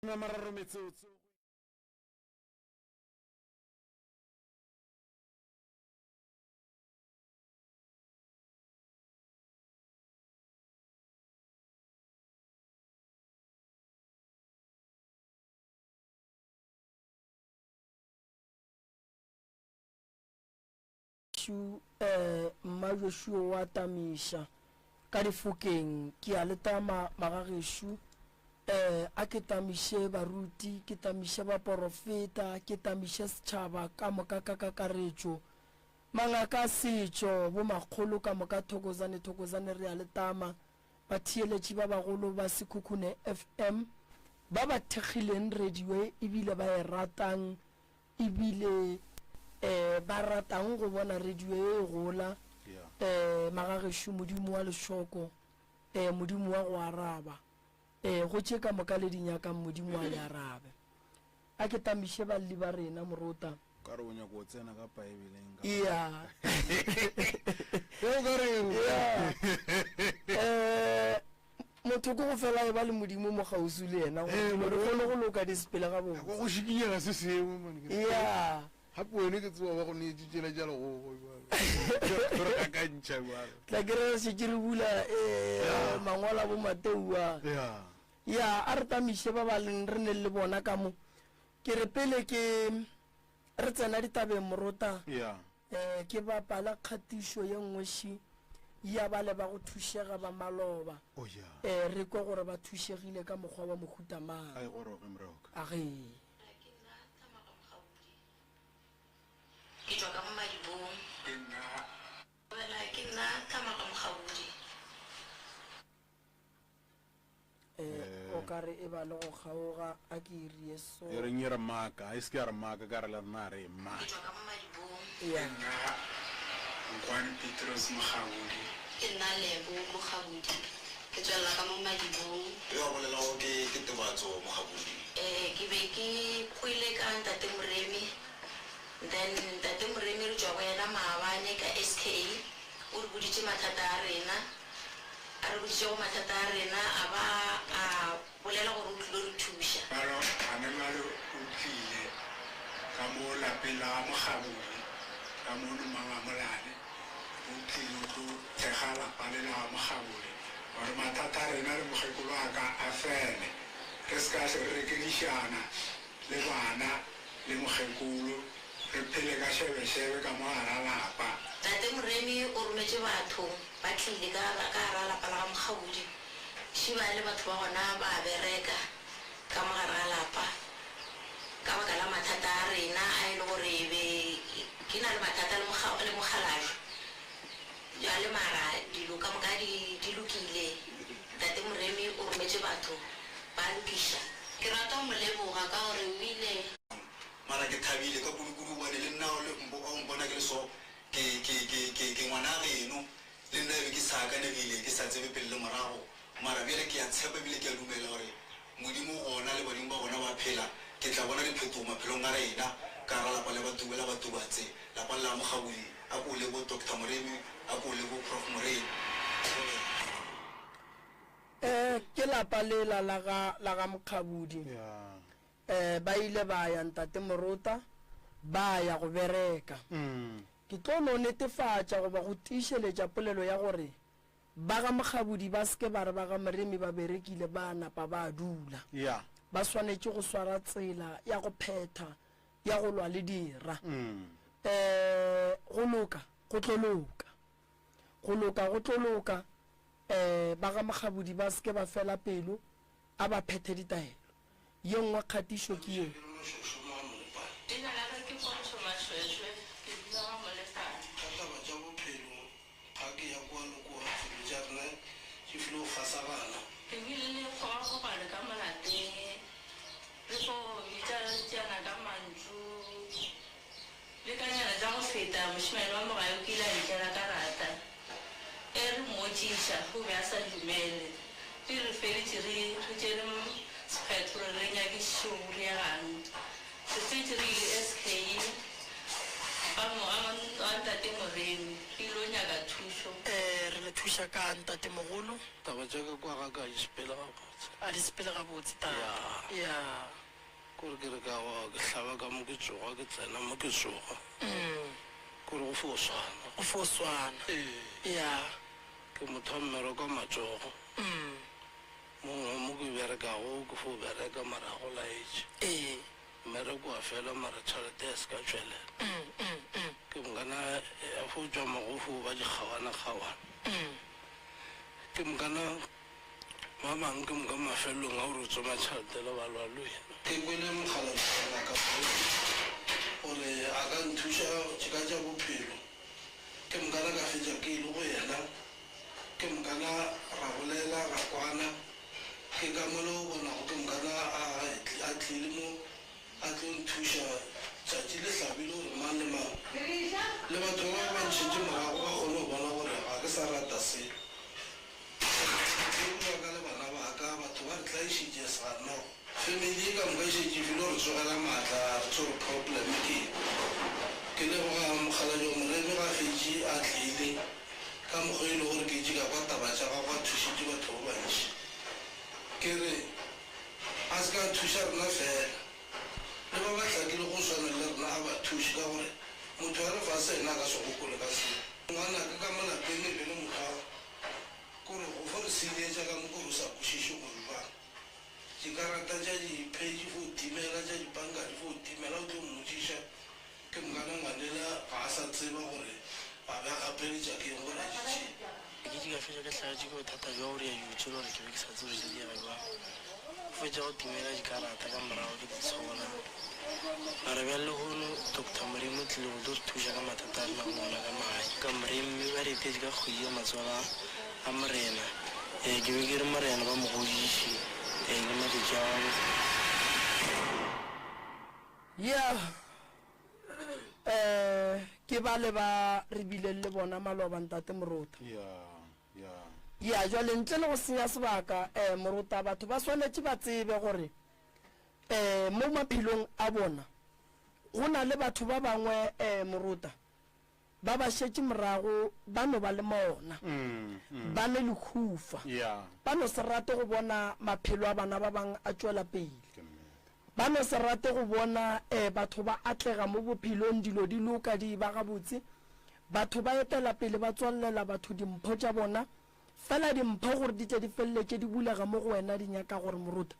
mararo metsotso mmajošo wa tamiša ka difokeng ke a leta magagesho a ke tamiše baruti ke tamiše baporofeta ke tamiše setšhaba ka moka ka kakaretšo mangaka a setšo bo makgolo ka moka thokozane re a letama batheeletši ba bagolo ba Sekhukhune FM ba ba thekgileng radio ebile ba e ratang ebile ba ratang go bona radio e gola magagesho modimo wa lešoko modimo wa go araba go tšeka moka le dinyaka modimo wa le arabe a ke tamiše balli ba rena morota ka re o nyaka go tsena ka paebeleng ya motho ko go fela e ba le modimo mo gausu le yena re kgone go loka disepele ga bone go šikinyega se seo ya gape wene ke tseba ba go neetsitsela jalo gore ka kantšha tla ke re setse re bula mangwala bo mateua ya a re tamiše ba ba leng re ne le bona ka mo ke re pele ke re tsena ditabeng morota ke bapala kgatišo ye nngweši ya ba le ba go thušega ba maloba re kwa gore ba thušegile ka mokgwa wa mohutamang age ke tswa ka mo madibong ke nna Tamaga Mokgabudi o ka re e ba le go kgaoga a ke irie so e reng e re maaka e se ke a re maaka ka re le rena re e ke maaka tswa ka mo madibong nna Nkwani Petros Mokgabudi ke nna Lebo Mokgabudi ke tswela ka mo madibong yo bolela go ke Tobatso Mokgabudi ke be ke kwile ka Ntate Moremi then Ntate Moremi re tswa go yena maabane ka SK o re boditše mathata a rena a re boditše go mathata a rena a ba a bolela gore o tlile re thuša balo anemale o tlile ka mo lapeng la Mokgabudi ka mo Mangamolane o tlile o tlo thekga lapa le la Mokgabudi gore mathata a rena le mokgekolo a ka a fele re se ka se re rekedišana le bana le mokgekolo re phele ka shebeshebe ka mo gara lapa Ntate Moremi o rometše batho ba tlile ka gara lapa la ga Mokgabudi šiba le batho ba gona ba bereka ka mo gare ga lapa ka baka la mathata a rena a e le gore be ke na le mathata le mogalajo jale mara dilo ka moka di lokile Ntate Moremi o rometše batho ba lokiša ke rata go mo leboga ka gore o ile mara ke thabile ka kudu bane le nna le mbona ke le so ke ngwana geno le nna be ke sa ka nebile ke sa tsebe pele le morago mara bjale ke a tshepa ebile ke a dumela gore modimo gona le badimo ba gona ba phela ke tla bona diphetogo maphelong a rena ka ra lapa le batubatse lapa la Mokgabudi a ko le bo Dr. Moremi a ko le bo Prof Moremi ke lapa le la ga Mokgabudi ba ile ba ya Ntate Morota ba ya go bereka ke tlo no netefatša go ba go tišeletša polelo ya gore ba ga Mokgabudi ba seke ba re ba ga Moremi ba berekile ba napa ba dula ba swanetše go swara tsela ya go phetha ya go lwa le dira go loka go tlo loka ba ga Mokgabudi ba seke ba fela pelo a ba phethe ditaelo ye nngwe kgatišo ke ye le ka nyana tša go feta mošimane wa mogae o ke ile a nkela karata e re mmotšiša o be a sa dumele le re feditše re tšere sephetho re nyakišišo go reagane se feditše re ile SK a tate Moremi ilo nyaka thuso re le thuša ka ntate mogolo taba jaaka kwa ga ka isepele gabotse a di sepele gabotse tata ya kore ke re ka wa ke hlaba ka mo ke tsoga ke tsena mo ke tsoga kore go foswana go foswana ya ke motho wa mmereko wa matsogo mongwe mo ke berekago ke fo bereka mara go laetse mmereko wa fela mara tšhelete ya se ka tšwelela ke mokana ya fo tswa mogofo ba dikgawana ke mokana ba bangwe ke moka mafelelong a gore o tsoma tšhelete le balwalwena ke kwele mogala ka gore a ka nthuša tšeka tša bophelo ke mokana ka fetša ke ile go yena ke mokana ra bolela ra kwana ke ka mole o bonago ke mokana a tlile mo a tlo nthuša tšatši le hlabile gore mang le mang le batho ba bantšhitše morago ba kgone go bona gore ga ke sa rata se ka le bana ba ka batho ba re tlaišitše sano family e ka moka išetše file gore tsogela maatla re tshore problem ke leboga mogalajo moremi ga fetše a tlile ka mokgwa e le gore ke itše ka kwa taba tša gago a thušitše batho ba bantši ke re a se ka thuša rena fela le ba batlakile go swana le rena a ba thuši ka gore motho a re fa se ena a ka se gokole ka se ngwana ke ka molapeng e bele motho kore go fa re seiletša ka mo kore o sa kwešiše gore jang dikarata tša dipage fo timela tša dipankadi fo timela o tlo mmotšiša ke mokana ngwanela ga a sa tseba gore a be a gapeletša ke eng gore a ditšhe ke di ka fetša ke hlagatše ke bothata bja gore ya yutse gore ke be ke sa tsebe se diega jang fetša go timela dikarata ka morago ke ditshola mare bja legono doctor Moremi o tlile go tlo re thuša ka mathata a dinagona ka mae ka Moremi ba retetse ka kgwedi ya matsola a morena ke be ke re morena ba mogodiši le matšatši a ya ke ba le ba re bileng le bona maloba ntate Morota ya jwale ntle le go senya sebaka Morota batho ba swanetše ba tsebe gore mo maphelong a bona go na le batho ba bangwe Morota ba ba šetše morago ba no ba le mona ba ne lekhufa ba no se rate go bona maphelo a bana ba bangwe a tšwela pele ba no se rate go bona batho ba atlega mo bophelong dilo di loka di ba gabotse batho ba etela pele ba tswalela batho dimpho tša bona fela dimpho gore di tle di feleletse di bulega mo go wena di nyaka gore Morota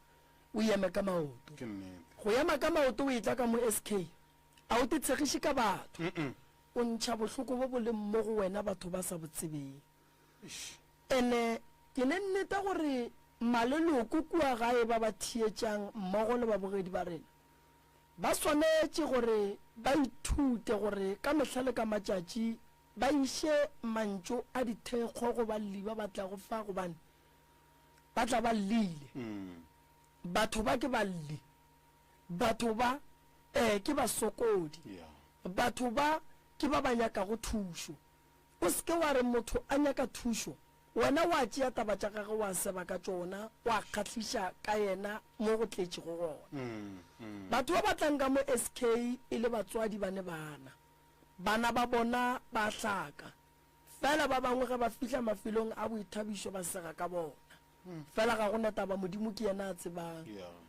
o eme ka maoto go ema ka maoto o etla ka mo SK a o te tshegiše ka batho o ntšha bohloko bo bo leng mo go wena batho ba sa botsebeng ene ke ne nnete gore maleloko kua gae ba ba thietšang mmogo le babogedi ba rena ba swanetše gore ba ithute gore ka mehla le ka matšatši ba iše mantšo a dithekgo go balli ba batla go fa gobane ba tla ba lleile batho ba ke balli batho ba ke basokodi batho ba ke ba ba nyaka go thušo o seke wa re motho a nyaka thušo wena wa tšea taba tša gage wa seba ka tšona wa kgahlisa ka yena mo go tletše go gona batho ba batlang ka mo SK e le batswadi ba ne bana ba bona ba hlaka fela ba bangwe ge ba fihla mafelong a boithabišo ba sega ka bona fela ga gona taba modimo ke yena a tsebang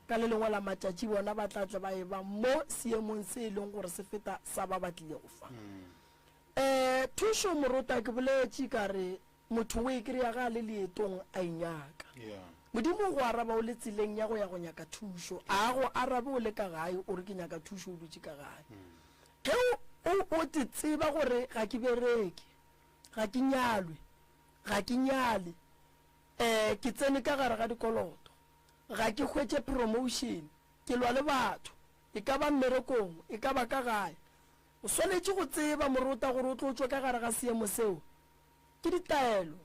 ka le lengwe la matšatši bona ba tlatla ba eba mo seemong se e leng gore se feta sa ba batlile go fa thušo Morota ke boletše ka re motho o e kry-a ga le leetong a inyaka modimo go araba o le tseleng ya go ya go nyaka thušo a go arabe o le ka gae o re ke nyaka thušo o dutše ka gae ge o te tseba gore ga ke bereke ga ke nyalwe ga ke nyale ke tsene ka gare ga dikoloto ga ke hwetše promotion ke lwa le batho e ka ba mmerekong e ka ba ka gae o swanetše go tseba Morota gore o tlo tšwa ka gare ga seemo seo ke ditaelo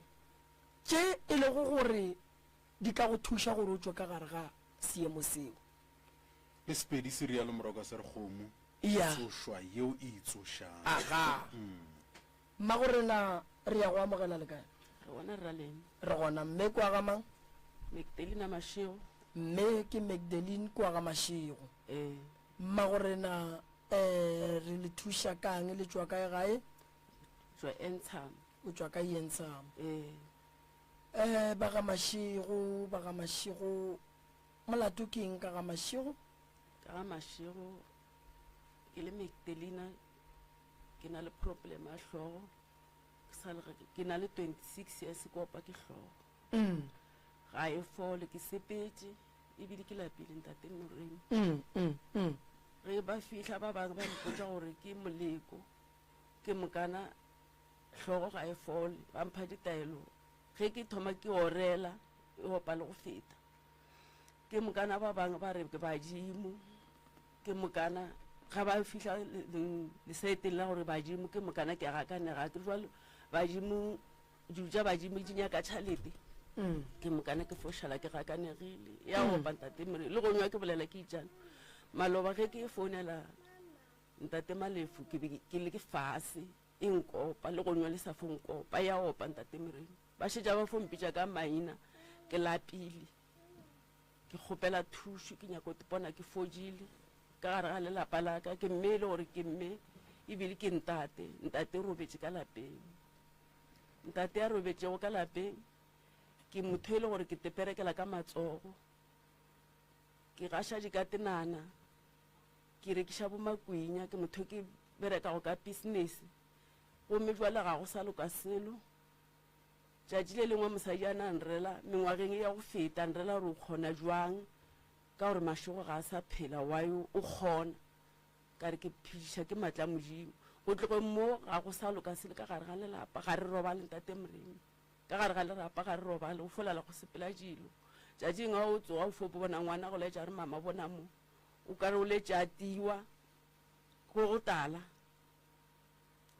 tše e lego gore di ka go thuša gore o tšwa ka gare ga seemo seo le sepedi se rialo morago ka se re kgomo tsošwa yeo e itsošang aga mma gorena re ya go amogela le kae re gona mme kwa ga mang Magdalena Mashego mme ke Magdalene kwa ga Mashego mma gorena re le thuša kang le tšwa kae gae tšwa Ensham. o tšwa ka Ensham. Ba ga Mashego molato ke eng ka ga Mashego? Ka ga Mashego ke le Magdalena ke na le problem a hlogo ke na le 26 years ko pa ke hlogo ga e fole ke sepetse e bile ke lapile ntate Moremi re ba fihla ba bang ba mpotsa gore ke moleko ke mokana hlogo ga e fole ba mpha ditaelo ge ke thoma ke orela e opa le go feta ke mokana ba bang ba re ke badimo ke mokana ga ba fihla le seteng la gore badimo ke mokana ke ga kanega ke jwalo badimo juja badimo dinya ka tšhalete ke mokana ke fošala ke ga kanegile ya opa ntate Moremi le go nywa ke bolela ke itšana maloba ge ke founela ntate Malefu ke le ke fase e nkopa le go nywa le sa fonkopa ya opa ntate Moremi ba šetša ba fompitša ka maina ke lapile ke kgopela thušo ke nyako tipona ke fodile ka gare ga lelapa la ka ke mme le gore ke mme ebile ke ntate robetse ka lapeng ntate a robetšego ka lapeng ke motho e le gore ke teperekela ka matsogo ke gaša dikatenana ke rekiša bomakwinya ke motho ke berekago ka business gomme jwale ga go sa loka selo tšatši le lengwe mosadi a na nrela mengwageng ya go feta nrela gore o kgona jwang ka gore Mashego ga a sa phela wayo o kgona ka re ke phediša ke matla Modimo go tloge mo ga go sa loka sele ka gare ga lelapa ga re robale ntate Moremi ka gare ga lerapa ga re robale go folala go sepela dilo tšatšing ga o tsoga o fopo bona ngwana go letša re mama bona mo o ka re o letša a tiwa go go tala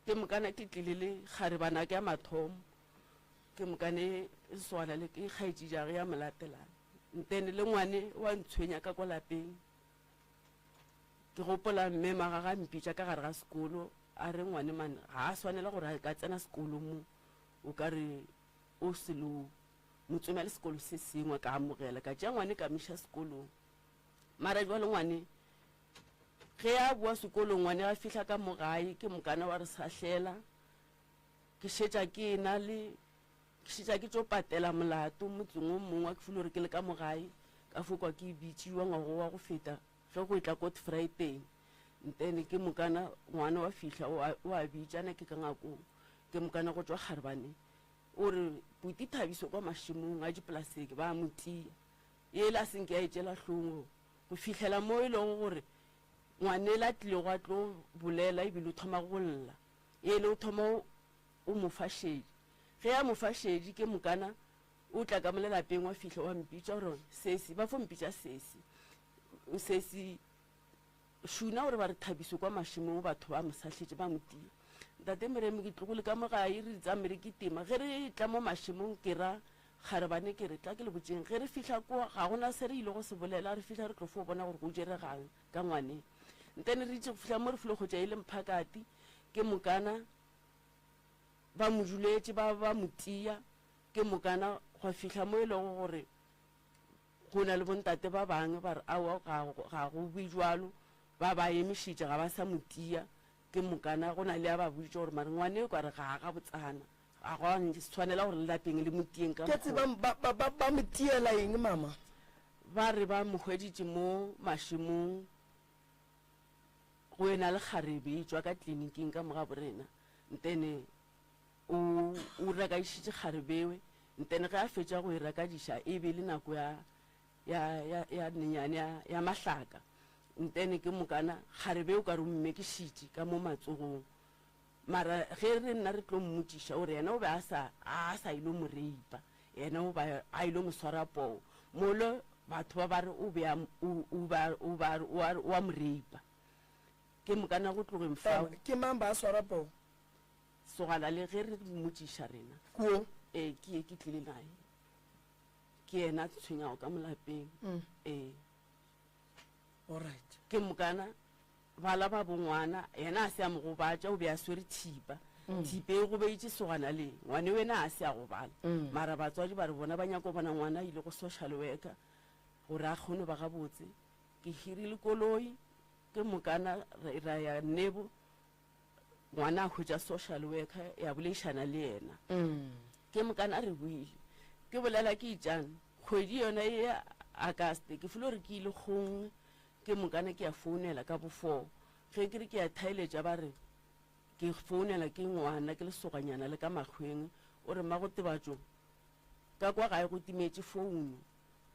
ke mokana ke tlile le kgaribana ke ya mathomo ke mokane swala le ke kgaetšijage ya molatelana ntene le ngwane wa ntshwenya ka kwa lapeng ke gopola mme magaga mpitša ka gare ga sekolo a re ngwane mane ga a swanela gore a ka tsena sekolo mo o ka re o selo motsomela sekolo se sengwe ka amogela ka tšea ngwane ka miša sekolong mara jwale ngwane ge a boa sekolong ngwane a fihla ka mogae ke mokana wa re sahlela ke šetša ke na le ke tšo patela molato motseng o mongwe ke fule gore ke le ka mogae ka fokwa ke bitšiwa ngwago wa go feta ge go etla kot Friday ntene ke mokana ngwana wa fihla o a bitšana ke ka ngakong ke mokana go tšwa Kgaribane o re Puti Thabiso kwa mašimong a dipolaseke ba motia e la senke a etšela hlongo go fihlela mo e lego gore ngwane la tlile go a tlo bolela ebile o thoma go lla e le o thoma o mofašedi ge a mofašedi ke mokana o tla ka molelapeng wa fihla wa mpitša gore sesi ba fo mpitša sesi šuna gore ba re Thabiso kwa mašimong batho ba mosahletše ba motia ntate Moremi ke tlogole ka mogae re tsamere ke tema ge re tla mo mašimong ke ra Kgaribane ke re tla ke le botseng ge re fihla kwa ga gona se re ile go se bolela re fihla re tlo fo bona gore go diregang ka ngwaneng ntene re itse go fihla mo re file go tša ile mphakati ke mokana ba mojuletše ba motia ke mokana go fihla mo e lego gore go na le bontate ba bangwe ba re aowa ga go bjalo ba emišitše ga ba sa motia ke mokana go na le a ba boditše gore mare ngwane o ka re ga ga botsana a go tshwanela gore lelapeng le motieng ka ke tsebang ba motiela eng mama ba re ba mo hweditše mo mašimong go ena le kgarebe tšwa ka tleliniking ka moga borena ntene o rekaišitše kgarebewe ntene ge a fetša go e rekadiša e be le nako ya nenyane ya mahlaka ntene ke mokana kgarebe o ka re o mmekišitše ka mo matsogong mara ge re nna re tlo mmotšiša gore yena o be a sa ile mo reipa yena o ba a ile mo swara poo molo batho ba ba re o a mo reipa ke mokana go tloge mfao ke mang ba swara poo sogala le ge re mmotšiša rena kuo ke tlile nae ke yena tshwenyago ka molapeng alright ke mokana bala ba bongwana yena a se a mo gobatša o be a swere thipa thipa e go beitše sogana le ngwane wena a se a gobala mara batswadi ba re bona ba nyako bona ngwana ile go social worker gore a kgone ba gabotse ke hirile koloi ke mokana ra ya nebo ngwana a hwetša social worker ya boleišana le yena ke mokana a re buile ke bolela ke itšane kgwedi yona e Auguste ke felo re ke ile kgong ke mokana ke ya founela ka bo 4 ge ke re ke ya thailetša ba re ke founela ke ngwana ke lesoganyana le ka makgweng o re magotebatšo ka kwa gae go timetše founu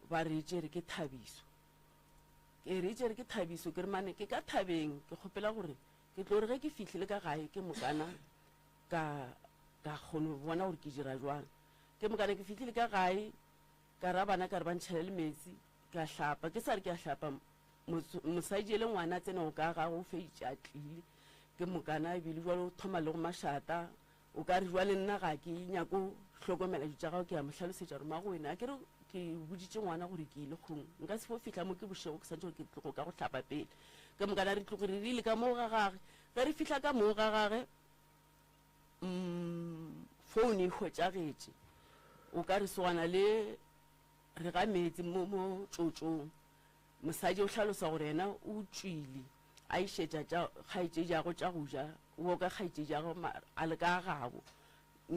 ba re tšere ke Thabiso ke re tšere ke Thabiso ke re mane ke ka thabeng ke kgopela gore ke tlo re ge ke fihlile ka gae ke mokana ka kgone bona gore ke dira jwang ke mokana ke fihlile ka gae ka ra bana ka re ba ntšhele le metsi ka hlapa ke sa re ke a hlapa mosadi le ngwana a tsene go ka ga go feitše a tlile ke mokana ebile jwale o thoma le go mašata o ka re jwale nna ga ke nyako hlokomela ditša gago ke ya mo hlalosetša gore mago wena ke re ke boditše ngwana gore ke ile kgong nka se fo fihla mo ke bošego ke santse gore ke tlogo ka go hlapa pele ke mokana re tlogo re rile ka moo ga gage ge re fihla ka moo ga gage founu e hwetšagetše o ka re sogana le re ga metsi mo tšotšong mosadi o hlalosa gore yena o tswile a išetša kgaetšejago tša go ja wo ka kgaetšejago a le ka gabo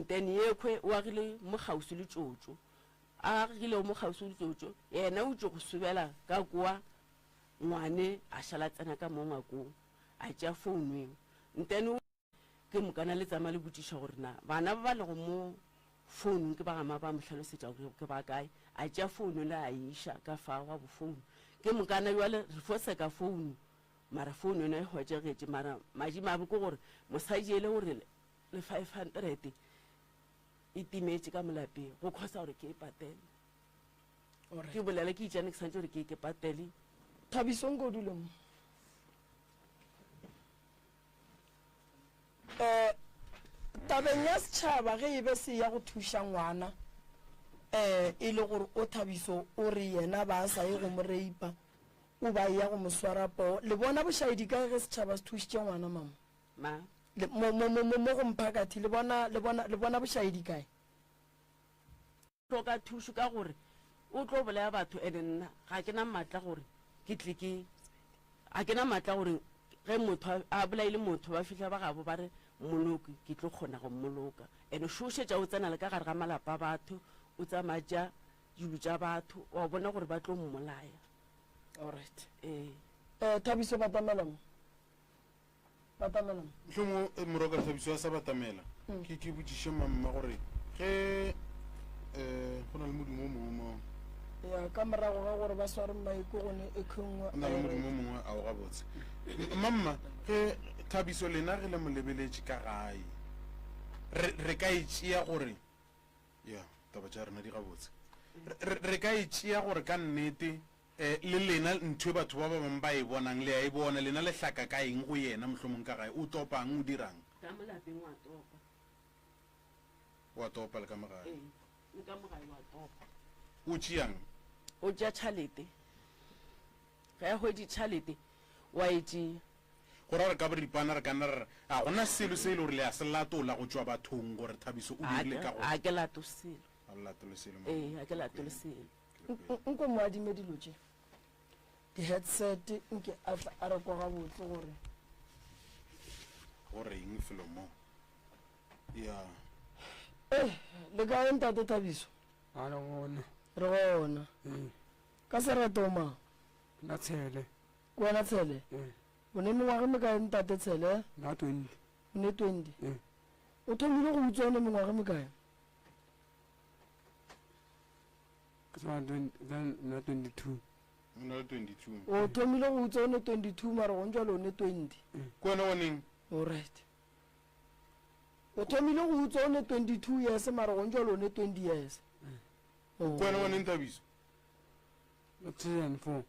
then yekhwe o agile mo kgausi le tšotšo a agile mo kgausi le tšotšo yena o tšo go subela ka kwa ngwane a šala tsena ka mo ngakong a tšea founu then ke mokana le tsama le botiša gore na bana ba ba lego mo founung ke ba gama ba mo hlalosetša gore ke ba kae a tšea founu le a iša ka fao ga bofounu ke mokana jwale re foseka founu mara founu yona e hwetšegetše mara madimabe ke gore mosadi ele gore le 500 e timetše ka molapeng go kgosa gore ke e patele ke bolela ke itšane ke santse gore ke patele Thabisong go dule mo tabeng ya setšhaba ge e be se ya go thuša ngwana e le gore o Thabiso o re yena ba sa ye go mo reipa o ba ya go mo swara poo le bona bošaedi ka ge setšhaba se thušitše ngwana mama mo go mphakathi le bona bošaedi kae tloka thušo ka gore o tlo bolaya batho ene nna ga ke na maatla gore ke tle ga ke na maatla gore ge motho a bolaile motho ba fitlha ba gabo ba re moloki ke tlo kgona go mmoloka ene šošetša o tsena le ka gare ga malapa a batho o tsamatša dilo tša batho wa bona gore ba tlo mmolaya alright Thabiso batamela mohlomong moroka Thabiso ya sa batamela ke botšiše mamma gore ge go na le modumo o mongwe mo ya ka morago ga gore ba sware maiko gone e kgongwe na le modumo o mongwe a o gabotse mamma ge Thabiso lena ge le mo lebeletše ka gae re ka itšea gore ya taba tša rena di gabotse re ka itšea gore ka nnete le lena ntho batho ba bangwe ba e bonang le a e bona lena le hlaka ka eng go yena mohlomong ka gae o topang o dirang ka molapeng wa topa wa topa le ka mogae le ka mogae wa topa o tšeang o tšea tšhalete ge ya hwedi tšhalete wa e tšea gore re ka boripana re kana re a gona selo se e le gore le a se latola go tšwa bathong gore Thabiso o dirile ka a ke lato selo a latole selo a ke latole selo nko mo adime dilo tše di-headset nke a re kwa gabotse gore eng felo mo ya le kae ntate Thabiso a le gona re gona ka serato mang na tshele ke wena Tshele o ne mengwaga mekae ntate Tshele na 20 o ne 20 o thomile go utswa o ne mengwaga mekae na 22 una le 22 o thomile go utswa o ne 22 mara go ntšwa le o ne 20 ke wena o neng alright o thomile go utswa o ne 22 years mara go ntšwa le o ne 20 years ke wena o neng Thabiso 2004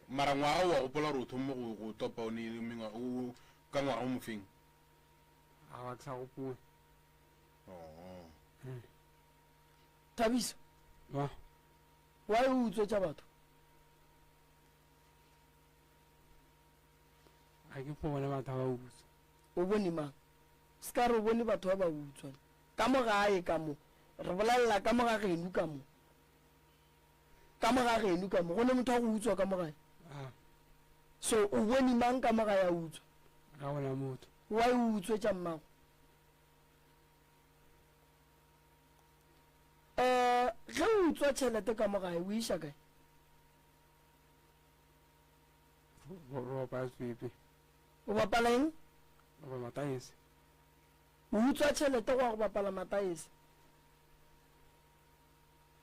mara ngwaga wa gopola gore o thome go topa o ne ka ngwaga o mofeng a ke sa gopoe Thabiso wa e utswa tša batho a ke po bona batho ba utswa o bone mang se ka re o bone batho ba ba utswa ka mo gae ka mo re bolelela ka mo ga geno ka mo go ne motho a go utswa ka mo gae so o bone mang ka moga ya utswa ga bona motho wa e utswe tša mmago ge o utswa tšhelete ka mogae o iša kae go ba swepe o bapala eng go mataese o utswa tšhelete go ya go bapala mataese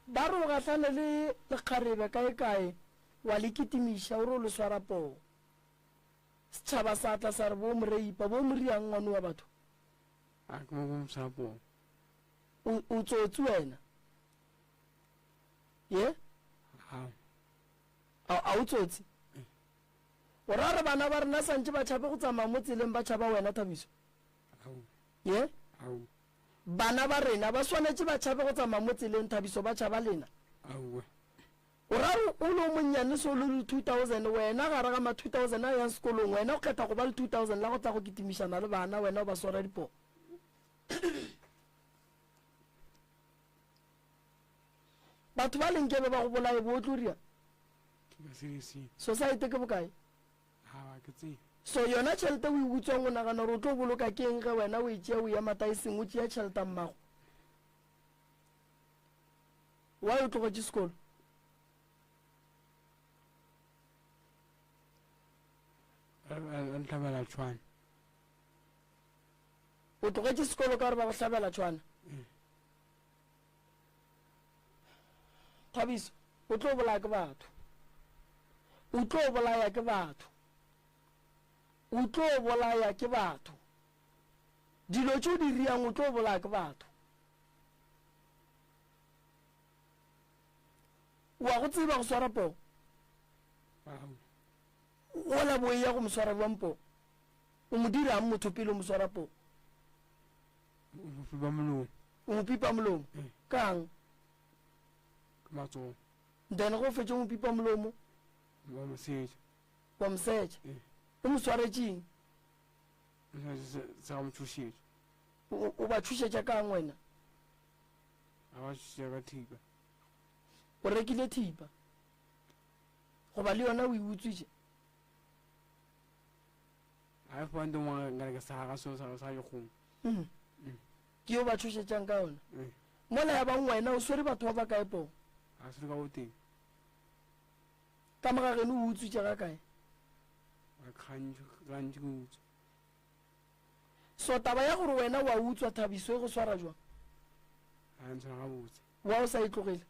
ba re o gahlane le lekgarebe kae wa le kitimiša o re o le swara poo setšhaba sa tla sa re bo moreipa bo moriang ngwane wa batho a ke mo mosapong o tsotsi wena ye a o tsotsi o ra re bana ba rena santse ba tšhabe go tsamaya mo tseleng ba tšhaba wena Thabiso ye bana ba rena ba swanetse ba tšhabe go tsamaya mo tseleng Thabiso ba tšhaba lena o ra o le monnyane so le 2000 wena gare ga ma 2000 a yang sekolong wena o kgetha go ba le 2000 la go tla go kitimišana le bana wena o ba swara dipo batho ba leng kebe ba go bolae bo tloria society ke bokae so yona tšhelete o e utswang o nagana gore o tlo boloka ke eng ge wena o e tšea o ya mataeseng o tšea tšhelete mmago wa o tlogetse sekolo hlabela tshwana o tlogetse sekolo ka gore ba go hlabela tshwana Thabiso o tlo bolaya ke batho o tlo bolaya ke batho o tlo bolaya ke batho dilo tšo di riang o tlo bolaya ke batho wa go tseba go swara poo o la boe ya go moswara bampo o mo dira motho pele o moswara poo ba molomo o mo pipa molomo kang matso then go fetse mo pipa molomo ba mosetse wa mosetse o mo swaretšeng sa mo thušetša o ba thušetša kang wena a ba thušetša ka thipa o rekile thipa goba le yona o e utswitše a e fante ngwa ngale ke sa ga so sa dikgomo ke yo ba thušetšang ka yona mola ya bang wena o swere batho ba ba kae poo a se ka o teng ka mogageno o utswitše ga kae a kgantše ke utswa so taba ya gore wena wa utswa Thabiso e go swara jwang a ntshwana ga botse wa o sa e tlogele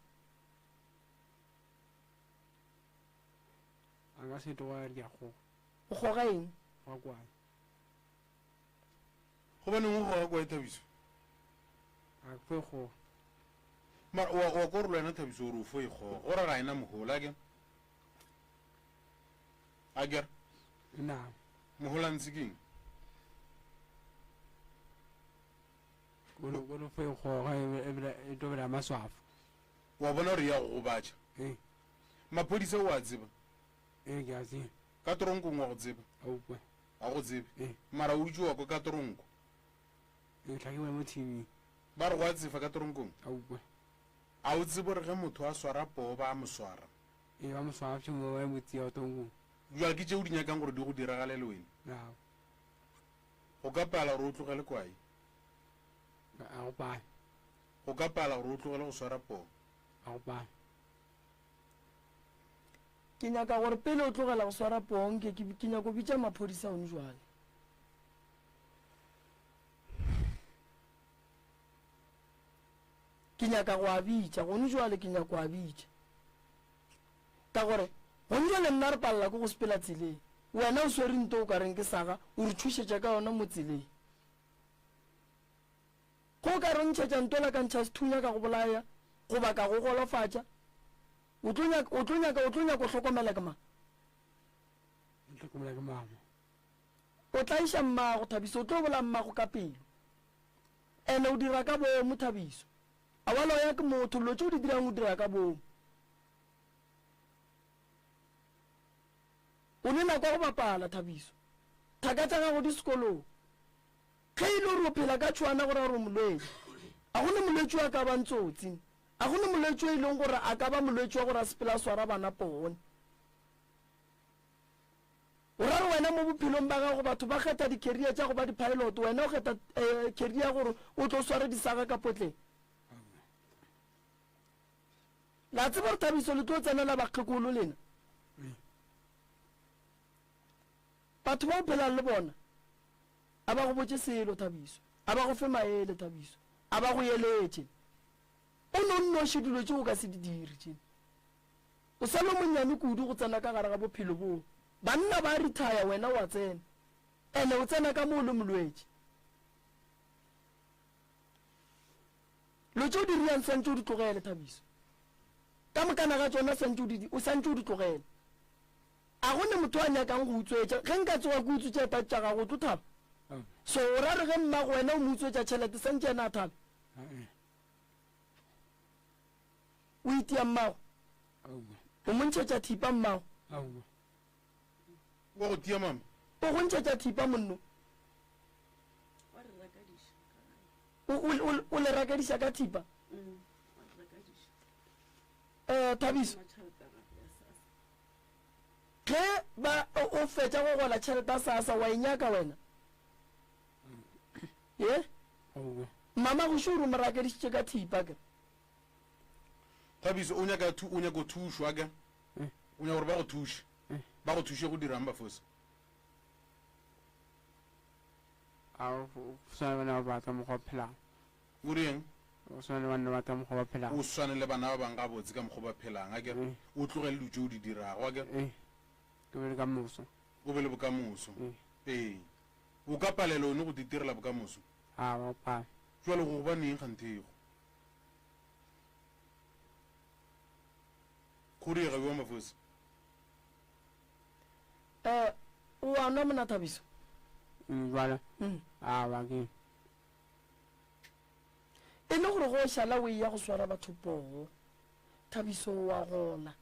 a nka se toga di a goga o goga eng ga kwane go baneng o goga kwa e Thabiso a ke fe goga wa ko re lwena Thabiso gore o fo e goga gore ga ena mogola ke a kere na mogola ntse keng kono fe goga e tobela maswafo wa bona gore ya go gobatša maphodisa o a tseba ke a tseba ka toronkong wa go tseba aukwe a go tsebe mara o utse wa ko ka toronko tlhakiwa mo tv ba re go a tsefa ka toronkong aukwe a o tsebe gore ge motho a swara poo ba a mo swara ba moswafo mo ba motsi ya tongong jwa ke tšeo di nyakang gore di go diragale le wena na go ka pala gore o tlogele kwae a go pala go ka pala gore o tlogele go swara poo a go pala ke nyaka gore pele o tlogela go swara poo ke nyako bitša maphodisa one jwale ke nyaka go a bitša gone jwale ke nyako a bitša ka gore gone jwale nna re palela ke go sepela tseleng wena o swere nto o ka reng ke saga o re thušetša ka yona mo tseleng go ka re ntšhetša ntola ka ntšha sethunya ka go bolaya goba ka go golofatša o tlo nyaka o hlokomela ke mang tlhokomela ke mama o tla iša mmago Thabiso o tlo bola mmago ka pelo ene o dira ka bomo Thabiso a wa loya ke motho lo tšeo di dirang o dira ka bomo o le nako go bapala Thabiso thaka tša gago di sekolong ge e le gore o phela ka tšhwana gore a re molwetši a gone molwetši wa ka ba ntsotsi a gone molwetši o e leng gore a ka ba molwetši wa gore a sepela swara bana pone o ra re wena mo bophelong ba gago batho ba kgetha di-career tša go ba di-pilot wena o kgetha career gore o tlo sware disaga ka potleng la tseba re Thabiso le tlo tsenela bakgekolo lena batho ba o phelang le bona a ba go botse selo Thabiso a ba go fe maele Thabiso a ba go eletše o nonnoše dilo tše o ka se di dire tšene o sa le monyane kudu go tsena ka gare ga bophelo boo banna ba retire wena wa tsena ene o tsena ka moo le molwetše lo tšeo di riang santse o di tlogele Thabiso ka mokana ga tsona o santse o di tlogele a gone motho a nyakang go utswetša ge nka tsoga ke utswetša tša gago tlo thaba so o ra re ge mmago wena o mo utswetša tšhelete santse ena a thabe o itia mmago o montšhetša thipa mmago wa go tia mama o go ntšhetša thipa monno o le rakadiša ka thipa Thabiso ge ba o fetša go gola tšhelete sasa wa inyaka wena ye mama go šoro mo rakadišitše ka thipa ke Thabiso o nyaka go thušwa ke o nyaka gore ba go thuše ba go thuše go dirang ba fosa a swana bana ba batla mokgwa phelang o reng o swana bana ba batla mokgwa ba phelang o swane le bana ba bang ga botse ka mokgwa ba phelang a kere o tlogele dilo tše o di dirago a kere ke be le ka moso o be le bokamoso ee o ka palela one go ditirela bokamoso a ba pa jwale go ba neng gantego khuriga wa mafosa o a nwa mona Thabiso jwale a ba ke e le gore go šala o ya go swara batho poo Thabiso wa gola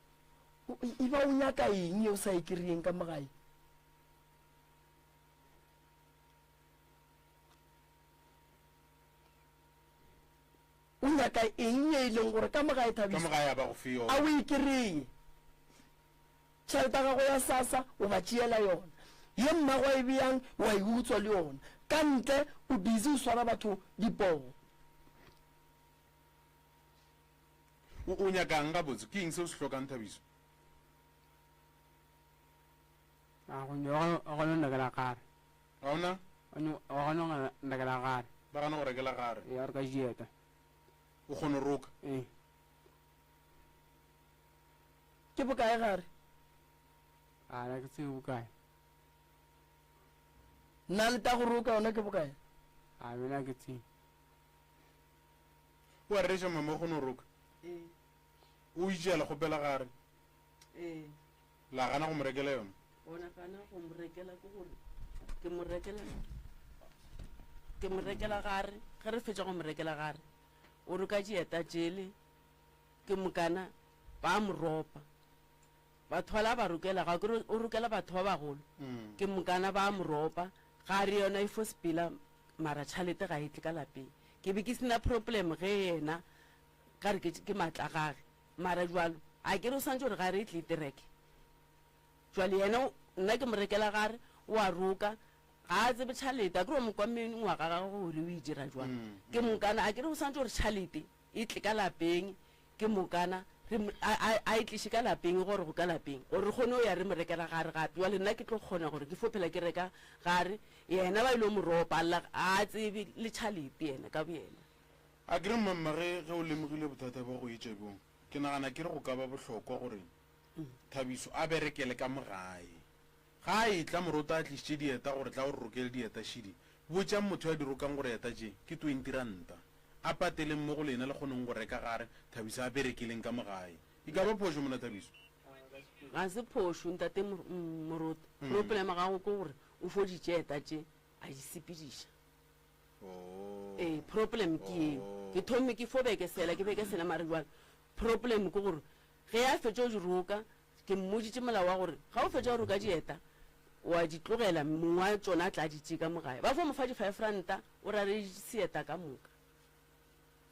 e ba o nyaka eng ye o sa e kry-eng ka mogae o nyaka eng ye e leng gore ka mogae ka Thabiso mogae a ba go fe yona a o e kry-e tšhelete gago ya sasa o ba tšeela yona ye mmago e bjang wa e utswa le yona ka ntle o busy o swara batho dipoo o nyakang ga botse ke eng se o se tlhokang Thabiso a gona ndakela gare ga ona wa gona ndakela gare ba gana go rekela gare ya re ka dieta o kgone go roka ke bokae gare a la ke tseo bokae nna le ta go roka yona ke bokae a bena ke tseo o a reša mama o kgone go roka o itšeela kgopela gare la gana go mo rekela yona ona kana go mo rekela ke gore ke mo rekela gare ge re fetša go mo rekela gare o re ka dieta jele ke mokana ba mo ropa batho bala ba rokela ga ke o rokela batho ba bagolo ke mokana ba mo ropa ga re yona e fospila mara tšhalete ga e tle ka lapeng ke be ke sena problem ge yena ka re ke matla gage mara jwalo a ke re o santse gore ga re e tle tereke jwale yena nna ke mo rekela gare o a roka ga a tsebe tšhalete a kere o mokwameng ngwaga ga gore o e dira jwalo ke mokana a kere o santse gore tšhalete e tle ka lapeng ke mokana a e tliše ka lapeng gore go ka lapeng gore re kgone o ya re mo rekela gare gape jwale nna ke tlo kgona gore ke fophela ke reka gare yena ba ile mo ropa alla a tsebe le tšhalete yena ka boyena a kere mmamage ge o lemogile bothata ba go itša bong ke nagana ke re go ka ba bohlokwa gore Thabiso a berekele ka mogae ga a e tla morota a tlišitše dieta gore tla gore rokele dieta šidi botšang motho ya di rokang gore eta tše ke 20 ranta a pateleng mo go lena le kgoneng go reka gare Thabiso a berekeleng ka mogae e ka ba phošo mona Thabiso ga se phošo ntate morota problema gago ke gore o foditše eta tše a di sepediša problem ke eo ke thome ke fo bekesela ke bekesela mare jwale problem ke gore ge a fetša o di roka ke mmoditše molao wa gore ga o fetša go roka dieta wa di tlogela mongwe wa tsona a tla ditše ka mogae ba fo mo fa di-5 ranta o ra re seeta ka moka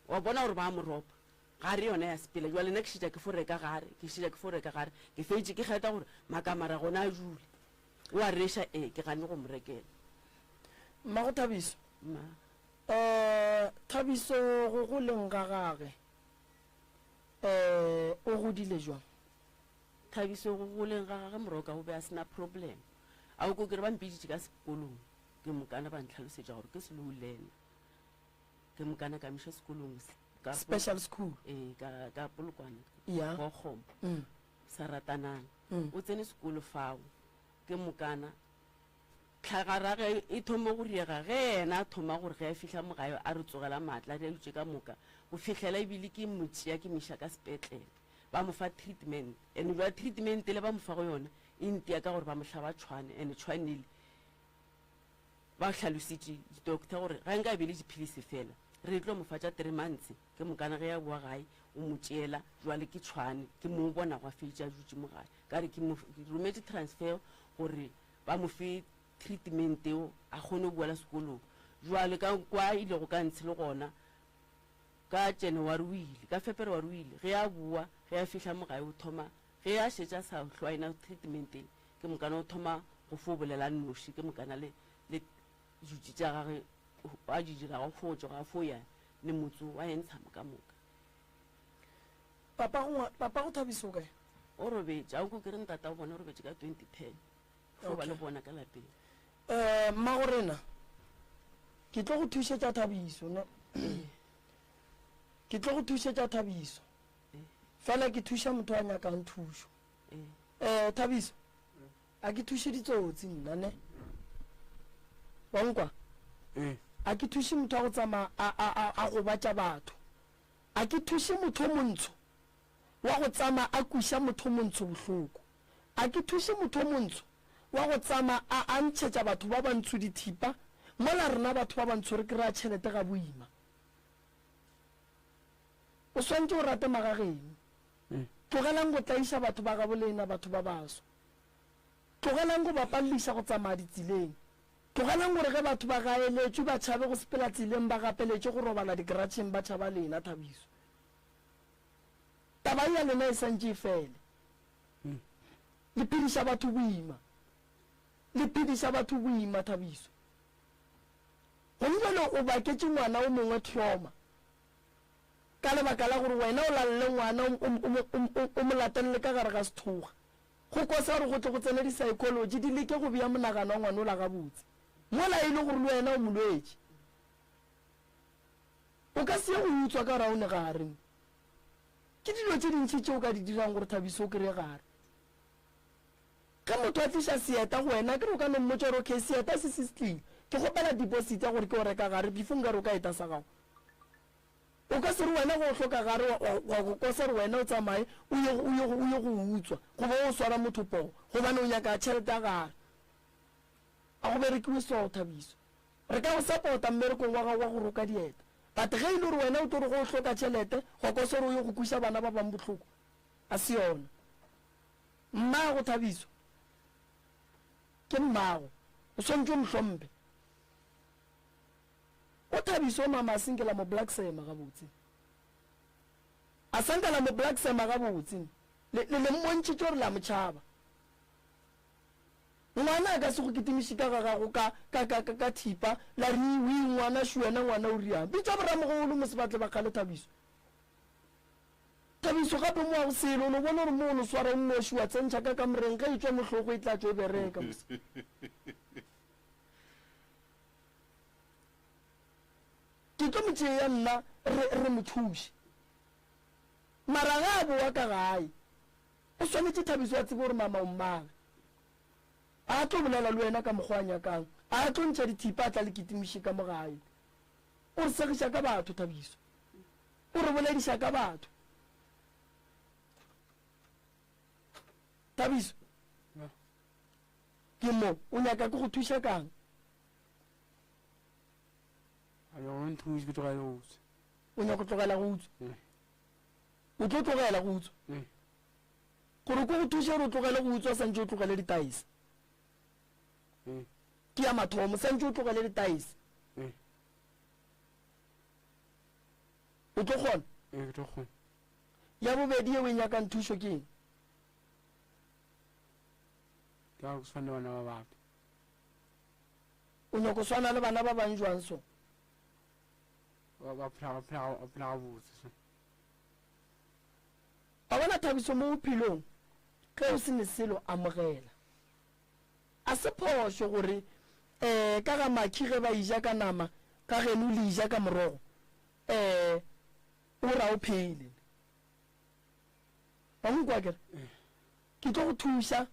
wa bona gore ba mo ropa ga re yona ya sepela jwa lena ke šitša ke fo reka gare ke fetše ke kgetha gore makamara gona a jule wa resha ke gane go morekela mma go Thabiso ma Thabiso go leng ga gage o godile jwang Thabiso go leng ga gage moroka go be a sena problem a go kere ba mpiditse ka sekolong ke mokana ba ntlhalosetsa gore ke slow learner ke mokana ka misha sekolong special school ka Polokwane ya go khom sa ratanang o tsene sekolo fao ke mokana tlhagarage e thoma go riega ge ena thoma gore ge a fihla mogae a re tsogela matla re lutse ka moka go fihlela ebile ke motšea ke misha ka sepetlele ba mo fa treatment and ba treatment le ba mo fa go yona e ntia ka gore ba mo hlaba tshwane and tshwanele ba hlalositse doctor gore ga nka be le dipilisi fela re tlo mo fa tša 3 months ke mokana ge ya bua gae o mo tšeela jwale ke tshwane ke mo bona go fetša dutse mo gae ka re ke mo rometse transfer gore ba mo fe treatment eo a kgone go boela sekolong jwale ka kwa ile go ka ntshe le gona ka January o ile ka February o ile ge a bua ge a fihla mo gae o thoma ge a šetša sa hlwaina treatment ke mokana o thoma go fobolela nnoši ke mokana le jutsi tša gage a di dira go fotso ga foya le motso wa entsha ka moka papa go Thabiso kae o robetša a go kere ntata o bona o robetše ka 2010 fo ba le bona ka lapeng mma go rena ke tlo go thušetša Thabiso no ke tlo go thušetša Thabiso fela ke thuša motho a nyakang thušo Thabiso a ke thuše ditsotsi nna ne wa nkwa a ke thuše motho a go tsamaya a go batša batho a ke thuše motho montsho wa go tsamaya a kuša motho montsho bohloko a ke thuše motho montsho wa go tsamaya a ntšhetša batho ba bantsho dithipa mola rena batho ba bantsho re kry-a tšhelete ga boima o swantse o rate magageno tlogelang go tlaiša batho ba gabolena batho ba baso tlogelang go bapalliša go tsamaya ditseleng tlogelang gore ge batho ba gaeletšwe ba tšhabe go sepela tseleng ba gapeletše go robala digaratšheng ba tšhaba lena Thabiso taba ya lena e santše e fele le phediša batho boima Thabiso gomjale o baketše ngwana o mongwe tlhoma ka lebaka la gore wena o lalle ngwana o mo latelele ka gare ga sethoga go kosa gore go tle go tsene di-psychology di leke go bea monagano wa ngwana o la gabotse mola e le gore le wena o molwetse o ka se go utswa ka raone gare ke dilo tše dintšhi tšeo ka di dirang gore Thabiso o kry gare ka motho a tliša seeta go wena ke re o ka nommotsa gore okay seeta se tlile ke gopela deposit ya gore ke o reka gare before nkare o ka eta sa gago o ka se re wena go hloka gare wa go kosa re wena o tsamaye o ye go utswa go ba o swara motho pogo gobane o nyaka tšhelete ya gare a go berekiwe seo Thabiso re ka go support-a mmerekong wa gago wa go roka dieta but ge e le gore wena o tlo re go hloka tšhelete go kosa re o ye go kuša bana ba bang botlhoko a se yona mmago Thabiso ke mmago o swantse o mohlompe o Thabiso mama a senkela mo Black Sema gabotse a sankela mo Black Sema gabotse le mmontšitše gore la motšhaba ngwana a ka se go ketemiše ka gagago ka thipa la re wi ngwana šuena ngwana o riang bitša boramogolo mo sebatle ba kgale Thabiso gape mo a go selo no bona gore mo o no swara nnoši wa tsentšha ka kamoreng ge e tswa motlhogo e tlatšo e bereka ke tlo motšee ya nna re mothuši mara ga a boa ka gae o swanetše Thabiso a tsebe gore mama o mmabe a tlo bolela le wena ka mokgwa a nyakang a tlo ntšha dithipa a tla le ketemiše ka mo gae o re segiša ka batho Thabiso o re bolediša ka batho Thabiso ke mo o nyaka ke go thuša kang ayo nthuši ke tlogele go utswa o nyaka go tlogela go utswa o tlo tlogela go utswa gore ko go thuša gore o tlogele go utswa santse o tlogele ditaese ke ya mathomo santse o tlogele ditaese o tlo kgona ke tlo kgona ya bobedi ye o e nyakang thušo ke eng ka go swana bana ba ba o nyako swana le bana ba bang jwang so ba phela botse a bona Thabiso mo bophelong ge o se ne selo amogela a se phošo gore ka ga makhi ge ba ija ka nama ka geno le ija ka morogo o ra o phele wa nkwa kere ke tlo go thuša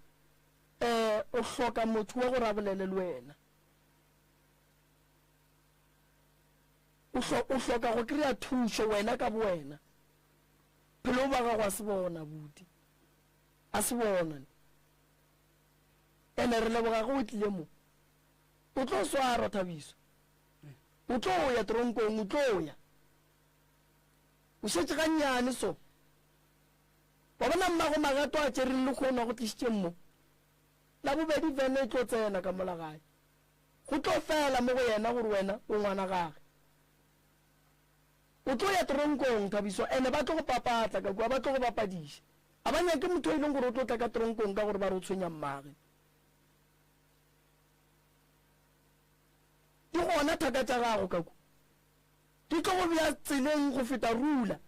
o hloka motho wa go rabolele le wena o hloka go kry-a thušo wena ka bowena phelo ba gago a se bona budi a se bona ene re leboga go o tlile mo o tlo swara Thabiso o tlo ya tronkong o tlo ya o šetse gannyane so wa bona mmago magato a tšereng le kgona go tlišitše mo la bobedi vene e tlo tsena ka mola gae go tlo fela mo go yena gore wena o ngwana gage o tlo ya tronkong Thabiso ene ba tlo go papatla ka kua ba tlo go bapadiša a ba nyake motho e leng gore o tlo tla ka tronkong ka gore ba re o tshwenya mmage di gona thaka tša gago ka kua di tlo go bja tseleng go feta rula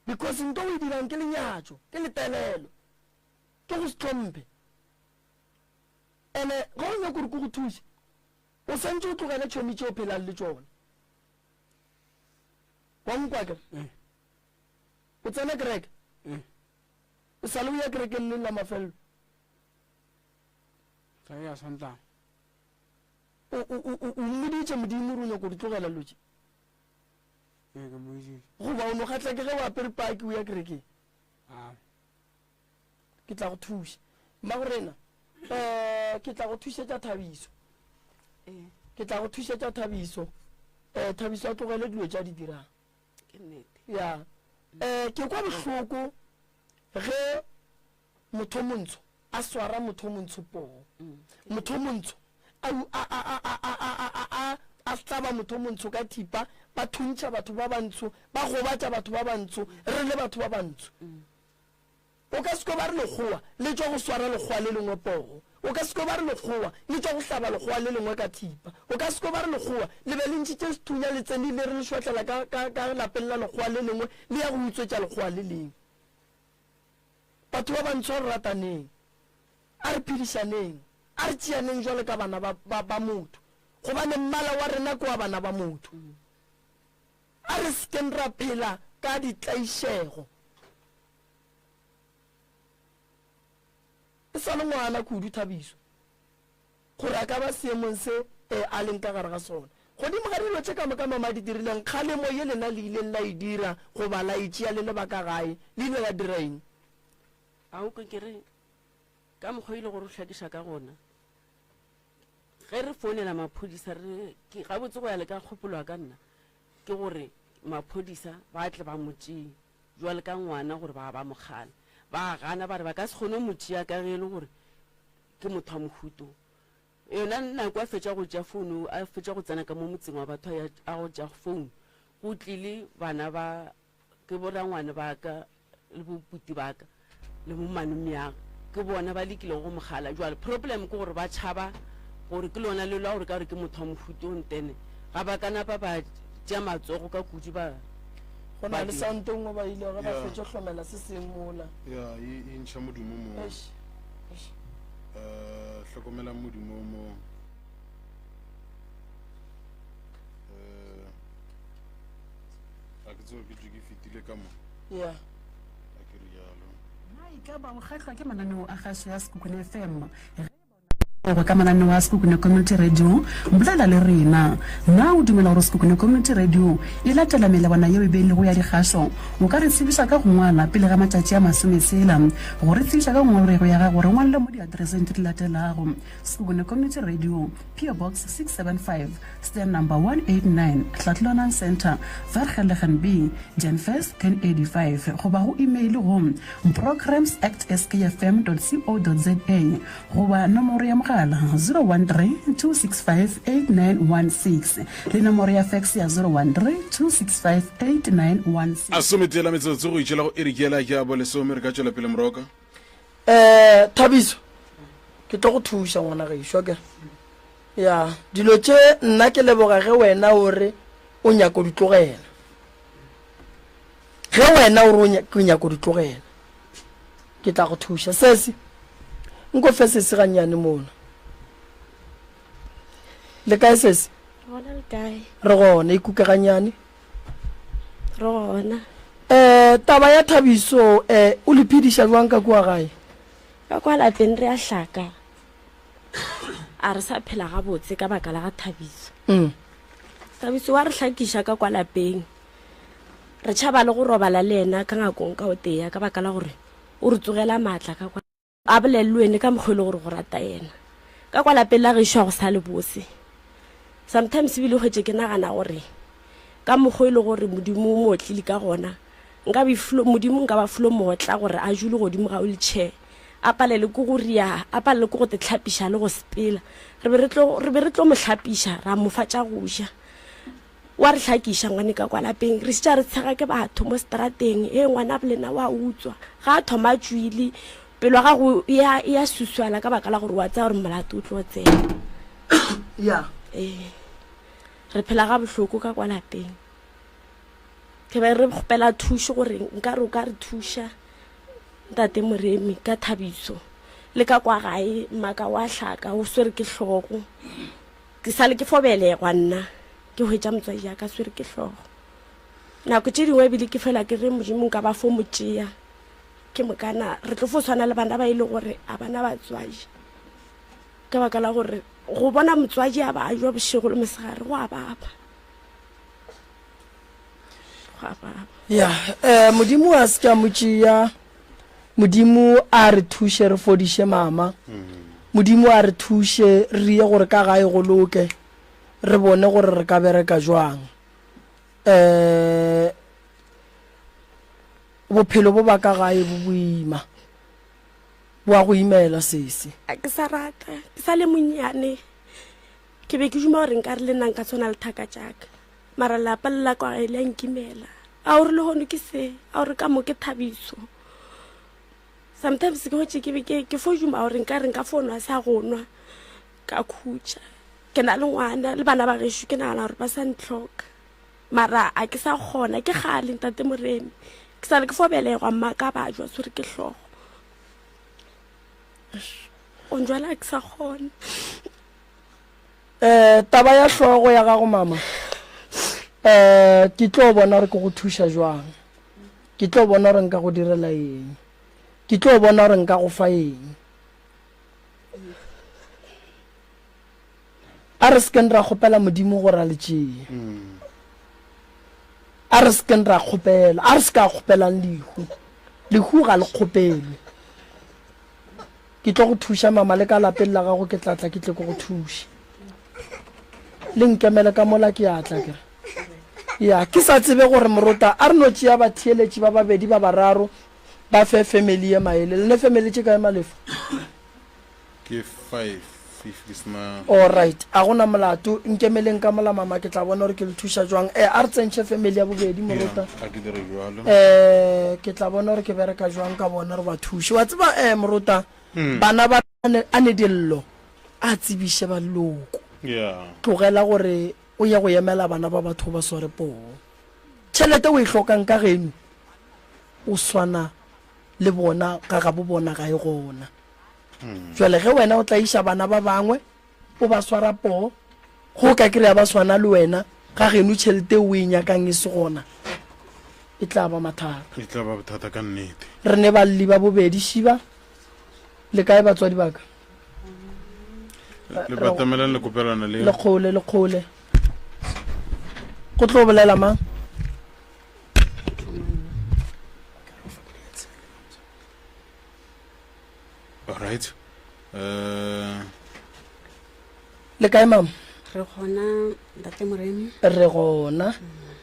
because nto o e dirang ke lenyatšo ke letelelo ke go se tlhomphe ene ga o nyako gore ko go thuše o santse o tlogele tšhomi tše o phelang le tšona wa nkwa kere o tsena kereke o sa le o ya kerekeng leng la mafelelo sa ya Sontaga o mmoditše modimo re o nyako di tlogela lotše ke mo itse goba o no kgatla ke ge o apere paki o ya kerekeng ke tla go thuša mmagorena ke tla go thušetša Thabiso ke tla go thušetša Thabiso Thabiso a tlogele dilo tša di dirang ke nnete ya ke kwa bohloko ge motho o montsho a swara motho o montsho poo motho o montsho a hlaba motho o montsho ka thipa ba thuntšha batho ba bantsho ba gobatša batho ba bantsho re le batho ba bantsho o ka seko ba re lekgowa le tšwa go swara lekgowa le lengwe poo o ka seko ba re lekgowa le tšwa go hlaba lekgowa le lengwe ka thipa o ka seko ba re lekgowa le be le ntšhitše sethunya le tsene le re le šotlela ka lapeng la lekgowa le lengwe le ya go utswetša lekgowa le lengwe batho ba bantsho re rataneng a re phedišaneng a re tšeaneng jwale ka bana ba motho gobane mmala wa rena ke wa bana ba motho a re sekeng ra phela ka ditlaišego e sa le ngwana kudu Thabiso gore a ka ba seemong se a leng ka gare ga sona godimo ga dilo tše kamo ka mama di dirileng kgalemo ye lena le ileng la e dira goba la itšea le lebaka gae le ile la dira eng a o ka kere ka mokgwa ile gore o hlakiša ka gona ge re founela maphodisa re ga botse go ya le ka kgopolo ka nna ke gore maphodisa ba tle ba motšee jwa le ka ngwana gore ba mogala ba gana ba re ba ka se kgone motšea ka ge e le gore ke motho wa mohuto yona nako a fetša go tšea founu a fetša go tsena ka mo motseng wa batho a go tšea founu go tlile bana ba ke borangwane ba ka le boputi ba ka le mo manomiaga ke bona ba lekile go mogala jwale problem ke gore ba tšhaba gore ke lona le lwa gore ka gore ke motho wa mohuto o ntene ga ba ka napa ba tšea matsogo ka kudi ba go na le santongwe ba ile ga ba fetša hlomela se seng mola ya e ntšha modumo mo hlokomela modumo mo a ke tseo ke ke fitile ka mo ya a ke re yalo ka ba kgatlhwa ke mananeo a gaso ya Sekhukhune FM go ka mananeo a Sekhukhune Community Radio mbolela le rena na o dumela gore Sekhukhune Community Radio e latela melawana yeo e beilego ya dikgaso o ka re tsebisa ka go ngwala pele ga matšatši a 10 go re tsebisa ka ngongorego ya gago re ngwalle mo diatereseng tse di latelago Sekhukhune Community Radio PO Box 675 stand number 189 Tlatlana Center Vergelegen B Genfest 1085 go ba go email go programs@skfm.co.za go ba nomoro ya 013-265-8916 le nomoro ya fax ya 013-265-8916 a sometela metsotso go itšela go erikela ke a bo lesome re ka tšwela pele moroka Thabiso ke tlo go thuša ngwana gešo ke ya dilo tše nna ke leboga ge wena ore o nyako di tlogela ge wena ore o nyako di tlogela ke tla go thuša sese nko fe sese gannyane mona le kae sese re gona ikuke gannyane re gona taba ya Thabiso o le phediša jwang ka kua gae ka kwa lapeng re a hlaka a re sa phela gabotse ka baka la ga Thabiso Thabiso wa re hlakiša ka kwa lapeng re tšhaba le go robala le ena ka ngakong ka o teya ka baka la gore o re tsogela maatla ka kwa a bolelwe ene ka mokgwele gore go rata ena ka kwa lapeng la gešwa go sa le bose sometimes bile go ke nagana gore ka mokgwele gore modimo mo tlile ka gona nka modimo nka ba flo motla gore a jule godimo ga wheelchair a palele ko go ria a palele ko go te tlhapiša le go sepela re be re tlo mo tlhapiša ra mo fatša go ja wa re hlakiša ngwane ka kwa lapeng re sitša re tshega ke batho mo strateng ngwana bolena wa utswa ga a thoma tswile pelo ga go ya suswala ka baka la gore wa tsaya gore molato o tlo tsena ya re phela ga bohloko ka kwa lapeng ke ba re gopela thušo gore nka re o ka re thuša ntate Moremi ka Thabiso le ka kwa gae maka wa hlaka o swere ke hlogo ke sale ke fobelegwa nna ke hwetša motswadi ya ka swere ke hlogo nako tše dingwe bile ke fela ke re modimo nka ba fo motšea ke mokana re tlo fo tshwana le bana ba ile gore a bana batswadi ka baka la gore go bona motswadi a ba jwa bošego le mosegare go a baba ya modimo a se ka motšea modimo a re thuše re fodiše mama modimo a re thuše re ye gore ka gae go loke re bone gore re ka bereka jwang bophelo bo ba ka gae bo boima bo a go imela sese a ke sa rata ke sa le monnyane ke be ke duma gore nka re le nang ka tsona le thaka jaaka mara lapa le la kwa gae le a nkimela a gore le gone ke se a gore ka mo ke Thabiso sometimes ke hotse ke be ke fo duma gore nka re nka fonwa sa gonwa ka khutša ke na le ngwana le bana ba gešo ke nagana gore ba sa ntlhoka mara a ke sa kgona ke gale ntate Moremi ke sa le ke fobelegwa mma ka ba jwa swere ke hlogo o njwala ke sa kgona taba ya hlogo ya gago mama ke tlo bona gore ke go thuša jwang ke tlo bona gore nka go direla eng ke tlo bona gore nka go fa eng a re seken ra kgopela modimo gore a le tšee a re seken ra kgopela a re se ka kgopelang lehu ga le kgopelwe ke tlo go thuša mama le ka lapeng la gago ke tlatla ke tle ko go thuše le nkemele ka mola ke atla kere ya ke sa tsebe gore morota a re no tšea batheeletši ba babedi ba bararo ba fe family ye maele le ne family tše kae malefa ke 5 alright a gona molato nkemeleng ka mola mama ke tla bona gore ke le thuša jwang a re tsentšhe family ya bobedi morota ke tla bona gore ke bereka jwang ka bona re ba thuše wa tseba morota bana ba a ne dillo a tsebiše ba leloko tlogela gore o ya go emela bana ba batho ba sware poo tšhelete o e hlokang ka geno o swana le bona ka ga bo bona ga e gona jwale ge wena o tla iša bana ba bangwe o ba swara poo go ka kry-a ba swana le wena ga geno tšhelete o e nyakang e se gona e tla ba bothata ka nnete re ne balli ba bobedi šiba le kae batswadi baka le batamelang le kopelana le lekgole go tlo bolela mang alright le kae mama re gona ntate Moremi re gona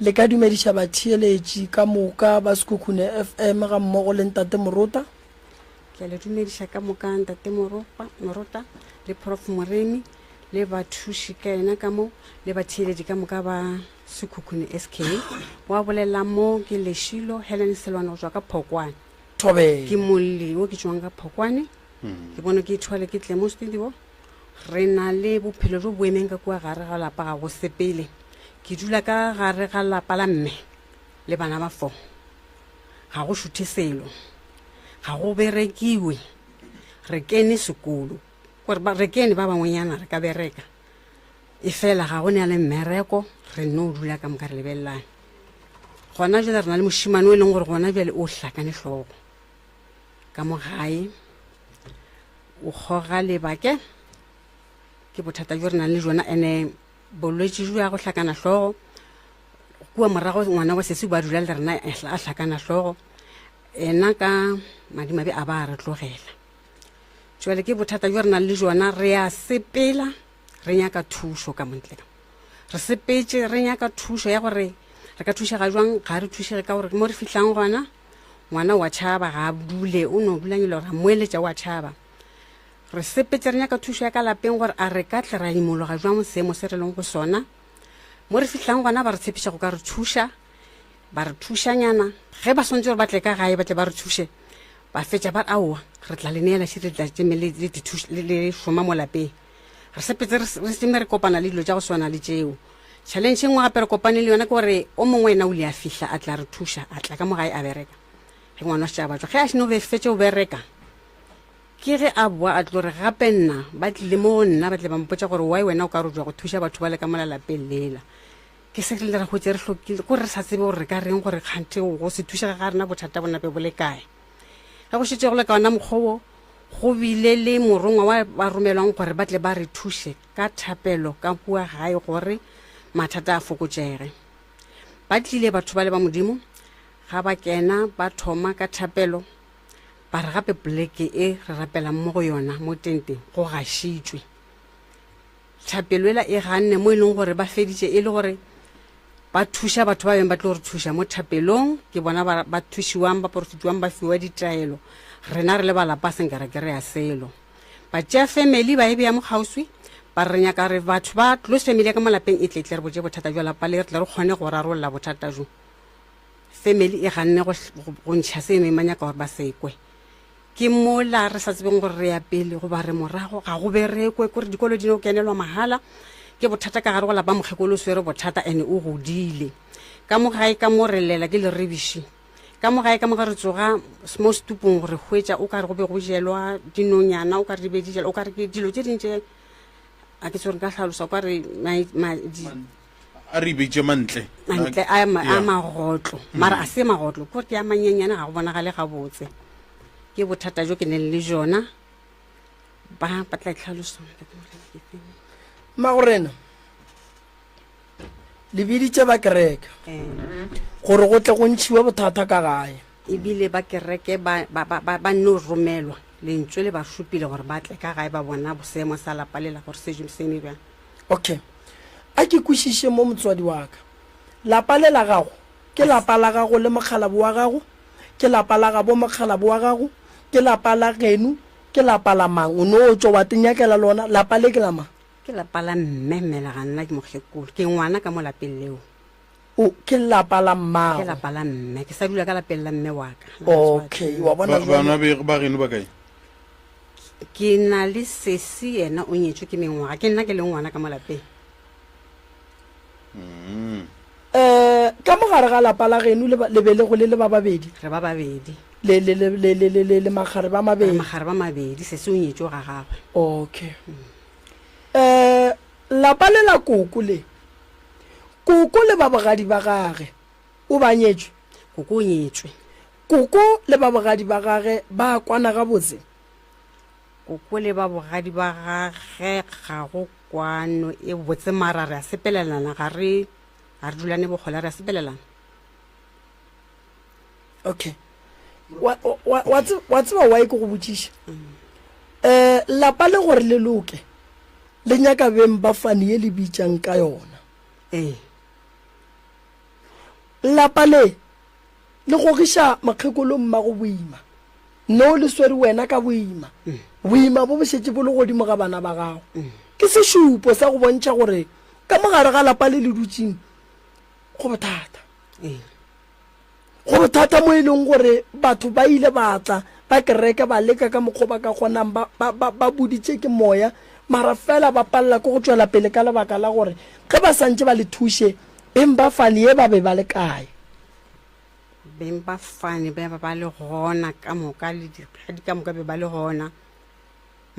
le ka dumediša batheeletši ka moka ba Sekhukhune FM ga mmogo le ntate Morota ke le dumediša ka moka ntate Morota le Prof Moremi le bathuši ka ena ka mo le batheeletši ka moka ba Sekhukhune SK wa bolela mo ke Leshilo Helen Selwane go tswa ka Phokwane Thobela ke molli o ke tswang ka Phokwane ke bona ke ithwale ke tle mo studio re na le bophelo jo bo emeng ka kwa gare ga lapa ga go sepele ke dula ka gare ga lapa la mme le bana ba 4 ga go shuthe selo ga go berekiwe re kene sekolo gore re kene ba bangwenyana re ka bereka e fela ga go ne le mmereko re no dula ka mokare lebellane gona jela re na le moshimane o leng gore gona bjale o hlakane hlogo ka mo gae o goga lebake ke bothata jo re nang le jona ene bolwetse jo ya go hlakana hlogo kua morago ngwana wa sese ba dula le rena a hlakana hlogo ena ka madimabe a ba re tlogela jwale ke bothata jo re nang le jona re a sepela re nyaka thuso ka montle re sepetse re nyaka thuso ya gore re ka thusa ga jwang ga re thusege ka gore mo re fihlang gona ngwana wa tšhaba ga dule o no bulanyelo ra moeletša wa tšhaba re sepetse re nyaka thuso ya ka lapeng gore a re ka tle ra imologa jwang seemo se re leng go sona mo re fihlang gona ba re tshepiša go ka re thuša ba re thušanyana ge ba swantse gore ba tle ka gae ba tle ba re thuše ba fetša ba aowa re tla le neela šire le šoma mo lapeng re sepetse re seme re kopana le dilo tša go swana le tšeo challenge ngwe gape re kopane le yona ke gore o mongwe ena o le a fihla a tla re thuša a tla ka mo gae a bereka ge ngwana wa setšhaba batswa ge a šeno fetse o bereka ke ge a boa a tlo re gape nna ba tlile mo nna ba tle ba mpotša gore why wena o ka re jwa go thuša batho ba le ka mola lapeng lela ke se le ra go tse re hlokile gore re sa tsebe gore re ka reng gore kgante go se thuša ga rena bothata bonape bo le kae ga go šetse go le ka ona mokgobo go bile le morongwa wa ba romelwang gore ba tle ba re thuše ka thapelo ka bua gae gore mathata a fokotšege ba tlile batho ba le ba modimo ga ba kena ba thoma ka thapelo ba re gape poleke e re rapelang mo go yona mo tenteng go gašitšwe thapelo ela e ganne mo e leng gore ba feditše e le gore ba thuša batho ba beng ba tlo re thuša mo thapelong ke bona ba thušiwang ba porofitiwang ba fiwa ditaelo rena re le balapa senkerekere ya selo ba tšea family ba e beya mo kgauswi ba re nyaka re batho ba close family ya ka mo lapeng e tletle re botse bothata jwa lapa le re tle re kgone go rarolola bothata jo family e ganne go ntšha se memanya ka gore ba sekwe ke mola re sa tsebeng gore re ya pele go ba re morago ga go berekwe kore dikolo di ne o kenelwa mahala ke bothata ka gare go lapa mokgekolo o swere bothata ene o godile ka mo gae ka mo re lela ke le rebiši ka mo gae ka mo ga re tsoga mo stupong gore hwetša o ka re go be go jelwa dinonyana o ka re di be di jela o ka re ke dilo tše dintše a ke tsore ka hlalosa o ka re a re beitše mantle a magotlo mara a se magotlo kore ke a manyenyana ga go bonagale gabotse ke bothata jo ke neng le jona ba tla tlhalosa magorena le biditše ba kereka gore go tle go ntšhiwa bothata ka gae ebile ba kereke ba no romelwa lentswe le ba šupile gore ba tle ka gae ba bona boseemo sa lapa lela gore se seme bjang okay a ke kwešiše mo motswadi wa ka lapa le la gago ke lapa la gago le mokgalabo wa gago ke lapa la gabo mokgalabo wa gago ke lapa la genu ke lapa la mang o no tšo wa tenyakela lona lapa le ke la mang ke lapa la mmemela ga nna ke mokgekolo ke ngwana ka mo lapeng leo o ke lapa la mmago ke lapa la mme ke sa dula ka lapeng la mme wa ka okay wa bona bana ba geno ba kae ke na le sesi ena o nyetswe ke mengwaga ke nna ke le ngwana ka mo lapeng ka mogare ga lapa la geno le be le go le ba babedi re ba babedi le magare ba mabedi sese o nyetswe ga gagwe okay lapa le la koko le ba bogadi ba gage o ba nyetswe koko o nyetswe koko le ba bogadi ba gage ba kwana ga botse koko le ba bogadi ba gage ga go kwano e botse mara re a sepelelana ga re dulane bogole re a sepelelana okay wa tseba wa ke go botšiša lapa le gore le loke le nyaka beng ba fane e le bitšang ka yona lapa le gogiša makgekolo mmago boima no le swere wena ka boima boima bo bošetse bo le godimo ga bana ba gago ke sešupo sa go bontšha gore ka mogare ga lapa le le dutšeng go bothata mo e leng gore batho ba ile ba tla ba kereke ba leka ka mokgwa ba ka kgonang ba boditse ke moya mara fela ba palla ko go tswela pele ka lebaka la gore ge ba santse ba le thushe beng ba fane e ba be ba le kae beng ba fane ba le gona ka moka le dikgadi ka moka be ba le gona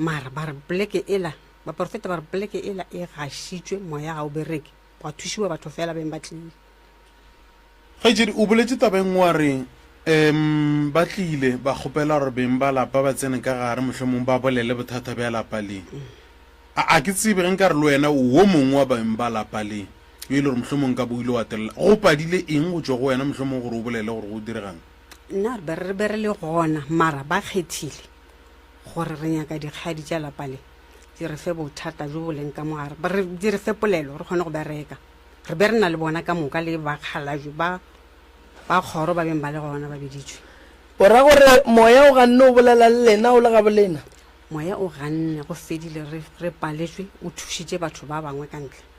mara ba re bleke ela ba profeta ba re bleke ela e gashitswe moya ga o bereke ba thushiwa batho fela beng ba tlile ga jedi o boletse tabeng wa re ba tlile ba kgopela gore beng ba lapa ba tsene ka gare mohlomong ba bolele bothata bja lapa le a ke tsebe ge nka re le wena wo mongwe wa beng ba lapa le yo e le gore mohlomong ka bo ile wa telela go padile eng go tswa go wena mohlomong gore o bolele gore go diregang nna re be re le gona mara ba kgethile gore re nyaka dikgadi tša lapa le di re fe bothata jo bo leng ka mogare di re fe polelo re kgone go bereka re be re na le bona ka moka le bakgalaju ba kgoro ba beng ba le gona ba beditšwe o ra gore moya o ganne o bolela le lena o le ga bolena moya o ganne go fedile re paletswe o thušitše batho ba bangwe ka ntle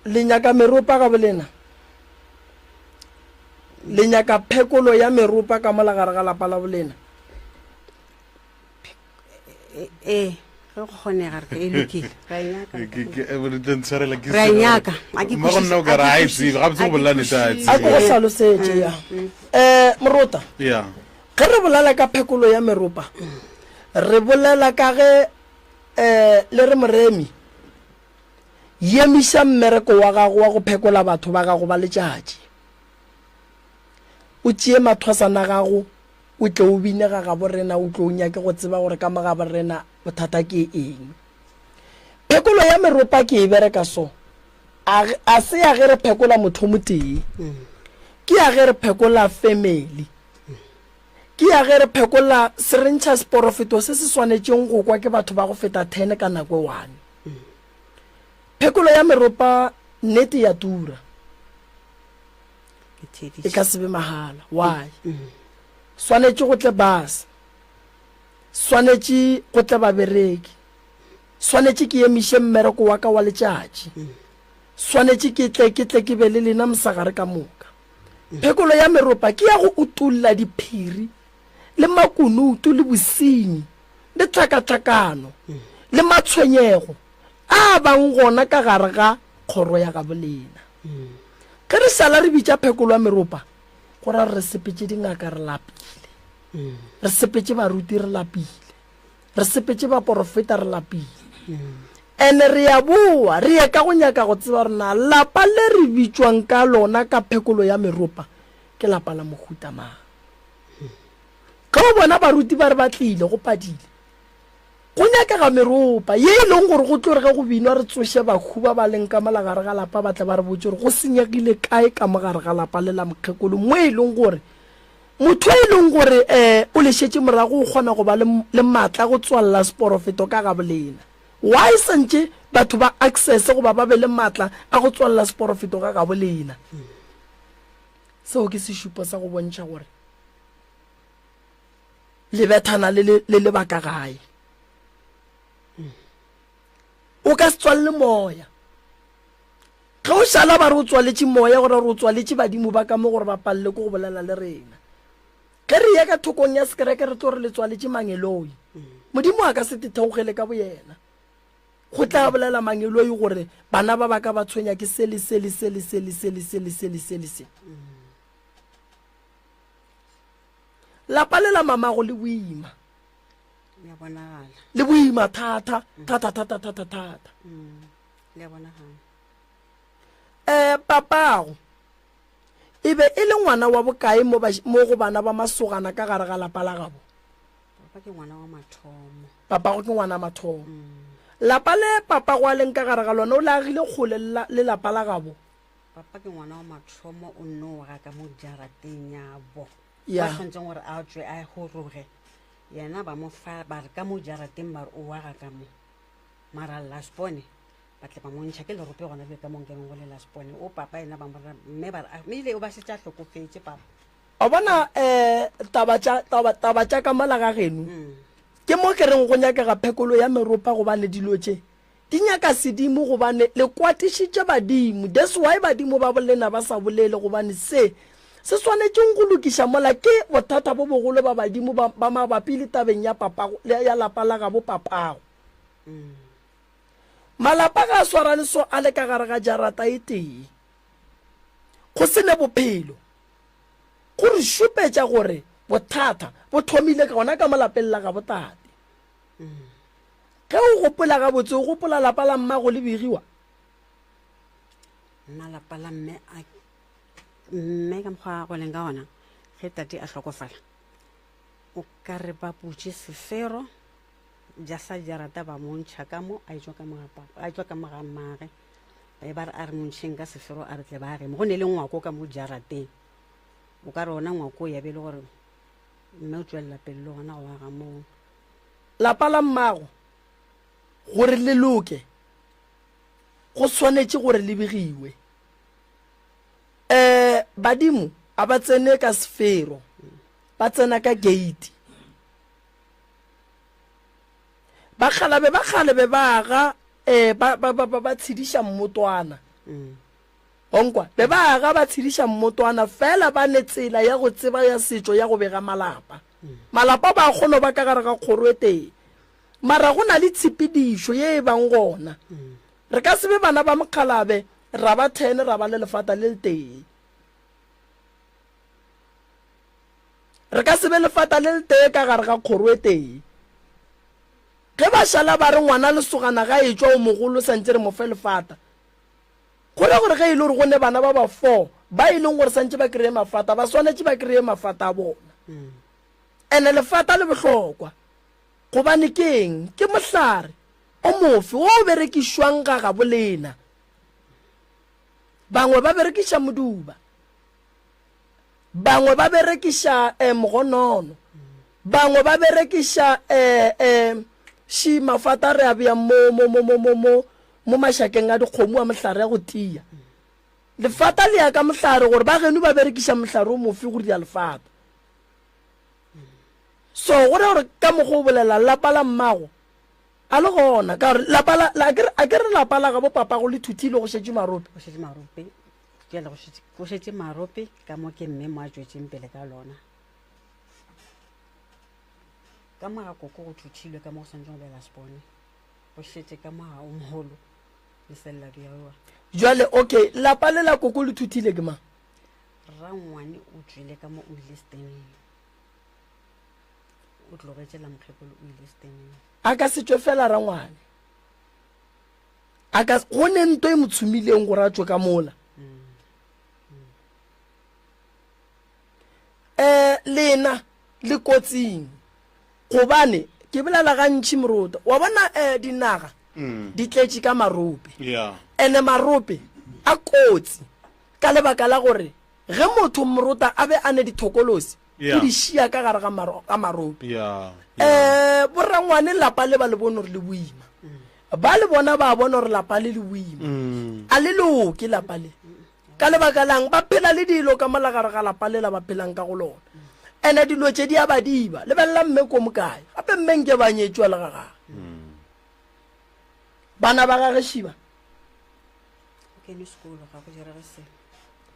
le nyaka meropa ka bolena le nyaka phekolo ya meropa ka molagare ga lapa la bolena ge go kgonega re e lokile ra nyaka a ke go tlhalosetse ya morota ya ge re bolela ka phekolo ya meropa re bolela ka ge le re moremi yemiša mmereko wa gago wa go phekola batho ba gago ba letšatši o tšee mathwasana gago o tle o binega ga borena o tle o nyake go tseba gore ka moga borena bothata ke eng phekolo ya meropa ke e bereka so a se ya ge re phekola motho mo tee ke ya ge re phekola family ke ya ge re phekola serentšha sporofeto se se swanetšeng go kwa ke batho ba go feta 10 ka nako 1 phekolo ya meropa nnete ya tura e ka sebe mahala why swanetše go tle basa swanetše go tle babereki swanetše ke emiše mmereko wa ka wa letšatši swanetše ke tle ke be le lena mosagare ka moka phekolo ya meropa ke ya go utulla diphiri le makunutu le bosenyi le tlhakatlhakano le matshwenyego a bang gona ka gare ga kgoro ya ga bolena ke re sala re bitša phekolo ya meropa gore re sepetse dingaka re lapile re sepetse baruti re lapile re sepetse baporofeta re lapile ene re ya boa re ya ka go nyaka go tseba rena lapa le re bitšwang ka lona ka phekolo ya meropa ke lapa la mohuta mang ka go bona baruti ba re batlile go padile go nyakega meropa ye e leng gore go tlo re ge go binwa re tsoše bakhuba ba leng ka molagare ga lapa ba tle ba re botse gore go senyegile kae ka mogare ga lapa le la mokgekolo mo e leng gore motho e leng gore o lešetse morago o kgona go ba le maatla go tswalela sporofeto ka ga bolena why santše batho ba access goba ba be le maatla a go tswalela sporofeto ka ga bolena seo ke sešupo sa go bontšha gore lebethana le lebaka gae o ka se tswalele moya ge o šala ba re o tswaletše moya gore re o tswaletše badimo ba ka mo gore ba palele ko go bolela le rena ge re ya ka thokong ya sekereke re tlo re le tswaletše mangeloi modimo a ka se tetheogele ka boyena go tla bolela mangeloi gore bana ba ba ka ba tshwenya ke sele lapa le la mamago le boima le boima thata papago e be e le ngwana wa bokae mo go bana ba masogana ka gare ga lapa la gabo papago ke ngwana mathomo lapa le papago a leng ka gare ga lona o le agile kgole le lapa la gabo papa ke ngwana wa mathomo o nno ga ka mo jarateng ya bo ya tshwantseng gore a tswe a horoge yena ba mo fa ba re ka mo jarateng ba re o wa ga ka mo mara la spone ba tle ba mo ntšha ke lerope gona le ka monkeneng go le la spone o papa ena ba mo mme ba re mme ile o ba se tša hlokofetse papa o bona taba tša ka malaga geno ke mo ke reng go nyakega phekolo ya meropa gobane dilo tše di nyaka sedimo gobane le kwatišitše badimo that's why badimo ba bolena ba sa bolele gobane se se swanetšeng go lokiša mola ke bothata bo bogolo ba badimo ba mabapi le tabeng ya lapa la ga bo papago. Malapa ga a swara leso a le ka gare ga jarata e tee go sene bophelo go re šupetša gore bothata bo thomile ka gona ka malapeng la ga botate. Ge o gopola ga botse o gopola lapa la mmago le begiwa? nna lapa la mme ka mokgwa go leng ka ona ge tate a tlhokofala o ka re ba putse sefero ja sa jarata ba montšha ka mo a etswa ka mogamage ba e ba re a re montšheng ka sefero a re tle ba remo go ne le ngwako ka mo jarateng o ka re ona ngwako ya be le gore mme o tswelela pele le gona go aga moo. Lapa la mmago gore le loke go tshwanetse gore le begiwe. Badimo a ba tsene ka sefero ba tsena ka gate ba khalabe ba ga ba tshidisha mmotwana onkwa be ba ga ba tshidisha mmotwana fela ba ne tsela ya go tseba ya setso ya go bega malapa ba kgono ba ka gare ga kgorwete mara go na le tshipidisho ye bang gona re ka se be bana ba mokhalabe ra ba 10 ra ba le lefata le tee re ka se be lefata le tee ka gare ga kgorwete ge ba shala ba re ngwana le sogana ga e tswa o mogolo santse re mo fe lefata gore ge ile gore go ne bana ba ba 4 ba ileng gore santse ba kreye mafata ba swanetse ba kreye mafata a bona ene lefata le bohlokwa gobane keng ke mohlare o mofe o berekishwang ga bolena bangwe ba berekisha moduba bangwe ba berekisha mogonono bangwe ba berekisha shi mafata re a bea mo mashakeng a dikgomo a mohlare ya go tia lefata le ya ka mohlare gore ba geno ba berekisha mohlare o mofe go dia lefata so gore ka mogo bolela lapa la mmago a le gona ka gore a ke re lapa la ga bo papa go le thutile go šetse marope go šetse marope ka mo ke mme mo a tswetseng pele ka lona ka moga koko go thuthilwe ka mo go santse go bela sepone go šetse ka moga o mogolo le selela begiwa jwale okay lapa le la koko le thuthile ke mang rangwane o tswile ka mo o ile steneng o tlogetse la mokgekolo o ile steneng a ka se tswe fela rangwane a ka go ne nto e motshumileng gore a tswe ka mola lena le kotsing gobane ke bolela gantši moruta wa bona dinaga di tletše ka marope ene marope a kotsi ka lebaka la gore ge motho moruta a be a ne dithokolosi o di šia ka gare ga marope borangwane lapa le ba le bone gore le boima ba le bona ba bona gore lapa le le boima a le loke lapa le ka lebaka lang ba phela le dilo ka molagare ga lapa le la ba phelang ka go lona ene dilo tše di a badiba lebelela mme ko mokae gape mmenke ba nyetswa le gaga bana ba gage šiba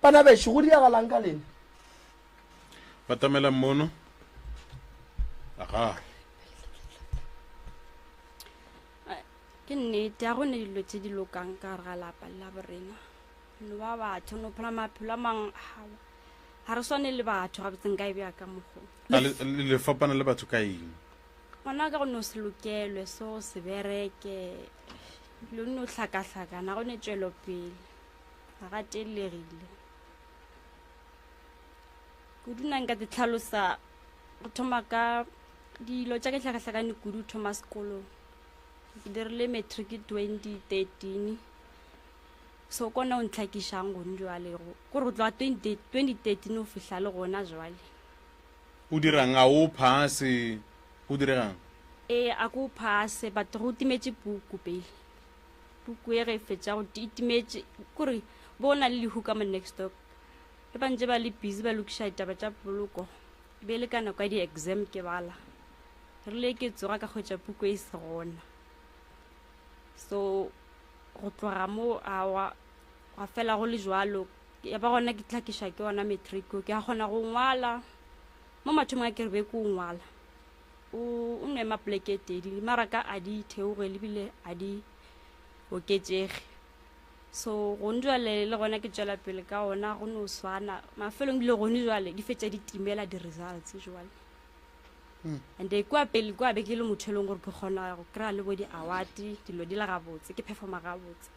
bana bešo go diagalang ka lena batamela mmono aga ke nnete ya gone dilo tse di lokang ka gare ga lapa la borena no ba batho no phela maphelo a mang ga re swane le batho ga botseng ka e bea ka mogo le fapana le batho ka eng gona ka go no se lokelwe so se bereke lo no hlakahlakana go ne tswelo pele ga ga telegile kudu nang ka ditlhalosa go thoma ka dilo tša ke hlakahlakane kudu thoma sekolo ke dirile matric 2013 so kona o ntlhakišang gone jwale gore go tloga 2013 o fihla le gona jwale o dirang a o phase o diregang a ko phase batho go timetše puku pele puku e ge fetša go timetše kore bona le lehu ka mo next stop le bantse ba le busy ba lokiša ditaba tša poloko be le ka nako ya di-exam ke bala rile ke tsoga ka kgwetša puku e se gona so go tloga mo wa fela go le jwalo ya ba gona ke tla ke sha ke ona matric ke a gona go ngwala mo mathomong a ke re be ko ngwala o nne ma plekete di maraka a di theoge le bile a di oketsege so go njwale le gona ke tswela pele ka ona go no swana mafelong le gone jwale di fetsa di timela di results jwale and kwa pele kwa be ke le mothelong gore ke gona go kra le bo di award dilo di la gabotse ke performa gabotse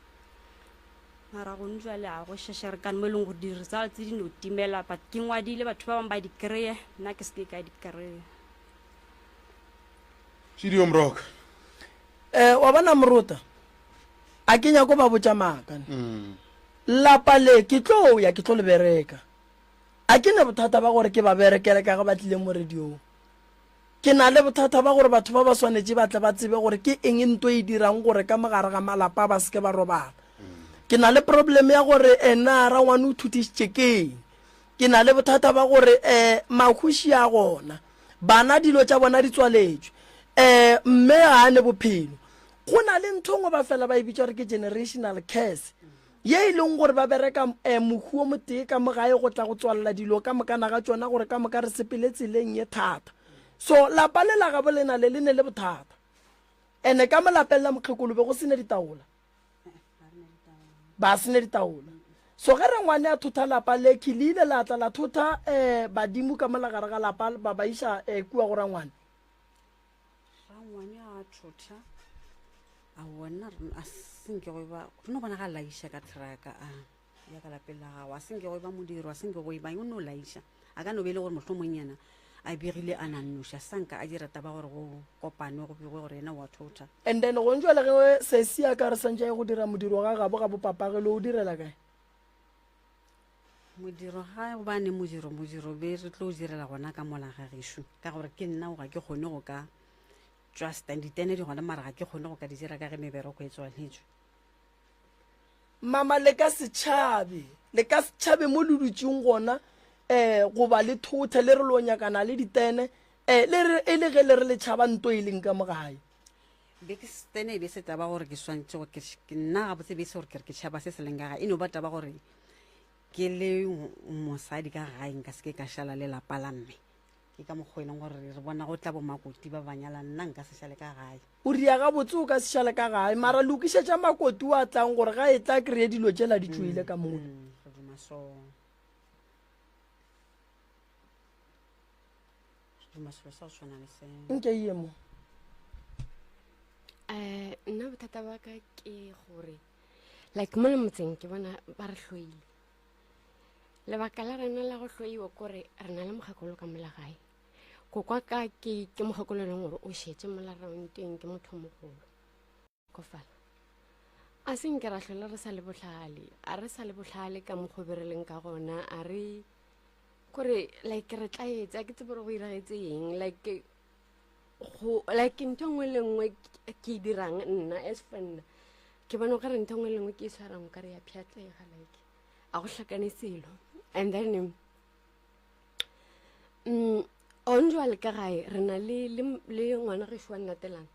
mara go njwale a go sheshere kan mo leng go di results di no timela but ke ngwadile batho ba bang ba di kreye nna ke se ka di kreye Shidio Mroka wa bana Mruta a ke nya go ba botsa maka lapa le ke tlo ya ke tlo le bereka a ke ne bothata ba gore ke ba berekele ka ga batlile mo radio ke na le bothata ba gore batho ba ba swanetse ba tla ba tsebe gore ke eng ntwe e dirang gore ka mogare ga malapa ba seke ba robala ke na le problem ya gore ena ra ngwana o thutitse ke na le bothata ba gore makhushi ya gona bana dilo tša bona di tswaletswe mme a ne bophelo go na le nthongwe ba fela ba e bitsa gore ke generational curse ye e leng gore ba bereka mohuo motee ka mogae go tla go tswalela dilo ka mokana ga tsona gore ka moka re sepele tseleng ye thata so lapa le la gabo lena le ne le bothata ene ka molapela mokgekolo be go sene ditaola ba sene ditaola so ge re ngwane a thutha lapa le ke le ile la tla la thutha badimo ka molagare ga lapa ba ba isha kua go rangwane a thutha a wona a sinke go ba no bona ga laisha ka traka a ya ka lapela ga wa sinke go ba modiro wa sinke go ba yo no laisha a ka no bele gore mohlomonyana a begile a nanusha sanka a dira taba gore go kopane go be gore ena wa thutha and then go ntjwa le ge se sia ka re santja go dira modiro ga gabo ga bopapa ge lo direla kae modiro ga ba ne modiro be re tlo direla gona ka mola ga geshu ka gore ke nna o ga ke gone go ka just and ditene di gona mara ga ke gone go ka di dira ka ge mebero go etswanetšwe mama le ka setšhabe mo ludutšeng gona go ba le thothe le re lo nyakana le ditene e le ge le re le tšhaba nto e leng ka mogae be ke setene be se taba gore ke swantse go ke nna ga botse be se gore ke tšhaba se se leng ka ga eno ba taba gore ke le mosadi ka gaeng ka seke ka šala le lapa la mme ke ka mokgweleng gore re bona go tla bo makoti ba banyala nna nka se šale ka gae o ria ga botse o ka se šale ka gae mara lokišetša makoti wa tlang gore ga e tla kry-e dilo tšela di tswile ka mona go duma so selo sa go tshwana le se nke ye mo nna bothata ba ka ke gore like mo le motseng ke bona ba re hloile lebaka la rena la go hloiwa kore re na le mogakolo ka molagae go kwa ka ke mogakolo le gore o shetse mo la raonteng ke motho mogolo go fala a se nke ra hlola re sa le botlhale ka mokgobereleng ka gona a re kore like re tla etsa ke tsebore go iragetse eng like ntho ngwe le nngwe ke dirang nna as fanna ke bona gore ntho ngwe le nngwe ke tshwarang ka re ya pšhatlega like a go hlakane selo and then on jwale ka gae re na le ngwana ge šwa nnatelana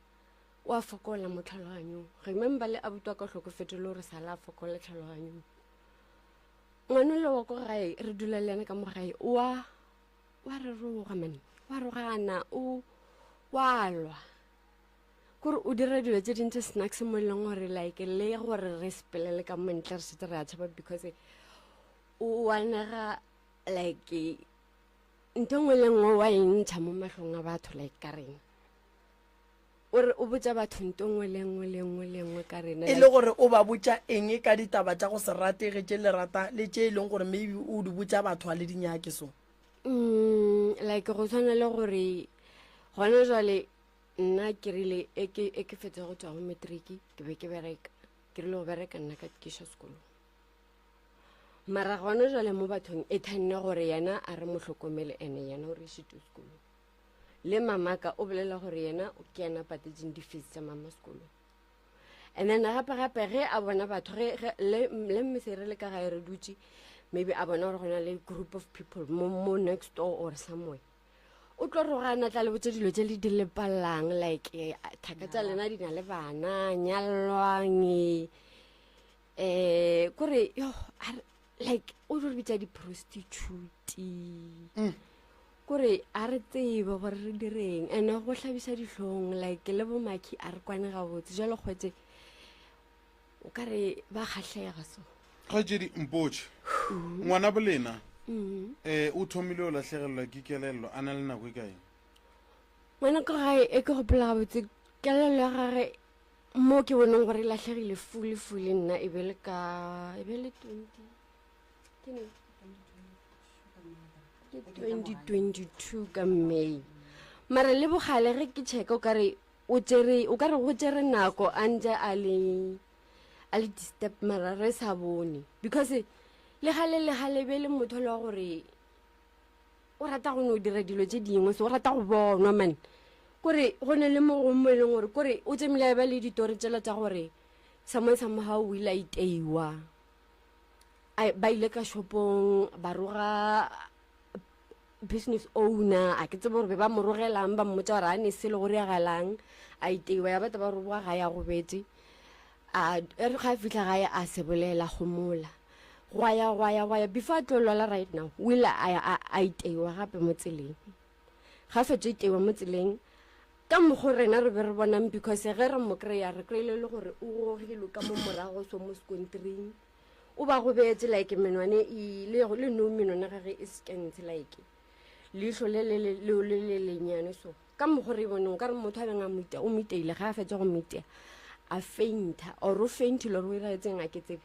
o a fokola mo tlhaloganyong remember le a butwa ka hlokofetole gore sala a fokola tlhaloganyong ngwana le wa ko gae re dula le ena ka mo gae wa re roga man wa rogana wa lwa kore o dira dilo tse dintse snacks mo leng gore like le gore re sepelele ka montle re setse re a tšhaba because o wanega like ntho ngwe le ngwe wa e ntšha mo matlhong a batho like ka rena ore o botsa batho ntho ngwe le ngwe ka rena e le gore o ba botsa eng ka ditaba tša go se ratege tše le rata le tše e leng gore maybe o di botsa batho a le dinyake so like go tshwana le gore gona jwale nna ke rile e ke fetsa go tswa go matriki ke be ke bereka ke rile go bereka nna ka kiša sekolo mara gona jwale mo bathong e thanne gore yena a re motlhokomele ene yena o re išito sekolo le mamaka o bolela gore yena o ke yena patetseng di-fees tsa mama sekolo and then gape ge a bona batho le mmesere le ka gae re dutse maybe a bona gore go na le group of people mo next door or somewhere o tlo rogana tla le botse dilo tse le di lepalelang like thaka tsa lena di na le bana nyalwang kore like o re bitsa di-prostitute kore a re tsebe gore re direng and go tlhabisa ditlhong like le bo maki a re kwane gabotse jalo kgwetse o ka re ba kgatlhega so ga jedi mpotse ngwana bolena o thomile o latlhegelelwa ke kelello a na le nako e kae ngwana ka gae e ke gopola gabotse kelello ya gage mo ke boneng gore e latlhegile fully nna e be le 2022 ka May mara le bogale ge ke checka o kare go tsere nako a ntse a le disturb mara re sa bone because le gale be le motho le gore o rata go no dira dilo tse dingwe so o rata go bonwa man kore go ne le mo e leng gore kore o tsemile ba le ditori tsela tsa gore somehow o ile a iteiwa ba ile ka shopong ba roga business owner a ke tsebe gore ba mo rogelang ba mmotsa gore a ne se le gore ya galang a iteiwa ya batho ba roga ga ya go betse a re ga fitla gae a se bolela go mola goya before a tlo lwala right now o ile a iteiwa gape mo tseleng ga fetso iteiwa mo tseleng ka mokgo rena re be re bonang because ge re mo kry-a re kry-ile le gore o gogile ka mo morago so mo sekontring o ba go beetse like menwane le no menwana gage e skentse like leitlho le lenyane so ka mokgo re boneng ka re motho a beng o miteile ga a fetsa go mitea a fainta or o faintile gore o iraetseng a ke tsebe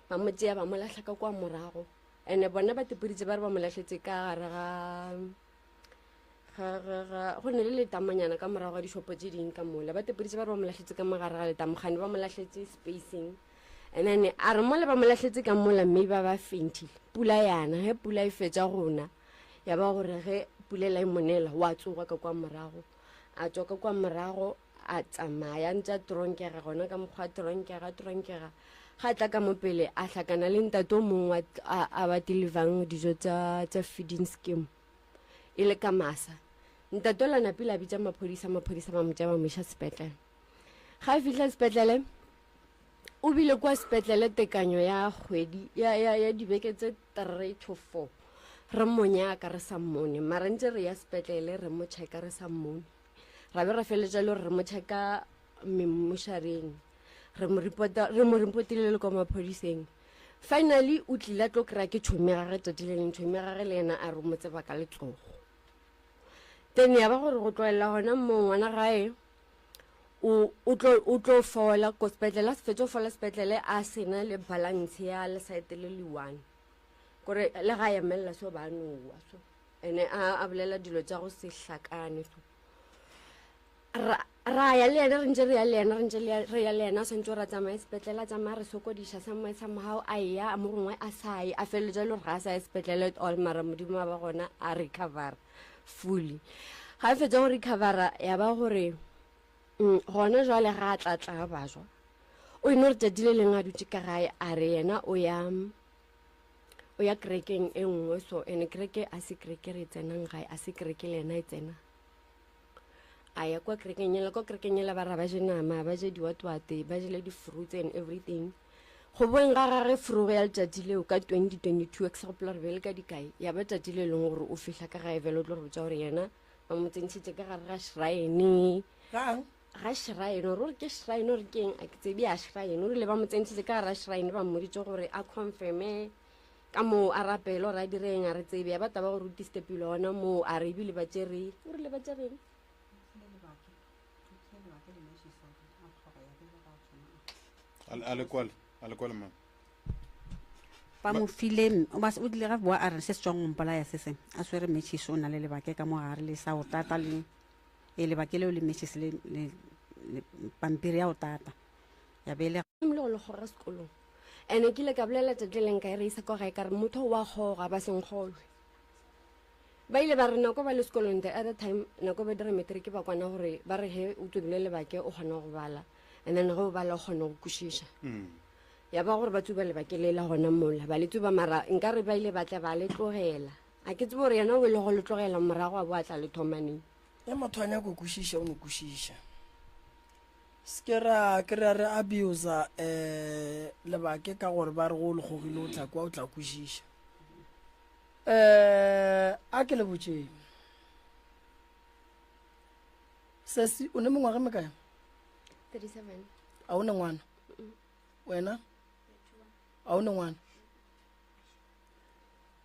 ba mo tšea ba mo latlha ka kwa morago and bona ba tepoditse ba re ba mo latlhetse ka gare go ne le letamanyana ka morago ga dishopo tse ding ka mola ba tepoditse ba re ba mo latlhetse ka mogare ga letamogane ba mo latlhetse spacing and then a re mola ba mo latlhetse ka mola mme ba faintile pula yana ge pula e fetsa gona ya ba gore ge pula la imonela wa tsoga ka kwa morago a tswa ka kwa morago a tsamaya ntse a tronkega gona ka mokgwa tronkega ga tla ka mo pele a tlhakana le ntate o mongwe a ba delivang dijo tsa feeding scheme e le ka masa ntate la napile a bitsa maphodisa ba mo tšea ba mo iša sepetlele ga e fitlha sepetlele o bile kwa sepetlele tekanyo ya kgwedi ya dibeke tse 3 to 4 re monyaka re sa mmone mara ntse re ya sepetlele re mo checka re sa mmone ra be ra feletša le gore re mo checka mmošareng re mo repotile le kwa maphodiseng finally o tlile a tlo kry-a ke tšhomi gage tsatsi le leng tšhomi gage le ena a re mo tseba ka letsogo then ya ba gore go tloelela gona mo ngwana gae o tlo fola ko sepetlele a se fetsa o fola sepetlele a sena le balance ya lesaete le le one kore le ga ya melela so ba nowa so ene a bolela dilo tsa go se hlakane so ra ya le ena re ntse re ya le ena sentse ra tsamaya sepetlele a tsamaya re sokodisha somehow a ya mo gongwe a saye a feleletša le gore ga a sa ya sepetlele at all mara modimo ba gona a recover fully ga e fetsa go recovera ya ba gore gona jwale ga a tlatla ba jwa o ene re tšatši le leng a dutse ka gae a re yena o ya kerekeng e nngwe so ene kereke a se kereke re tsenang gae a se kereke le ena e tsena a ya kwa kerekeng yela ba ra ba je nama ba je diwatwate ba jele di-fruits and everything go boeng ga gage frugo ya letšatši leo ka 2022 ke sa gopola re be le ka dikae ya ba tšatši le leng gore o fihla ka gae vele o tlo re botsa gore yena ba mo tsentšhitše ka gare ga shrine ga shrine ore ke shrine ore keng a ke tsebe ya shrine o rile ba mo tsentšhitše ka gare ga shrine ba mmoditše gore a confirme ka mo a rapele gore a direng a re tsebe ya ba taba gore o distepile gona mo a re ebile ba tšereng o rile ba tšereng a le kwale ma ba mo file o dile ga boa a re se se tswang ngompola ya sese a swere metšhiso o na le lebake ka mo gare le sa o tata le lebake leo le metšhisi le pampiri ya o tata ya bele le go gora sekolong ene ke ile ka bolela tletleleng ka e re isa kwa gae ka re motho wa goga ba senkgolwe ba ile ba re nako ba le sekolong the other time nako ba dire matric ba kwana gore ba re he o tsodile lebake o kgona go bala and then go bala o kgona go kwešiša ya ba gore ba tsuba lebake le la gona mola ba le tsuba mara nka re ba ile ba tla ba le tlogela a ke tsebe gore yena o ile go le tlogela morago a bo a tla le thomaneng ya motho a nyako kwešiša o no kwešiša ke ra re abusa lebake ka gore ba re go le gogile o tla kwa o tla kwešiša a ke le botseng sesi o ne mengwaga mekae 37 a o ne ngwana wena a o ne ngwana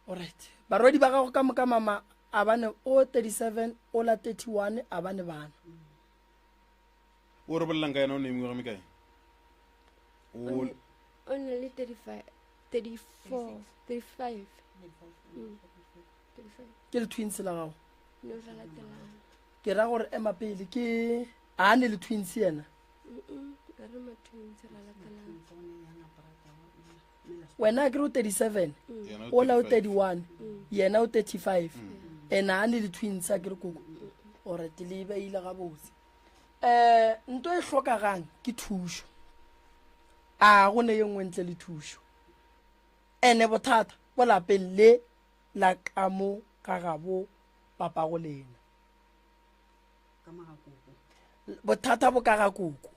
alright barwadi ba gago ka moka mama a bane o 37 o la 31 a bane bana o re bolelang ka yena o ne mengwaga mekae o na le 35 34 35 ke le twins la gago no ra latelana ke ra gore ema pele ke a ne le twins yena ka re matwins ra latelana wena ke re o 37 o la o 31 yena o 35 ena a ne le twins a ke re koko ore te le ba ile ga botse nto e hlokagang ke thušo a go ne ye nngwe ntle le thušo ene bothata bo lapeng le la ka mo ka gabo papa go lena bothata bo ka ga koko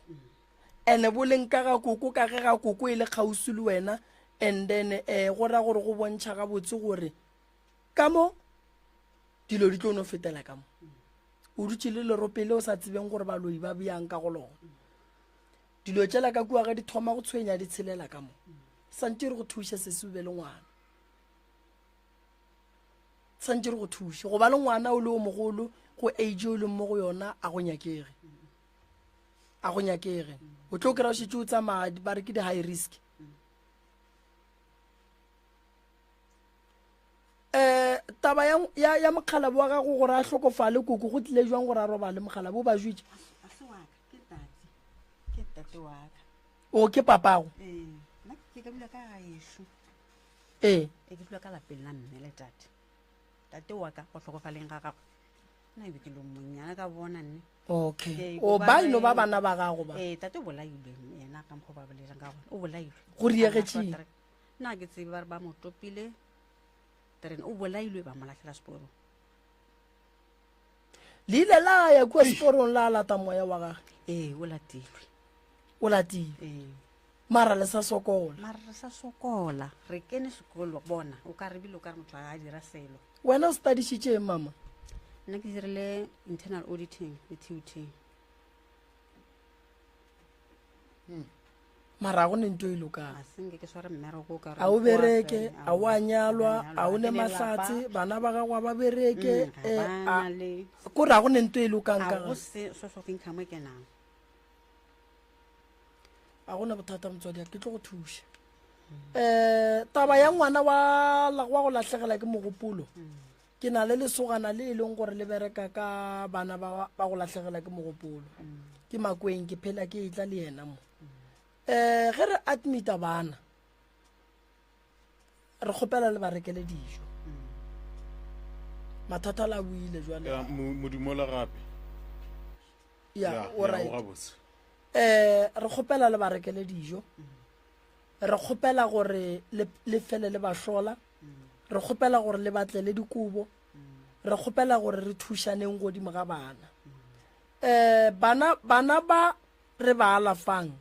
ene bo leng ka ga koko ka ge ga koko e le kgausi le wena and then go ra gore go bontšha ga botse gore ka mo dilo di tlo no fetela ka mo o dutse le leropele o sa tsebeng gore baloi ba bjang ka go lona dilo tšela ka kua ge di thoma go tshwenya di tshelela ka mo santse re go thuše sesube le ngwana santse re go thuše go ba le ngwana o le o mogolo go age o le mo go yona a go nyakege o tlo kry-a o šetse o tsamaya ba re ke di-high risk taba ya mokgalabo wa gago gore a hlokofale koko go tlile jwang gore a robale mokgalabo o ba jwetse o ke papago ke ka dula ka gaešo ke dula ka lapeng la mme le tate wa ka go tlhokofaleng ga gago nna ebe ke lo monnyana ka bona nne okay o ba ino ba bana ba gago ba tate o bolailwe yena ka mokgwa ba bolelang ka gona o bolailwe go riegetšeng nna ke tsebe ba re ba motopile tren o bolailwe ba molatlhela seporo le ile la ya kua seporong la lata moya wa gage o latilwe mara le sa sokola re sa sokola re kene sekolo bona o ka re bile o ka re motho a dira selo wena o studišitšeng mama nna ke dirile internal auditing le TUT mara go ne nto e lokang ke sware mmereko ka re a o bereke a o a nyalwa a o ne mahlatse bana ba gago ba bereke ko ra go ne nto e lokang ka go se source of income ke nang a gona bothata motswadi ke tlo go thuša taba ya ngwana wa go latlhegela ke mogopolo ke na le lesogana le e leng gore le bereka ka bana ba go latlhegela ke mogopolo ke makweng ke phela ke etla le yena mo ge re admita bana re kgopela le ba rekele dijo mathata la buile jwale modimola gape ya alright re kgopela le ba rekele dijo re kgopela gore le fele le ba hlola re kgopela gore le batle le dikubo re kgopela gore re thušaneng godimo ga bana bana ba re ba alafang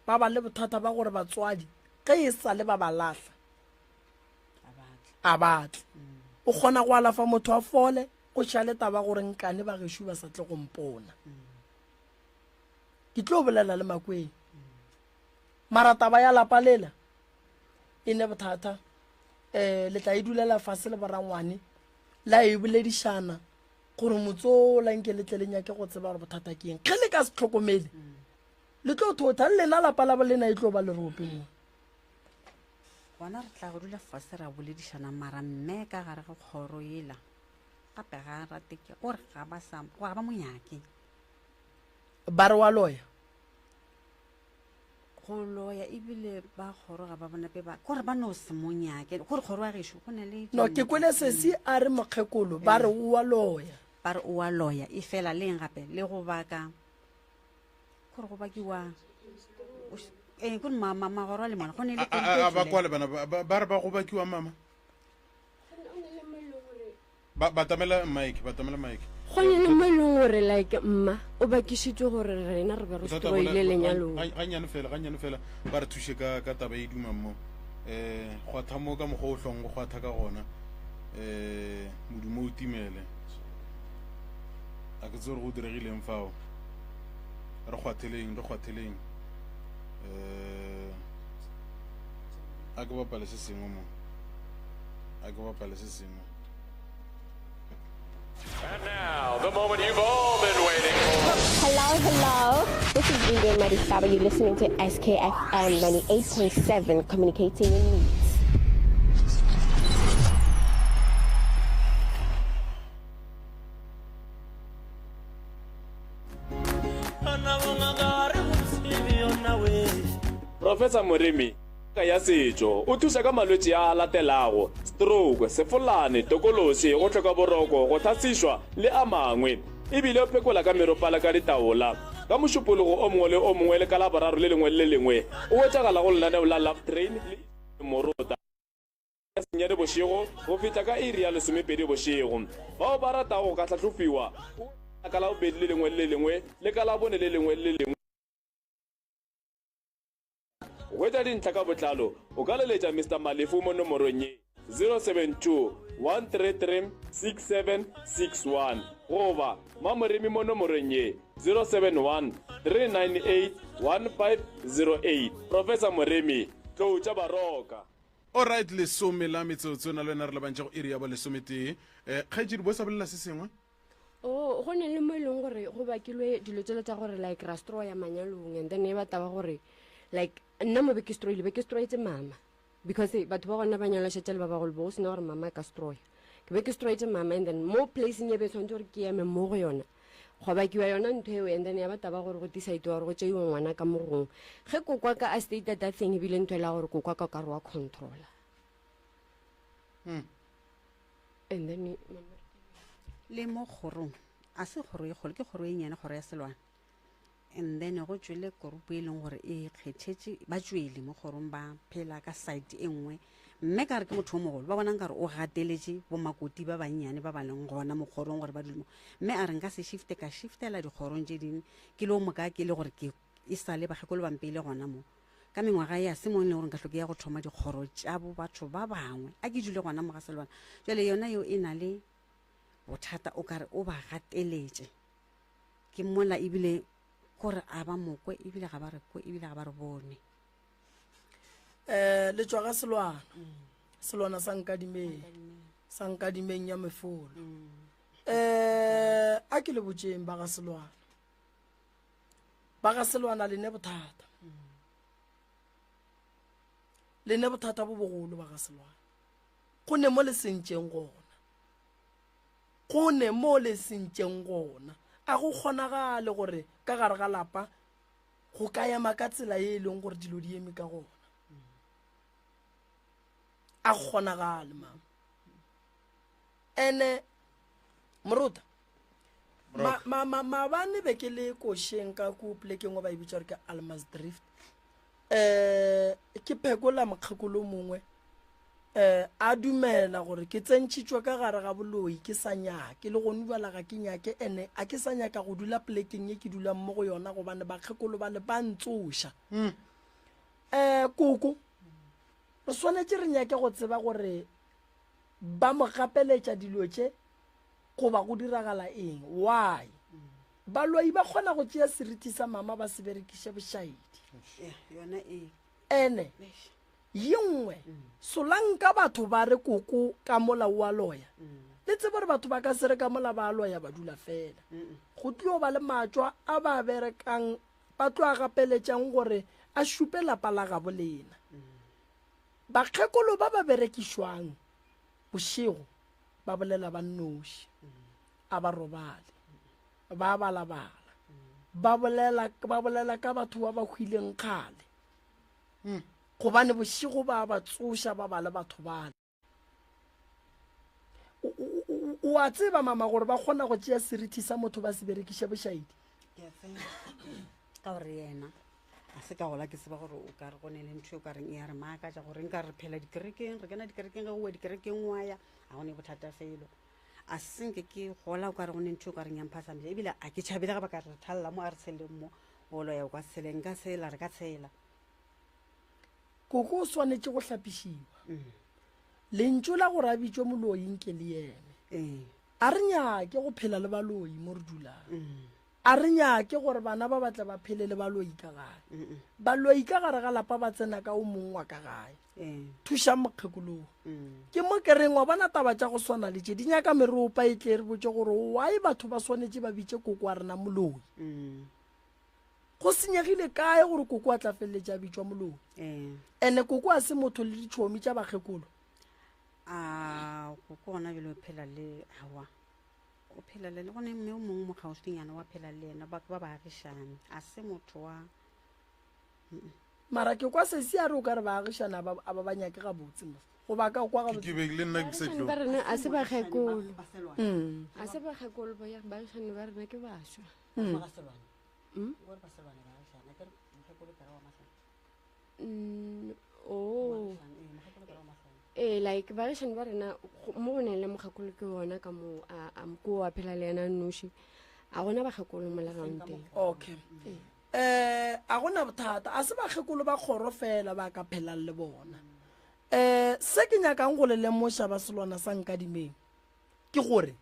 ba ba le bothata ba gore batswadi ge e sa le ba ba latlha a batla o kgona go alafa motho a fole go šale taba gore nkane ba gešo ba sa tle go mpona ke tlo bolela le makweng mara taba ya lapa lela e ne bothata le tla e dulela fase le barangwane la e boledišana gore motso la nke le tle le nyake go tseba gore bothata ke eng ge le ka se tlhokomele le tlo thotha le lena lapa la bolena e tlo ba le rope mo gona re tla go dula fase ra boledišana mara mme ka gare ga kgoro ela gape ga rateke gore ga ba monyake ba re wa loya go loya ebile ba kgoro ga ba bonape ba gore ba no se monyake gore kgoro wa gešo go na le no ke kwele sesi a re mokgekolo ba re o wa loya e fela leng gape le go baka gore go bakiwa kore mama goro a le mona go ne le ba kwa le bana ba re ba go bakiwa mama batamela mike go ne le mo e leng gore like mma o bakisitse gore rena re be re stroile lenyalong gannyane fela ba re thushe ka taba e dumang mo kgwatha mo ka mokgwa o hlong go kgwatha ka gona modumo o timele a ke tse gore go diregileng fao re kgwatheleng a ke bapale se sengwe mo And now, the moment you've all been waiting for. Hello. This is India Madishaba. You're listening to SKFM 98.7, communicating in needs. Professor Moremi ka ya setso o thusa ka malwetse a latelago stroke, sefolane, tokolosi, go tlhoka boroko, go thasishwa le a mangwe ebile o phekola ka meropala ka ditaola ka mošupologo o mongwe le o mongwe le ka la boraro le lengwe o wetsagala go lenaneo la Love Train le Morota ya senyane bošego go feta ka iri ya 12 bošego bao ba ratago ka tlhatlhofiwa ka la bobedi le lengwe le ka la bone le lengwe Weta dintlha ka botlalo o ka leletša Mr. Malefu mo nomorong ye 072 133 6761 goba Mamoremi mo nomorong ye 071 398 1508. Professor Moremi tloutša baroka. Alright, lesome la metsotso na le wena re lebantša go iri ya bo lesometee kgaetšedi bo sa bolela se sengwe go ne le mo e leng gore go bakilwe dilo tsele tsa gore like rastro ya manyalong and then e bataba gore like nna mo be ke stroetse mama because batho ba gona ba nyalošetša le ba bagolo bo go sena gore mama ka stroya ke be ke stroetse mama and then mo placeng ye be tshwanetse gore ke eme mo go yona go bakiwa yona ntho eo and then ya bataba gore go decide gore go tšeiwa ngwana ka mogong ge kokwa ka a state that thing ebile ntho e la gore kokwa ka kare wa controla and then le mo kgorong a se kgoro e kgolo ke kgoro e nyane kgoro ya selwana and then go tswele korupo e leng gore e kgetšhetše ba tswele mo kgorong ba phela ka site e nngwe mme ka re ke motho o mogolo ba bonang kare o gateletše bomakoti ba bannyane ba ba leng gona mo kgorong gore ba dulemo mme a re nka se shifte ka shiftela dikgorong tše dingwe ke le o moka ke le gore ke e sa le bagekolo bampele gona mo ka mengwaga ya se mo e leng gore nka hloke ya go thoma dikgoro tša bo batho ba bangwe a ke dule gona mo ga selwana jale yona yo e na le bothata o kare o ba gateletše ke mola ebile gore a ba mokwe ebile ga ba re kwe ebile ga ba re bone le tswa ga selwana sa nkadimeng ya mefolo a ke le botšeng ba ga selwana le ne bothata bo bogolo ba ga selwana go ne mo le sentšeng gona a go kgonagale gore ka gare ga lapa go ka ema ka tsela ye e leng gore dilo di eme ka gona a go kgonagale mama ene moruta maabane be ke le košeng ka ko plekeng wa ba e bitša gore ke Almas Drift ke phekola mokgekolo mongwe a dumela gore ke tsentšhitšwe ka gare ga boloi ke sa nyake le go nubala ga ke nyake ene a ke sa nyaka go dula plekeng ye ke dulang mo go yona gobane bakgekolo ba le ba ntsoša koko re swanetse re nyake go tseba gore ba mo gapeletša dilo tše goba go diragala eng why baloi ba kgona go tšea seriti sa mama ba se berekiše bošaedi ene yengwe solanka batho ba re koko ka mola wa loya le tsebe gore batho ba ka se re ka mola ba loya ba dula fela go tlo ba le matšwa a ba berekang ba tlo a gapeletšang gore a šupe lapa la gabo lena bakgekolo ba ba berekišwang bošego ba bolela ba nnoši a ba robale ba balabala ba bolela ka batho ba ba hwileng kgale gobane bošego ba ba tsoša ba bale batho bale o a tseba mama gore ba kgona go tšea seriti sa motho ba se berekiša bošaedi ka gore yena a se ka gola ke seba gore o ka re gone le ntho o ka reng e ya re maaka ja gore nka re phela dikerekeng re kena dikerekeng ge owe dikerekeng wa ya a gone bothata felo a senke ke gola o ka re go ne ntho o ka reng yamphatlhamisa ebile a ke tšhabile ga ba ka re thalela mo a re tsheleng mo golo ya o ka tsheleng ka tshela re ka tshela koko o swanetse go hlapišiwa lentso la gore a bitswe moloing ke le ene a re nyake go phela le baloi mo re dulang a re nyake gore bana ba batla ba phele le baloi ka gae baloi ka gare ga lapa ba tsena ka o mongwe wa ka gae thuša mokgekologo ke mo ke reng wa bona taba tša go swana le tše di nyaka meropa e tle re botse gore why batho ba swanetse ba bitse koko a rena moloi go senyegile kae gore koko a tla feleletša a bitswa moloi ande koko a se motho le ditšhomi tša bakgekolo koko gona bile o phela le awa o phela le gone mme o mongwe mo kgauswinyana wa phela le ena ba baagišane a se motho wa mara ke kwa sesi a re o ka re baagišane a ba banyake ga botse mo go ba ka kwa ke begile nna ke setlo ba rena a se bakgekolo a se bakgekolo baagišane ba rena ke bašwa like baagišane ba rena mo go neng le mokgekolo ke ona ka mo ko wa phela le ena noši a gona bakgekolo mo leraonteng okay a gona bothata a se bakgekolo ba kgoro fela ba ka phelang le bona se ke nyakang go le lemoša ba selwana sa nkadimeng ke gore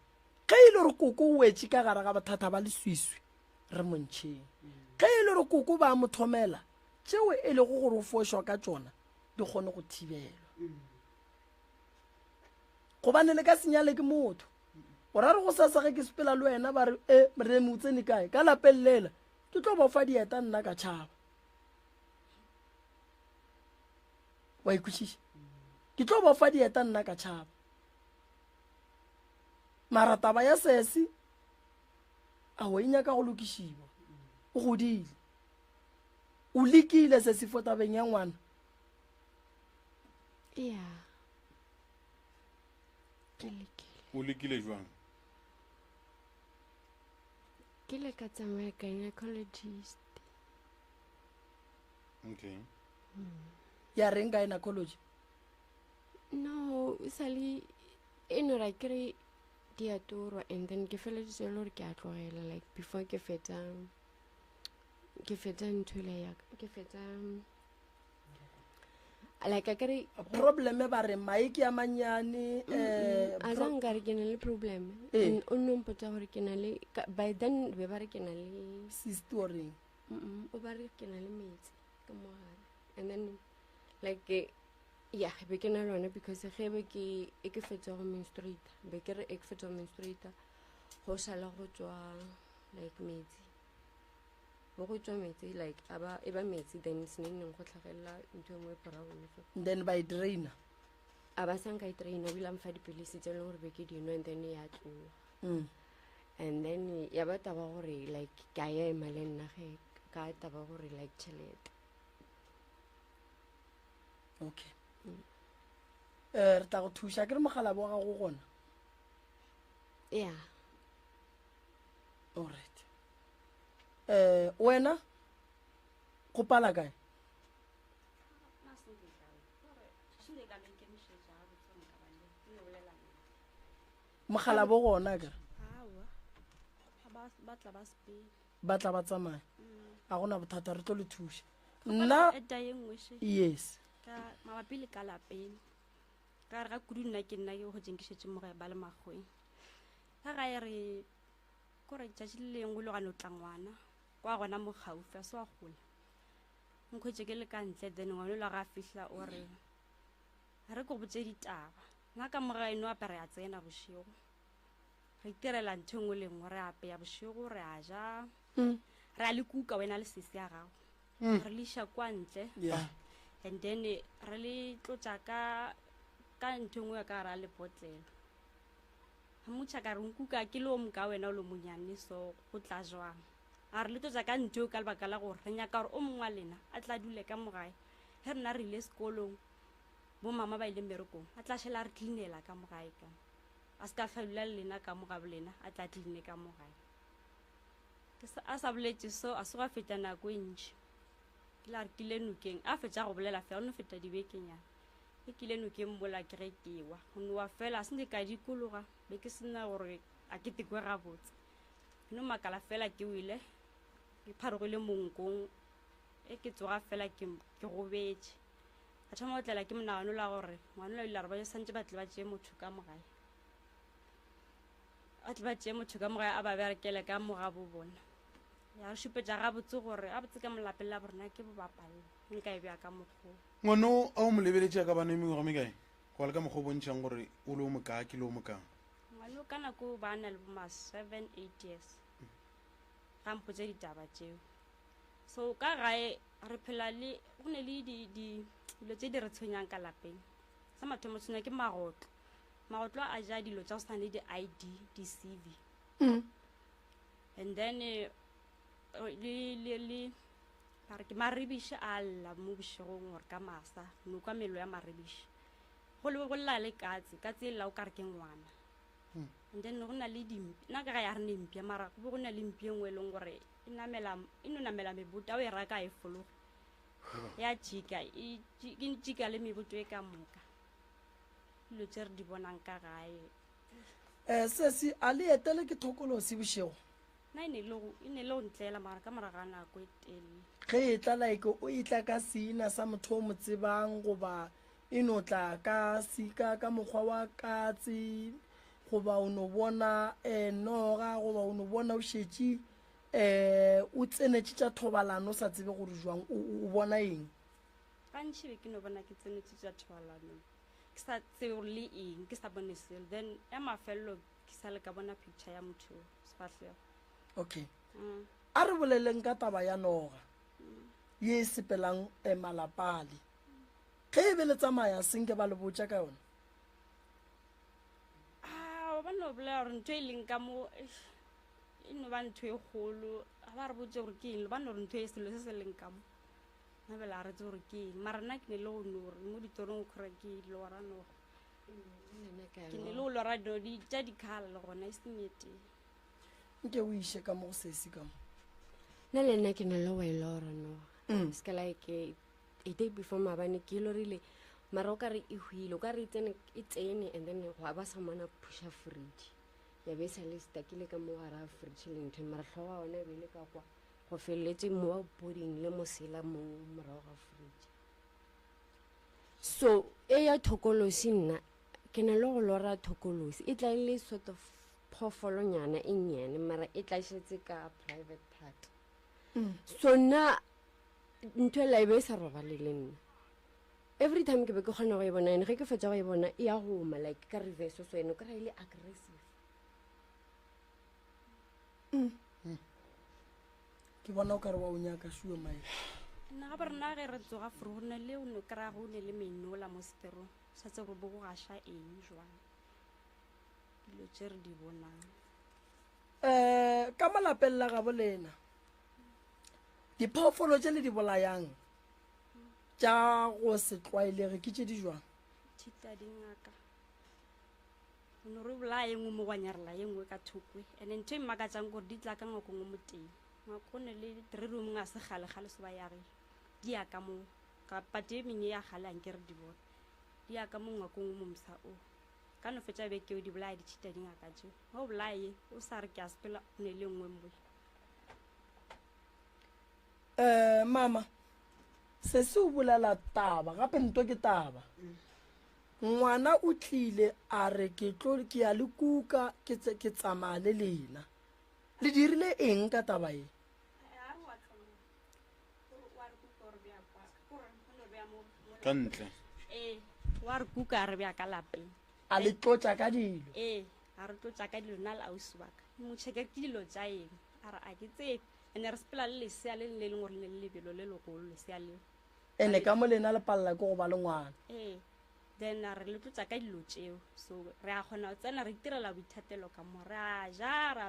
ge e le gore koko o wetse ka gare ga bothata ba leswiswi re montšheng ge e le gore koko ba mo thomela tšeo e le go gore o fošwa ka tšona di kgone go thibelwa gobane le ka senyale ke motho o ra re go sasa ge ke sepela le wena ba re re mo tsene kae ka lapeng lela ke tlo ba fa dieta nna ka tšhaba wa ikwešiša ke tlo ba fa dieta nna ka tšhaba mara taba ya sesi a o e nyaka go lokišiwa o godile o lekile sesi fo tabeng ya ngwana o lekile jwang ke le ka tsamaya gynecologist okay ya reng gynecology no sali eno ra kry diatorwa and then ke feleditse le gore ke a tlogela like before ke fetsa nthole yaka ke fetsa like a kry probleme ba re maike a manyane a zang ka re ke na le problem o nompotsa gore ke na le by then be ba re ke na le sistoring o ba re ke na le metsi ka mogare and then like yeah be ke na lona because ge be ke fetsa go menstruate be ke re ke fetsa go menstruate go sala go tswa like metsi go tswa metsi like e ba metsi then seneng go tlhagella ntho mo brown then by drainer aba sang ka drainer bila mfa dipilisi tse le gore be ke dino and then ya tloa and then ya ba taba gore like ka ya emale nna ge ka taba gore like chelete okay re tla go thuša ke re mogala bo ga go gona alright wena go pala kae mogala bo gona ka ba tla ba tsamaya a gona bothata re tlo le thuša nna yes ka mabapi le ka lapeng ka re ga kudu nna ke nna ke go jenkišetse mo gae ba le magweng ga gae re kore tšatši le lengwe le gane o tla ngwana kwa gona mo gaufi a se wa gola nkgwetse ke le ka ntle then ngwane la ga fihla o re re ko botse ditaba nna ka mogaeno ape re a tsena bošego re itirela ntho engwe le ngwe re apeya bošego re a ja re a le kuka wena le sese ya gago re le iša kwa ntle and then re le tlotša ka ntho engwe ya ka ra le botlelo ga motšha ka re nkuka ke le o moka wena o le monyane so go tla jwang a re le tlotša ka ntho ka lebaka la gore re nyaka gore o mongwe wa lena a tla dule ka mogae ge rena re ile sekolong bo mama ba ile mmerekong a tla šhela re cleanela ka mogae ka a se ka falola le lena ka moga bolena a tla cleane ka mogae a sa boletše so a se go a feta nako e ntši ke la re kile nokeng a fetša go bolela fela o no feta dibekenyana e kile no ke mbola ke re ke wa no wa fela se ka dikologa be ke sena gore a ke tikwe gabotse no makala fela ke wile ke pharogile monkong e ke tsoga fela ke gobetse a thoma o tlela ke monagano la gore ngwana la ile re ba santse ba tle ba tšee motho ka mogae a tle ba tšee motho ka mogae a ba berekele ka mogabo bona ya re šupetša gabotse gore a botse ka molapeng la borena ke bo bapalle nka e bea ka mokgwa ngwana a o mo lebeletša ka bana mengwaga mekae go le ka mokgwa o bontšhang gore o le o mokaa ke le o mokang ngwana ka nako ba na le boma 7-8 years ga mpotse ditaba tšeo so ka gae re phela le go ne le dilo tse di re tshwenyang ka lapeng sa mathomo tshwenya ke magotlo a ja dilo tša go sana le di-ID di-CV and then re ke maribiše a lla mo bošegong gore ka masa no kwa melo ya maribiše go lla le katse e lla o ka re ke ngwana and then go na le dimpi nna ka ga ya re ne mpia mara go na le mpi e nngwe e leng gore e no namela mebuta o e raka e fologe ya jika e jika le mebuto e ka moka dilo tse re di bonang ka gae sesi a le etele ke thokolosi bošego na e ne le go ntlela mara ka moraga nako e telele ge e tla like o itla ka seina sa motho o mo tsebang goba e no tla ka sika ka mokgwa wa katse goba o no bona noga goba o no bona o šetše o tsenetše tša thobalano o sa tsebe gore jwang o bona eng gantši be ke no bona ke tsenetše tša thobalano ke sa tsebe gore le eng ke sa bone selo then ya mafelelo ke sa le ka bona picture ya motho sefatlhego okay a re boleleng ka taba ya noga ye e sepelang malapale ge e be le tsamaya senke ba le botša ka yone ba no bolela gore ntho e leng ka mo e no ba ntho e kgolo ga ba re botse gore ke eng ba no gore ntho e selo se se leng ka mo na bela a re tse gore ke eng mara nna ke ne le go no gore mo ditorong o kgore ke lora noga ke ne le go lora dilo tša dikgala le gona e senyeteng nke o iše ka mo go sesi ka mo nna le nna ke ne le go e lora noga seka like a day before maabane ke lorile mara o ka re e hwile o ka re e tsene and then go ba samana pusha fridge ya be sa le stakile ka mo gara fridge le ntho mara tlhoga ona be le ka kwa go feleletse mo boarding le mosela mo morago ga fridge so e ya thokolosi nna ke ne le go lora thokolosi e tla le sort of phofolonyana e nnyane mara e tla šetse ka private part so nna ntho e la e be sa robale le nna every time ke be ke kgona go e bona ene ge ke fetsa go e bona e ya goma like ka reverse so ene o kry-ile aggressive ke bona o ka re wa o nyaka shuo mae nna ga borena ge re tsoga fore go ne le o ne kry-a go ne le menola mo seperong sa tse gore bo go gaša eng jwang dilo tse re di bonang ka malapeng la gabo lena diphoofolo tse le di bolayang tša go se tlwaelege ke tše di jwang thita dingaka o ne re bolaya engwe mo gwanyarela ye nngwe ka thokwe and ntho e mmakatsang gore di tla ka ngako ngwe mo teng ngako ne le three-room a se gale se ba yage di ya ka mo ka pate e mengwe ya gale anke re di bona di ya ka mo ngwako ngwe mo msa o ka no fetša beke o di bolaya ditšhita dingaka tšeo ga o bolaye o sa re ke a sepela o ne le nngwe mmoe mama se se o bolela taba gape nto ke taba ngwana o tlile a re ke ya le kuka ke tsamaya le lena le dirile eng ka taba e ka ntle wa re kuka a re bja ka lapeng a le tlotša ka dilo a re tlotša ka dilo nna le ausi baka motšheke ke dilo tša eng a re a ke tsebe ene re sepela le lesea le le leng gore le le lebelo le legolo lesea leo ene ka mo lena le palela ke go ba le ngwana then a re le tlotša ka dilo tšeo so re a kgona go tsena re itirela boithatelo ka mo re a ja re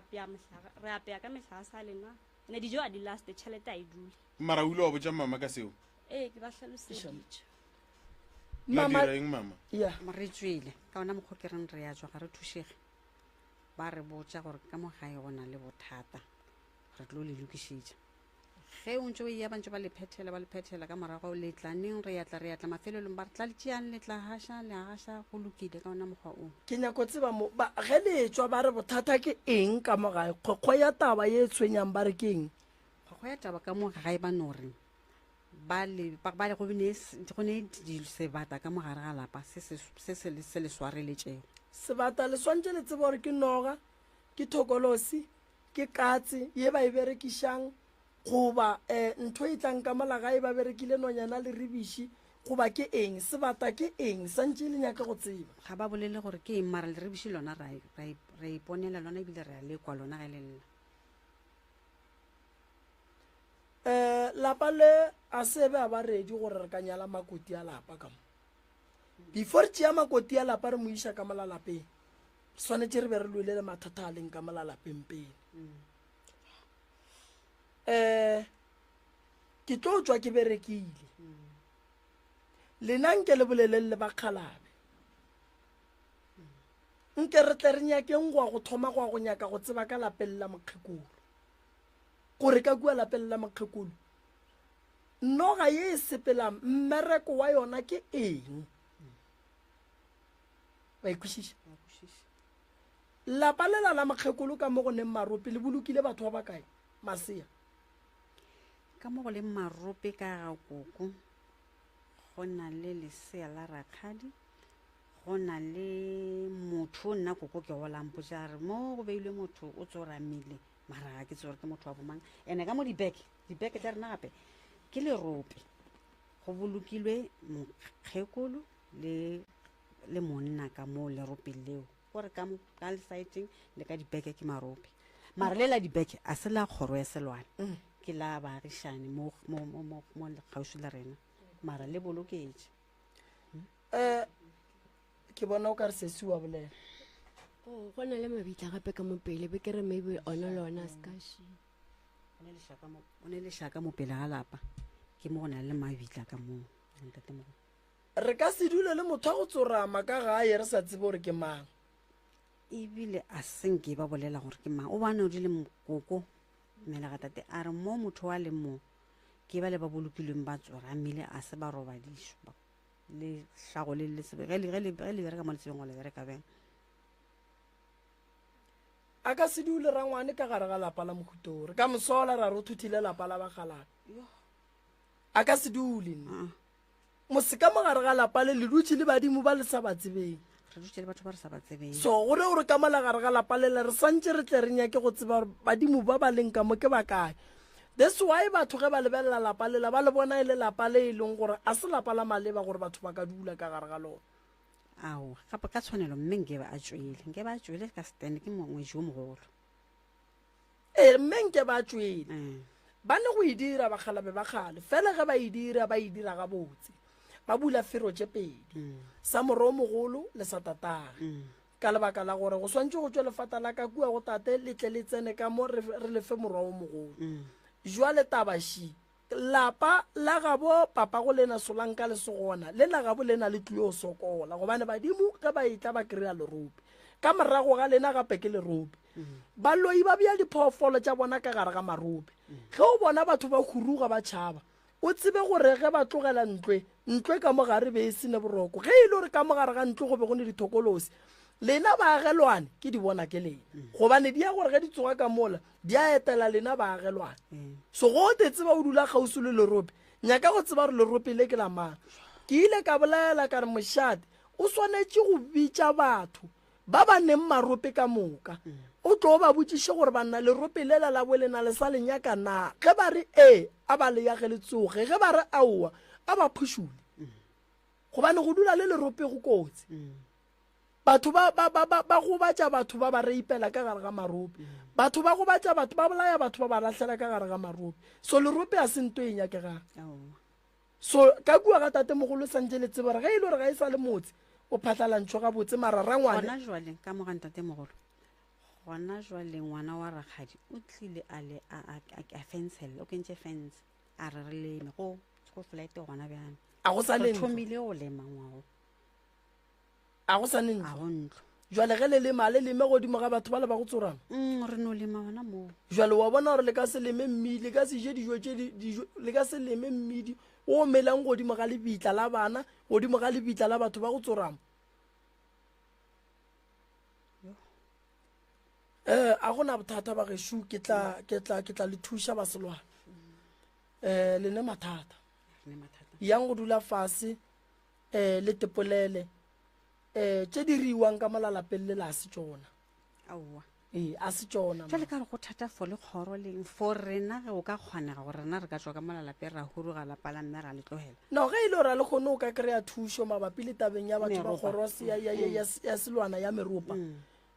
apea ka metlha a sa lena ene dijo a di laste tšhelete a e dule mara o ile wa botša mama ka seo ke ba tlhaloseditše la dira eng mama re tswile ka ona mokgwa ke reng re ya tswa ga re thušege ba re botša gore ka mo gae go na le bothata re tlo le lokišetša ge o ntse o ya bantse ba le phethela ka morago le tla neng re yatla mafelelong ba re tla le tšeang le tla hasha le hasha go lokile ka ona mokgwa o ke nyako tseba mo ba ge le tswa ba re bothata ke eng ka mo gae kgokgo ya taba ye tshwenyang ba re ke eng kgokgo ya taba ka mo gae ba no re ba le go ne di sebata ka mo gare ga lapa se le swareletsego sebata le swantse le tseba gore ke noga ke thokolosi ke katse ye ba e berekišang goba ntho e tlang ka malaga e ba berekile nonyana le rebiši goba ke eng sebata ke eng santse le nyaka go tseba ga ba bolele gore ke eng mara le rebiši lona ra iponela lona ebile re a lekwa lona ge le nna lapa le a sebe a ba redi gore re ka nyala makoti a lapa ka mo before tšea makoti a lapa re mo iša ka molalapeng swanetse re be re lwelele mathata a leng ka molalapeng pele ke tlo tswa ke berekile lena nke le bolelele ba kgalabe nke re tle re nyakeng go thoma go nyaka go tseba ka lapeng la mokgekolo gore ka kua lapeng la mokgekolo noga ye e sepela mmereko wa yona ke eng ba ikwešiša lapa lela la mokgekolo ka mo go neng marope le bolokile batho ba ba kae masea ka mo go leng marope ka ga koko go na le lesea la rakgadi go na le motho nna koko ke go lampotsa re mo go beilwe motho o tsoramile mara ga ke tsore ke motho wa bomang ene ka mo dibeke tsa rena gape ke lerope go bolokilwe mokgekolo le monna ka mo leropeng leo gore ka lesiteng le ka dibeke ke marope mara le la dibeke a se la kgoro ya selwane ke la baagišane mo kgauši le rena mara le boloketse ke bona o ka re sesi wa bolela go na le mabitla gape ka mopele be ke re maybe ona le ona skashi o ne lešaka mo pele ga lapa ke mo go na le mabitla ka moo re ka se dule le motho a go tsorama ka gae re sa tsebe gore ke mang ebile a senke ba bolela gore ke mang o bane o di le mokoko melagatate a re mo motho wa le mo ke ba le ba bolokilweng ba tsoramile a se ba robadišwa le hlago le lesebe ge le bereka mo lesebeng go le bereka beng a ka se dule rangwane ka gare ga lapa la mohutori ka mosola ra re o thuthile lapa la bagalabe a ka se dule mose ka mo gare ga lapa le dutse le badimo ba le sa ba tsebeng re dutse le batho ba re sa ba tsebeng so gore gore ka mola gare ga lapa lela re santse re tle re nyake go tseba badimo ba ba leng ka mo ke ba kae that's why batho ge ba lebelela lapa lela ba le bona e le lapa le e leng gore a se lapa la maleba gore batho ba ka dula ka gare ga lona ao gape ka tshwanelo mme nke ba a tswele ka stand ke ngwetši o mogolo mme nke ba tswele ba ne go e dira bagalabe ba gale fela ge ba e dira ga botse ba bula fero tše pedi sa moro o mogolo le sa tatage ka lebaka la gore go swantse go tswe lefata la ka kua go tate letle le tsene ka mo re lefe morwa o mogolo jwale tabaši lapa la gabo papa go lena solang ka lesogona le la gabo lena le tlile o sokola gobane badimo ge ba itla ba kry-a lerope ka morago ga lena gape ke lerope baloi ba bja diphoofolo tša bona ka gare ga marope ge o bona batho ba huruga ba tšhaba o tsebe gore ge ba tlogela ntwe ka mo gare be e sene boroko ge e le gore ka mo gare ga ntlo go be go ne dithokolosi lena baagelwane ke di bona ke lena gobane di ya gore ge di tsoga ka mola di a etela lena baagelwane so go te tseba o dula kgausi le lerope nyaka go tseba gore lerope le ke la mang ke ile ka bolela ka re mošate o swanetse go bitša batho ba ba neng marope ka moka o tlo ba botšiše gore banna lerope lela la bo lena le sa lenyaka na ge ba re a ba le yage le tsoge ge ba re aowa a ba phušule gobane go dula le lerope go kotsi batho ba gobatša batho ba ba reipela ka gare ga marope batho ba gobatša batho ba bolaya batho ba ba lahlela ka gare ga marope so lerope a se nto e nyakegang so ka kua ga tate mogolo santse le tsebore ge e le gore ga e sa le motse o phatlalantšho ga botse mararangwane gona jwale ka mo ga ntate mogolo gona jwale ngwana wa rakgadi o tlile a fensele o kentše fence a re re leme go flight gona bjane a go sa le thomile go lema ngwao a go sa ne a go ntlo jwale ge le lema le leme godimo ga batho ba le ba go tsorama re no lema gona moo jwale wa bona gore le ka se leme mmidi le ka se je dijo le ka se leme mmidi o melang godimo ga lebitla la bana godimo ga lebitla la batho ba go tsorama a gona bothata ba geshu ke tla le thuša baselwana le ne mathata yang go dula fase le tepolele tše di riwang ka molalapeng le la se tšona aowa a se tšona jale ka re go thata fo le kgoro leng for rena ge o ka kgonega gore rena re ka tswa ka molalape ra huruga lapa la mme ra le tlogela no ge ile ra le kgone o ka kry-a thušo mabapi le tabeng ya batho ba kgoro ya selwana ya meropa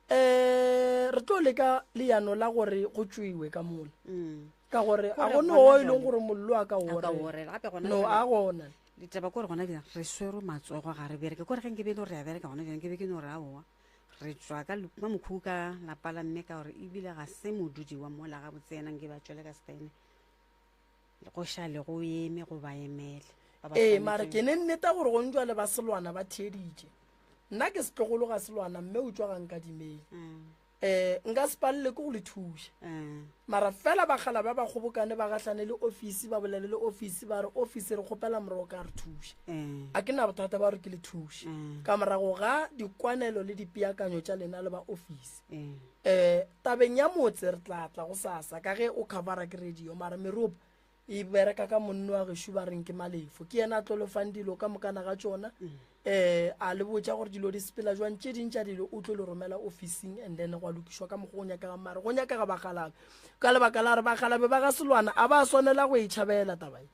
re tlo leka leano la gore go tswiwe ka mola ka gore a gone o e leng gore mollo a ka no a gona ditaba kore gona bjang re swere matsogo ga re bereke kore geng ke bele re a bereka gona bjang ke be ke no re aowa re tswa ka mokhuku ka lapa la mme ka gore ebile ga se modudi wa mola ga botsenang ke ba tswele ka stene go šale go eme go ba emele mare ke ne nneta gore go ntjwa le ba selwana ba theditše nna ke setlogolo ga selwana mme o tswa ga nkadimeng nka se palele ke go le thuša mara fela bagala ba ba kgobokane ba gatlhane le ofisi ba bolele le ofisi ba re ofisi re kgopela morogo ka re thuša a ke na bothata ba gore ke le thuša ka morago ga dikwanelo le dipeakanyo tša lena le ba ofisi tabeng ya motse re tlatla go sasa ka ge o covera ke radio mara meropa e bereka ka monno wa gešo ba reng ke malefo ke yena a tlolofang dilo ka mokana ga tšona a le botša gore dilo di sepela jwang tše dintša dilo o tlo le romela officing and then go a lokišwa ka mokgwa go nyakega mare go nyakega bagalabe ka lebaka la re bagalabe ba ga selwana a ba swanela go itšhabela tabae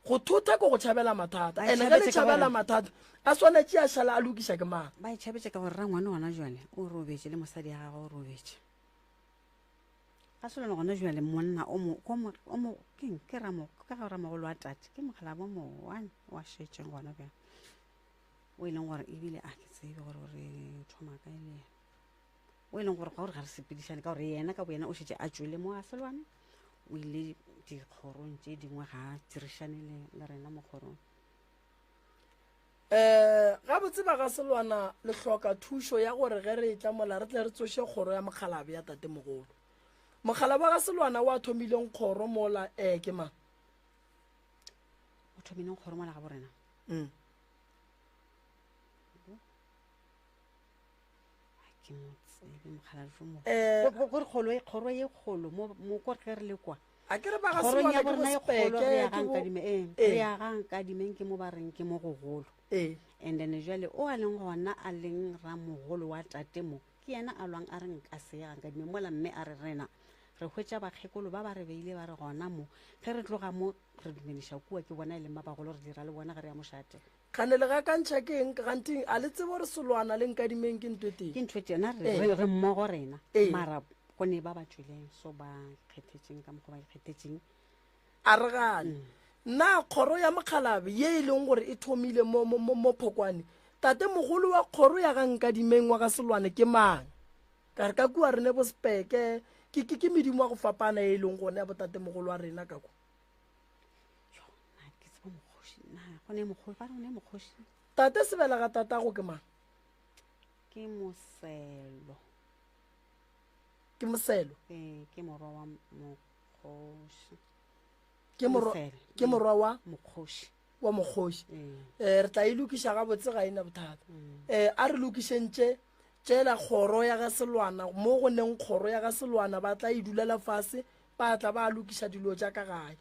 go thutha ko go tšhabela mathata and ge le tšhabela mathata a swanetše a šala a lokiša ke mang ba itšhabetše ka gore ra ngwane gona jale o robetše le mosadi ya gagwe o robetše ga selwana gona jale monna ke ga ramogolo wa tate ke mogala bo mo one wa šetšeng gona bjang o e leng gore ebile a ke tsebe gore re thoma ka ele yena o e leng gore ga gore ga re sepedišane ka gore yena ka bo yena o šetse a tswele mo a selwane o ile dikgorong tše dingwe ga tirišane le rena mo kgorong ga botse ba ga selwana le hloka thušo ya gore ge re tla mola re tle re tsoše kgoro ya mokgalabe ya tate mogolo mokgalabe ga selwana o a thomileng kgoro mola ke mang o thomileng kgoro mola ga borena gore kgoro ye kgolo mo kore ge re le kwa a ke re ba ga kgorong ya selwana borena ke ye kgolo re ya bospeke re ya gankadimeng ke mo ba reng ke mo gogolo and then jale o a leng gona a leng ramogolo wa tate mo ke yena a lwang a re nka se ya gankadimeng mola mme a re rena re hwetša bakgekolo ba ba re beile ba re gona mo ge re tloga mo re dumediša kua ke bona e leng ba bagolo re dira le bona ge re ya mošate kganele ga kantšha ke eng ganting a le tsebo gore selwana le nkadimeng ke ntho teng ke ntho tena re mmogo rena mara go ne ba ba tsweleng so ba kgethetšeng ka mokgwa ba ikgethetšeng a re gane nna kgoro ya mokgalabe ye e leng gore e thomile mo phokwane tate mogolo wa kgoro ya ga nkadimeng wa ga selwane ke mang ka re ka kua re ne bospeke ke medimo wa go fapana e leng gone ya botate mogolo wa rena ka kwa tate sebela ga tatago ke mang ke moselo ke moselo ke morwa wa mokgoši ke morwa wa mokgoši wa mokgoši re tla e lokiša ga botse ga ena bothata a re lokišentše tšela kgoro ya ga selwana mo go neng kgoro ya ga selwana ba tla e dulela fase ba tla ba lokiša dilo tša ka gae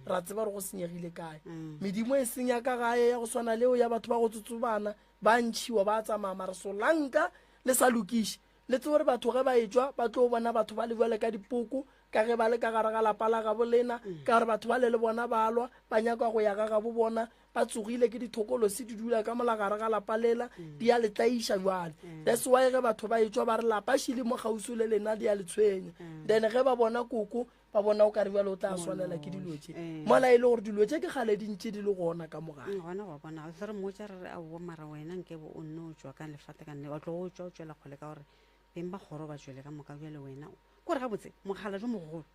ra tseba gore go senyegile kae medimo e senya ka gae ya go swana leo ya batho ba go tsotsobana ba ntšhiwa ba tsamaya maresolanka le sa lokiše le tse gore batho ge ba etswa ba tlo bona batho ba le bjale ka dipoko ka ge ba le ka gare ga lapa la gabo lena ka gore batho ba le bona ba lwa ba nyaka go ya ga gabo bona ba tsogile ke dithokolosi di dula ka mola gare ga lapa lela di a le tlaiša jwale that's why ge batho ba etswa ba re lapa šile mo gausi le lena di a le tshwenya then ge ba bona koko ba bona o ka re bjale o tla swanela ke dilo tše mola e le gore dilo tše ke kgale dintše di le gona ka mogae gona go bona ge re mmotša re re aowa mara wena nkebo o nne o tswa ka lefate ka nne wa tlo go tswa o tswela kgole ka gore beng ba kgoro ba tswele ka moka bjale wena kore gabotse mogala jo mogolo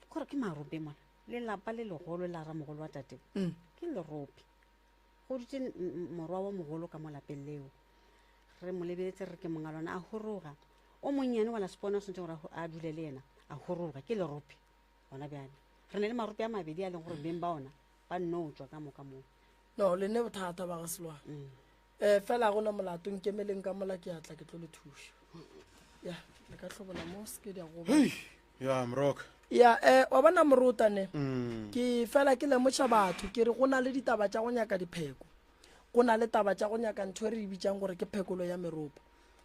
kore ke marope mona lelapa le legolo la ramogolo wa tate ke lerope go dutse morwa wa mogolo ka mo lapeng leo re mo lebeletse re ke mongalwana a horoga o monnyane wa la spona sentse gore a dule le ena a horoga ke leropi bona bjale re ne le maropi a mabedi a leng gore beng ba ona ba nno tswa ka moka mo no le ne bothata ba ga selwa fela gona molato nkemeleng ka mola ke atla ke tlo le thuša ya le ka tlhobola mo ske di a go ya mroka ya wa bona morutane ke fela ke lemotša batho ke re go na le ditaba tša go nyaka dipheko go na le taba tša go nyaka ntho re e bitsang gore ke phekolo ya meropa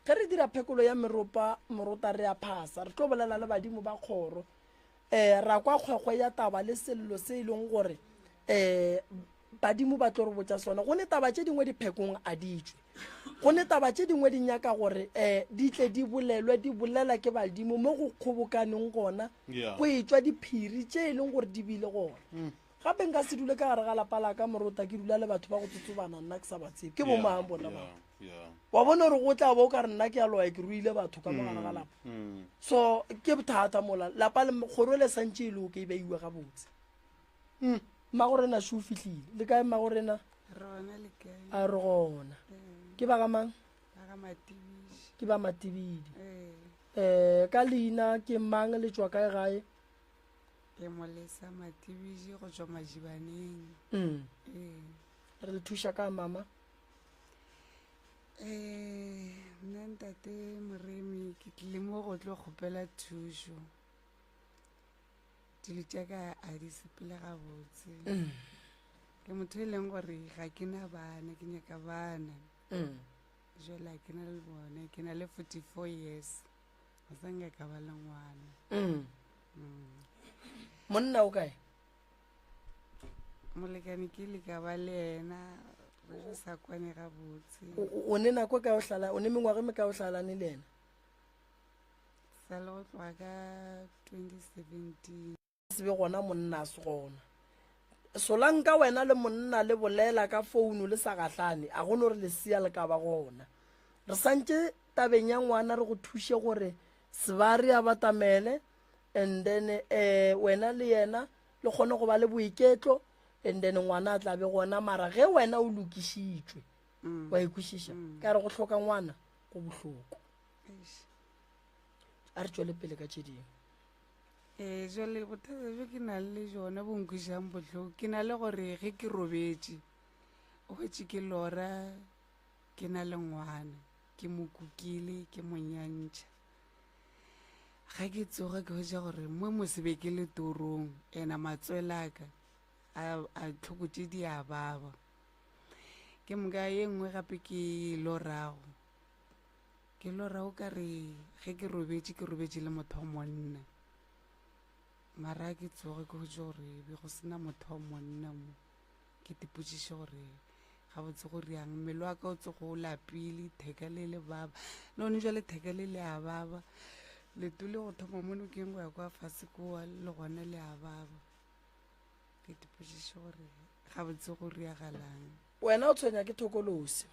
ge re dira phekolo ya meropa moruta re a phasa re tlo bolela le badimo ba kgoro ra kwa kgwekgwe ya taba le sello se e leng gore badimo ba tlo re botsa sona go ne taba tše dingwe diphekong a ditswe go ne taba tše dingwe di nyaka gore di tle di bolelwe di bolela ke badimo mo go kgobokaneng gona go etswa diphiri tše e leng gore di bile gona gape nka se dule ka gare ga lapa la ka moruta ke dula le batho ba go tsotsobana nna ke sa ba tsebe ke bomang bona ba wa bona gore go tla bo ka re nna ke a loya ke ruile batho ka mogare ga lapa so ke bothata mola lapa kgoro le santse e le o ke e beiwa ga botse magorena se o fitlhile le kae magorena a re gona ke ba gamang ke ba matibidi ka leina ke mang le tswa kae gae ke molesa matibidi go tswa majibaneng re le thuša ka mama nna ntate moremi ke tlile mo go tlo kgopela thušo dilo tša ka a di sepele gabotse ke motho e leng gore ga ke na bana ke nyaka bana jala ke na le bone ke na le 44 years ga sa nyaka ba le ngwana monna o kae molekane ke le ka ba le ena re sa kwane gabotse o ne nako ka o hlala o ne mengwaga me ka o hlalane le ena sa le go tloga ka 2017 se be gona monna se gona solanka wena le monna le bolela ka founu le sa gatlane a gone gore lesia le ka ba gona re santse tabeng ya ngwana re go thuše gore sebare a batamele and then wena le yena le kgone go ba le boiketlo and then ngwana a tla be gona mara ge wena o lokišitšwe wa ikwešiša ka re go hloka ngwana go bohloko a re tšwele pele ka tše dingwe jale bothata jo ke na le jona bonkwišang botlhoko ke na le gore ge ke robetše o wetse ke lora ke na le ngwana ke mo kukile ke mo nyantšha ga ke tsoga ke wetša gore mo mosebe ke le torong ena matswelaka a tlhokotše di a baba ke moka ye nngwe gape ke lorago ka re ge ke robetše le motho wa monna mara ke tsoge ke hotse gore be go sena motho wa monna mo ke tipotsiše gore ga botse go riang mmele wa ka o tsogo o lapile theka le le baba le one jwa le theka le le a baba leto le go thoma mono ke go ya kwa fase koa le gona le a baba ke tipotsiše gore ga botse go riagalang wena o tshwenya ke thokolosi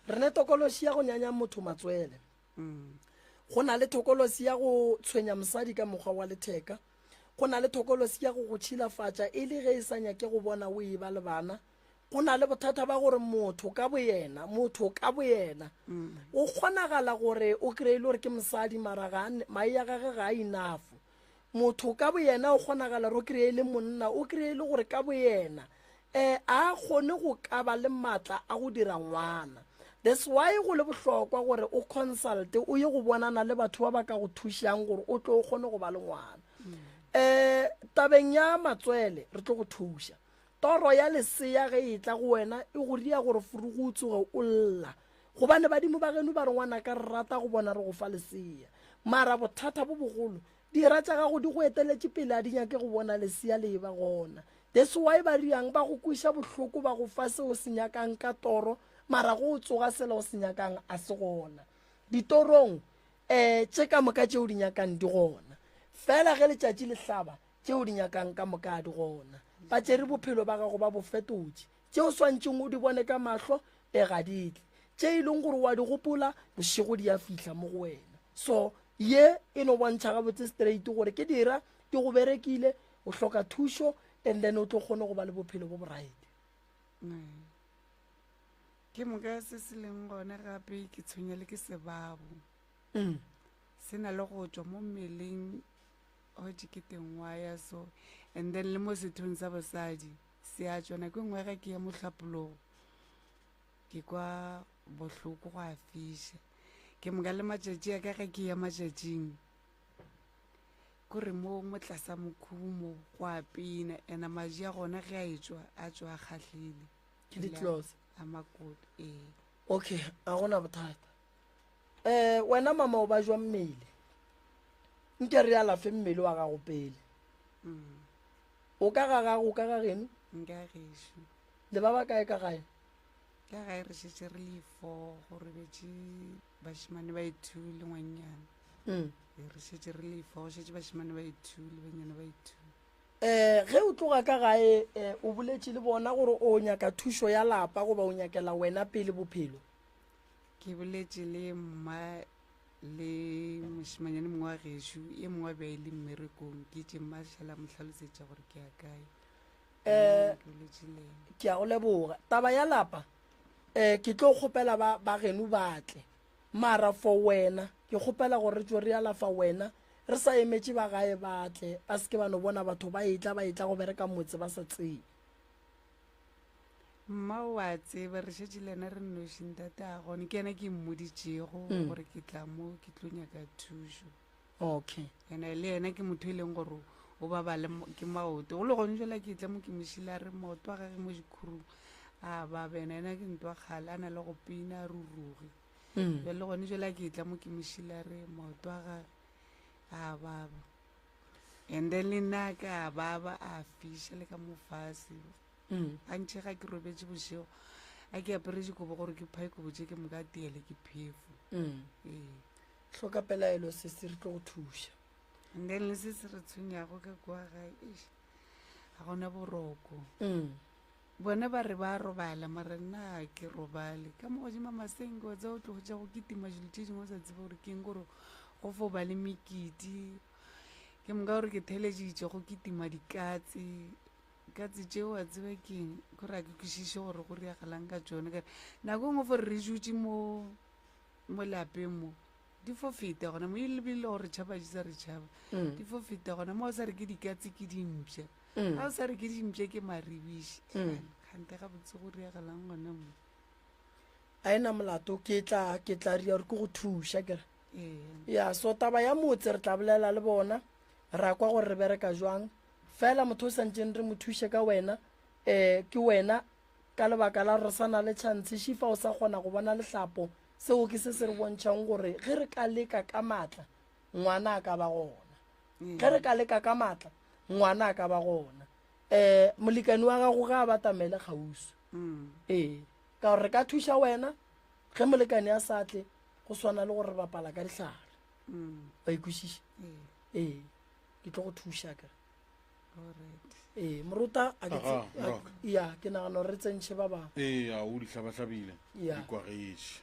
re ne tokolosi ya go nyanya motho matswele go na le thokolosi ya go tshwenya mosadi ka mokgwa wa letheka go na le thokolosi ya go go tšhilafatša e le ge e sa nyake go bona o e ba le bana go na le bothata ba gore motho ka boyena o kgonagala gore o kry-ile gore ke mosadi mara mae ya gage ga a inafo motho ka boyena o kgonagala gore o kry-ile monna o kry-ile gore ka boyena a kgone go ka ba le maatla a go dira ngwana that's why go le bohlokwa gore o consulte o ye go bonana le batho ba ba ka go thušang gore o tlo o kgone go ba le ngwana tabeng ya matswele re tlo go thuša toro ya lesea ge e tla go wena e go ria gore furu go tsoge o lla gobane badimo ba geno ba re ngwana ka re rata go bona re go fa lesea mara bothata bo bogolo dira tša gago di go eteletše pele a di nyake go bona lesea le e ba gona that's why ba riang ba go kweša bohloko ba go fa se o se nyakang ka toro mara go o tsoga sela o se nyakang a se gona ditorong tše ka moka tšeo di nyakang di gona fela ge letšatši le hlaba tšeo di nyakang ka moka di gona ba tšere bophelo ba gago ba bo fetotše tšeo swantšeng o di bone ka mahlo ga ditle tše e leng gore wa di gopola bošego di a fihla mo go wena so ye e no bontšha gabotse straight gore ke dira ke go berekile o hloka thušo and then o tlo kgone go ba le bophelo bo boraete ke moka se se leng gone gape ke tshwenya le ke sebabo se na le go tswa mo mmeleng go diketeng wa ya so and then le mo sethong sa bosadi se a tswana ke ngwe ga ke ya motlhapologo ke kwa bohloko go a fiša ke moka le matšatši a ka ga ke ya matšatšing kore mo tlasa mokhumo go a pina and maji a gona ge a tswa a kgatlhile ke di-close a makoto okay a gona bothata wena mama o ba jwa mmele nke re alafe mmele wa gago pele o ka ga gago ka ga geno nka gešo le ba ba kae ka gae ka gae re šetše re le 4 gore betše bašimane ba 2 le ngwanyana re šetše re le 4 go šetše bašimane ba 2 le banyana ba 2 ge o tloga ka gae o boletše le bona gore o nyaka thušo ya lapa goba o nyakela wena pele bophelo ke boletše le mma le mošimanyane mongwe wa gešo e mongwe ba ile mmerekong ke tše mašala mohlalosetša gore ke a kae ke a go leboga taba ya lapa ke tlo kgopela ba geno batle mara for wena ke kgopela gore tšo re alafa wena re sa emetše ba gae batle ba seke ba no bona batho ba etla go bereka motse ba sa tseye mma wa tseba re šetše le ena re nnošing tate a gone ke ena ke mmoditšego gore ke tla mo ke tlo nyaka thušo okay ena le ena ke motho e leng gore o babale ke maoto go le gone jela ke tla mo ke mošile a re maoto a gage mo dikhurung a baba ena ke ntwa kgale a na le go pina a ruruge le gone jela ke tla mo ke mošile a re maoto a gage a baba and then le nna ka baba a fiša le ka mofase a ntšhe ga ke robetše bošego a ke apere dikobo gore ke phaikobo tše ke moka teele ke phefo hloka pelaelo se se re tlo go thuša and then le se se re tshwenyago ka kwa gae ga gona boroko bone ba re ba robala mara nna ke robale ka mo godimo masenke wa tsa o tlogo tša go kitima dilo tše dingwe o sa tseba gore keng gore go fo ba le mekiti ke moka gore ke theleditše go kitima katse tšeo a tseba keng gore a ke kwešiše gore go reagalang ka tsone kare nako ngwe fore re dutše mo lapeng mo di fo feta gona mo ebile gore tšhaba di sa re tšhaba di fo feta gona mo o sa re ke dikatse ke dimpša ga o sa re ke dimpša ke maribiši kgante ga botse go reagalang gona mo a ena molato ke tla ria gore ke go thuša kere ya so taba ya motse re tla bolela le bona ra kwa gore re bereka jwang fela motho o santseng re mo thuše ka wena ke wena ka lebaka la re sana le chance shifa o sa kgona go bona lehlapo seo ke se re bontšhang gore ge re ka leka ka matla ngwana a ka ba gona ge re ka leka ka matla ngwana a ka ba gona molekani wa gago ga a batamele kgausu ka gore re ka thuša wena ge molekani a sa tle go swana le gore re bapala ka dihlare ba ikwešiše ke tlo go thuša ka moruta ya ke nagana gore re tsentšhe ba bang a o dihlabahlabile dikwagetše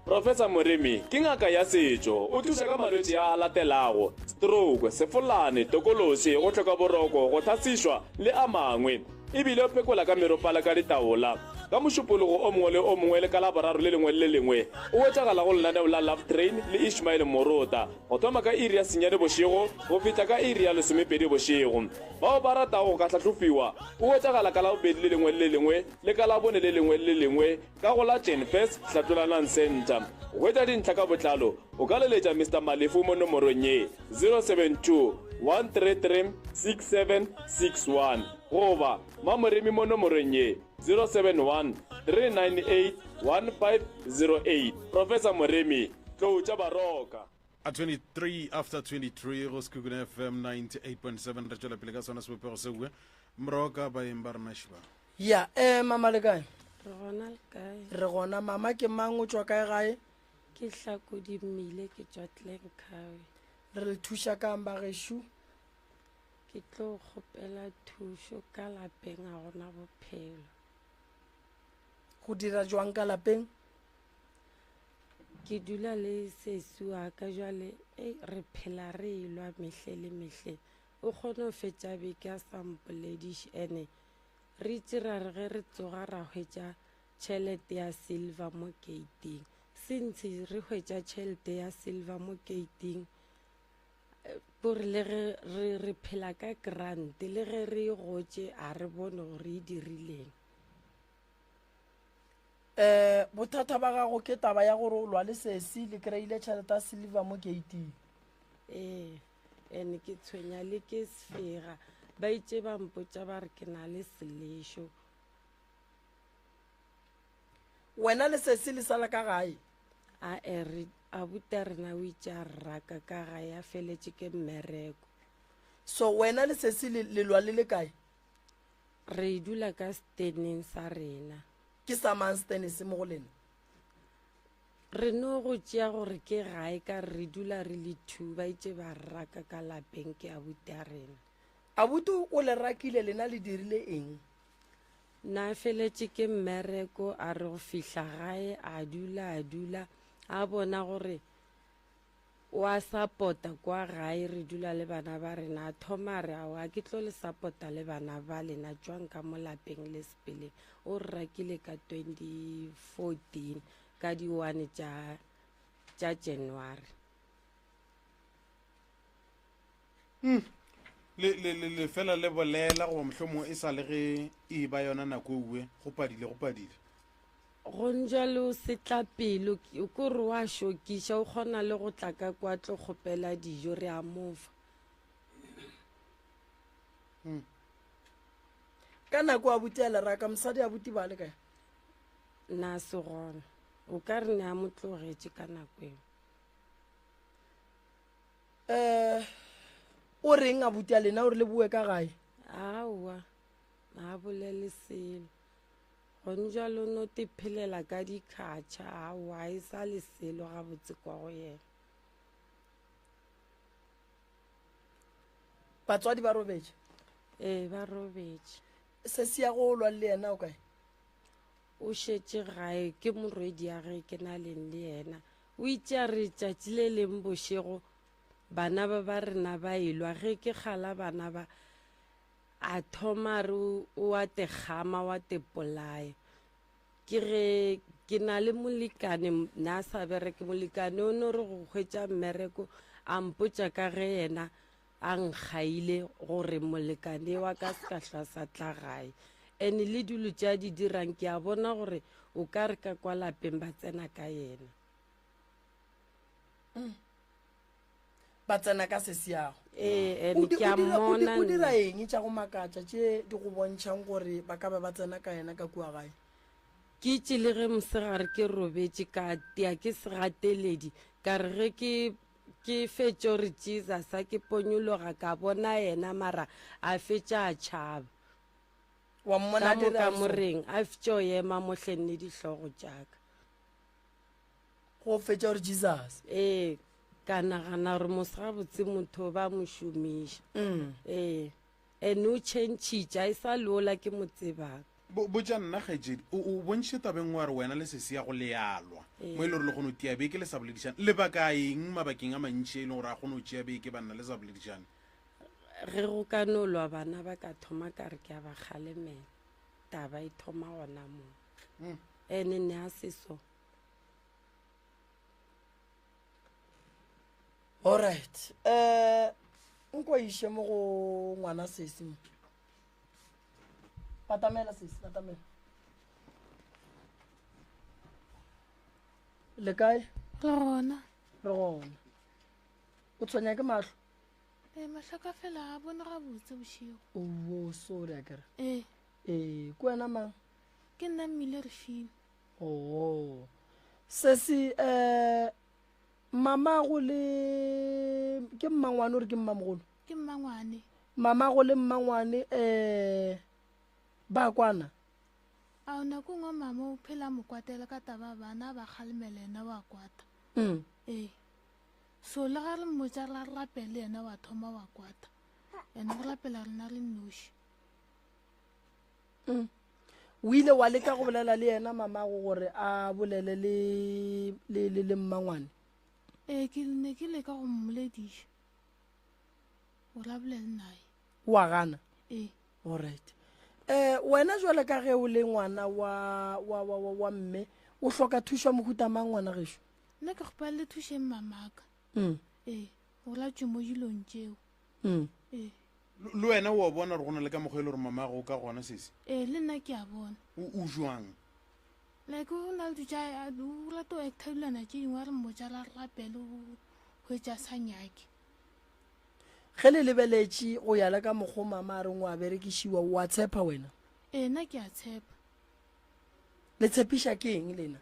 Professor Moremi ke ngaka ya setšo o thuša ka malwetši a latelago stroke sefolane tokološi go hloka boroko go thasišwa le a mangwe ebile o phekola ka meropala ka ditaola ka mošupologo o mongwe le o mongwe le ka laboraro le lengwe le lengwe o wetšagala go lenaneo la Love Train le Ishmael Morota go thoma ka iri ya senyane bošego go fihla ka iri ya lesomepedi bošego bao ba ratago ka tlhatlhofiwa o wetšagala ka labobedi le lengwe le lengwe le ka labone le lengwe le lengwe ka go la Jenfest Hlatolanang Center go etša dintlha ka botlalo o ka leletša Mr. Malefu mo nomorong ye 072 133 6761 goba Mamoremi mo nomorong ye 071 398 1508 Professor Moremi tloutša baroka a 23 after 23 go Sekhukhune FM 98.7 re tšwela pele ka sona sebopego seue mroka baeng ba rena šiba ya mama le kae re gona mama ke mang o tswa kae gae ke Hlakodi mmile ke tswa Tlenkhawe re le thuša ka ba gešo ke tlo kgopela thušo ka lapeng a gona bophelo go dira jwang ka lapeng ke dula le sesu wa ka jwale re phela re ilwa mehle le mehle o kgone go fetša beke a sampolediše ene re itse ra re ge re tsoga ra hwetša tšhelete ya silver mo gating sentse re hwetša tšhelete ya silver mo gating gore le ge re phela ka grant le ge re gotše a re bone gore e dirileng bothata ba gago ke taba ya gore o lwa le sesi le kry-ile tšhelete ya silver mo gating ene ke tshwenya le ke sefega ba itse ba mpotša ba re ke na le selešo wena le sesi le sala ka gae a buta rena o itse a rraka ka gae a feletše ke mmereko so wena le sesi le lwa le le kae re dula ka steneng sa rena ke sa mang stene se mo go lena re no go tšea gore ke gae ka re dula re le two ba itse ba rraka ka lapeng ke a buta rena a butu o le rakile lena le dirile eng na feletše ke mmereko a re go fihla gae a dula a bona gore wa sapota kwa gae re dula le bana ba rena a thoma re a ke tlo le sapota le bana ba lena jwang ka mo lapeng le sepeleng o re rakile ka 2014 ka di 1 tša January le fela le bolela go mohlomong e sa le ge e ba yona nako uwe go padile go njalo se tla pelo ko re wa shokiša o kgona le go tla ka kwa tlo kgopela dijo re a mofa ka nako a buti a leraka mosadi a buti ba le kae na se gona o ka re ne a mo tlogetše ka nako eo o reng a buti a lena gore le bue ka gae aowa a bolele selo gone jalo no te phelela ka dikgatšha aowa e sa le selo gabotse kwa go yena batswadi ba robetše ba robetše se se ya go lwa le yena o kae o šetše gae ke morwedi ya ge ke na leng le yena o itse a re tšatši le leng bošego bana ba rena ba elwa ge ke kgala bana ba a thoma re o a tegama wa tepolae ke ge ke na le molekane na sa bereke molekane o no re go hwetša mmereko a mpotša ka ge yena a nkgaile gore molekane wa ka se ka hlwa sa tla gae ene le dilo tša di dirang ke a bona gore o ka re ka kwa lapeng ba tsena ka yena ba tsena ka sesiago ke a mmona o dira eng tša go makatša tše di go bontšhang gore ba ka ba ba tsena ka yena ka kua gae ke itse le ge mosegare ke robetše ka tea ke segateledi ka re ge ke fetše gore jesus a ke ponyologa ka bona yena mara a fetša a tšhaba wa mmona ka moreng a fetše o ema mohlenne dihlogo tšaka go fetša gore jesus ka nagana gore mosegabotse motho ba mo šomiša ene o tšhentšhitša e sa leola ke mo tsebang botša nna kgaetsedi o bontšhe tabeng wa re wena le sese ya go lealwa mo e le gore le kgone o tia beke le sa boledišane lebaka eng mabakeng a mantši e leng gore a kgone o tšea beke banna le sa boledišane ge go ka no lwa bana ba ka thoma ka re ke a ba kgalemela taba e thoma gona moo ene ne a seso alright nko iše mo go ngwana sesi mo patamela sesi patamela le kae re gona o tshwenya ke mahlo mahlo ka fela ga bone gabotse bošego o sorry a kere ko wena mang ke nna mmile refine sesi mamago le ke mmangwane ore ke mmamogolo ke mmangwane mamago le mmangwane ba kwana a o nako ngwe mama o phela mokwatela ka taba bana ba kgalemela ena wa kwata so le ga re mmotsa re rapele ena wa thoma wa kwata ena go lapela rena re nnoši o ile wa leka go bolela le yena mamago gore a bolele le mmangwane ke ne ke leka go mmolediša o ra bolele nae wa gana ee alright wena jwale ka ge o le ngwana wa mme o hloka thušwa mohuta mang ngwana gešo nna ke gopa le thušeng mamaka Mm. ee o ratšwe mo dilong tšeo Mm. ee le wena o a bona gore go na le ka mokgwa e le gore mamago o ka gona sese ee le nna ke a bona o jwang like o na le ditša o rata o acta dilwana tše dingwe a re mojala rapele go etša sa nyake ge le lebeletše go ya le ka mokgwa mama a reng wa berekišiwa wa tshepa wena ee nna ke a tshepa le tshepiša ke eng lena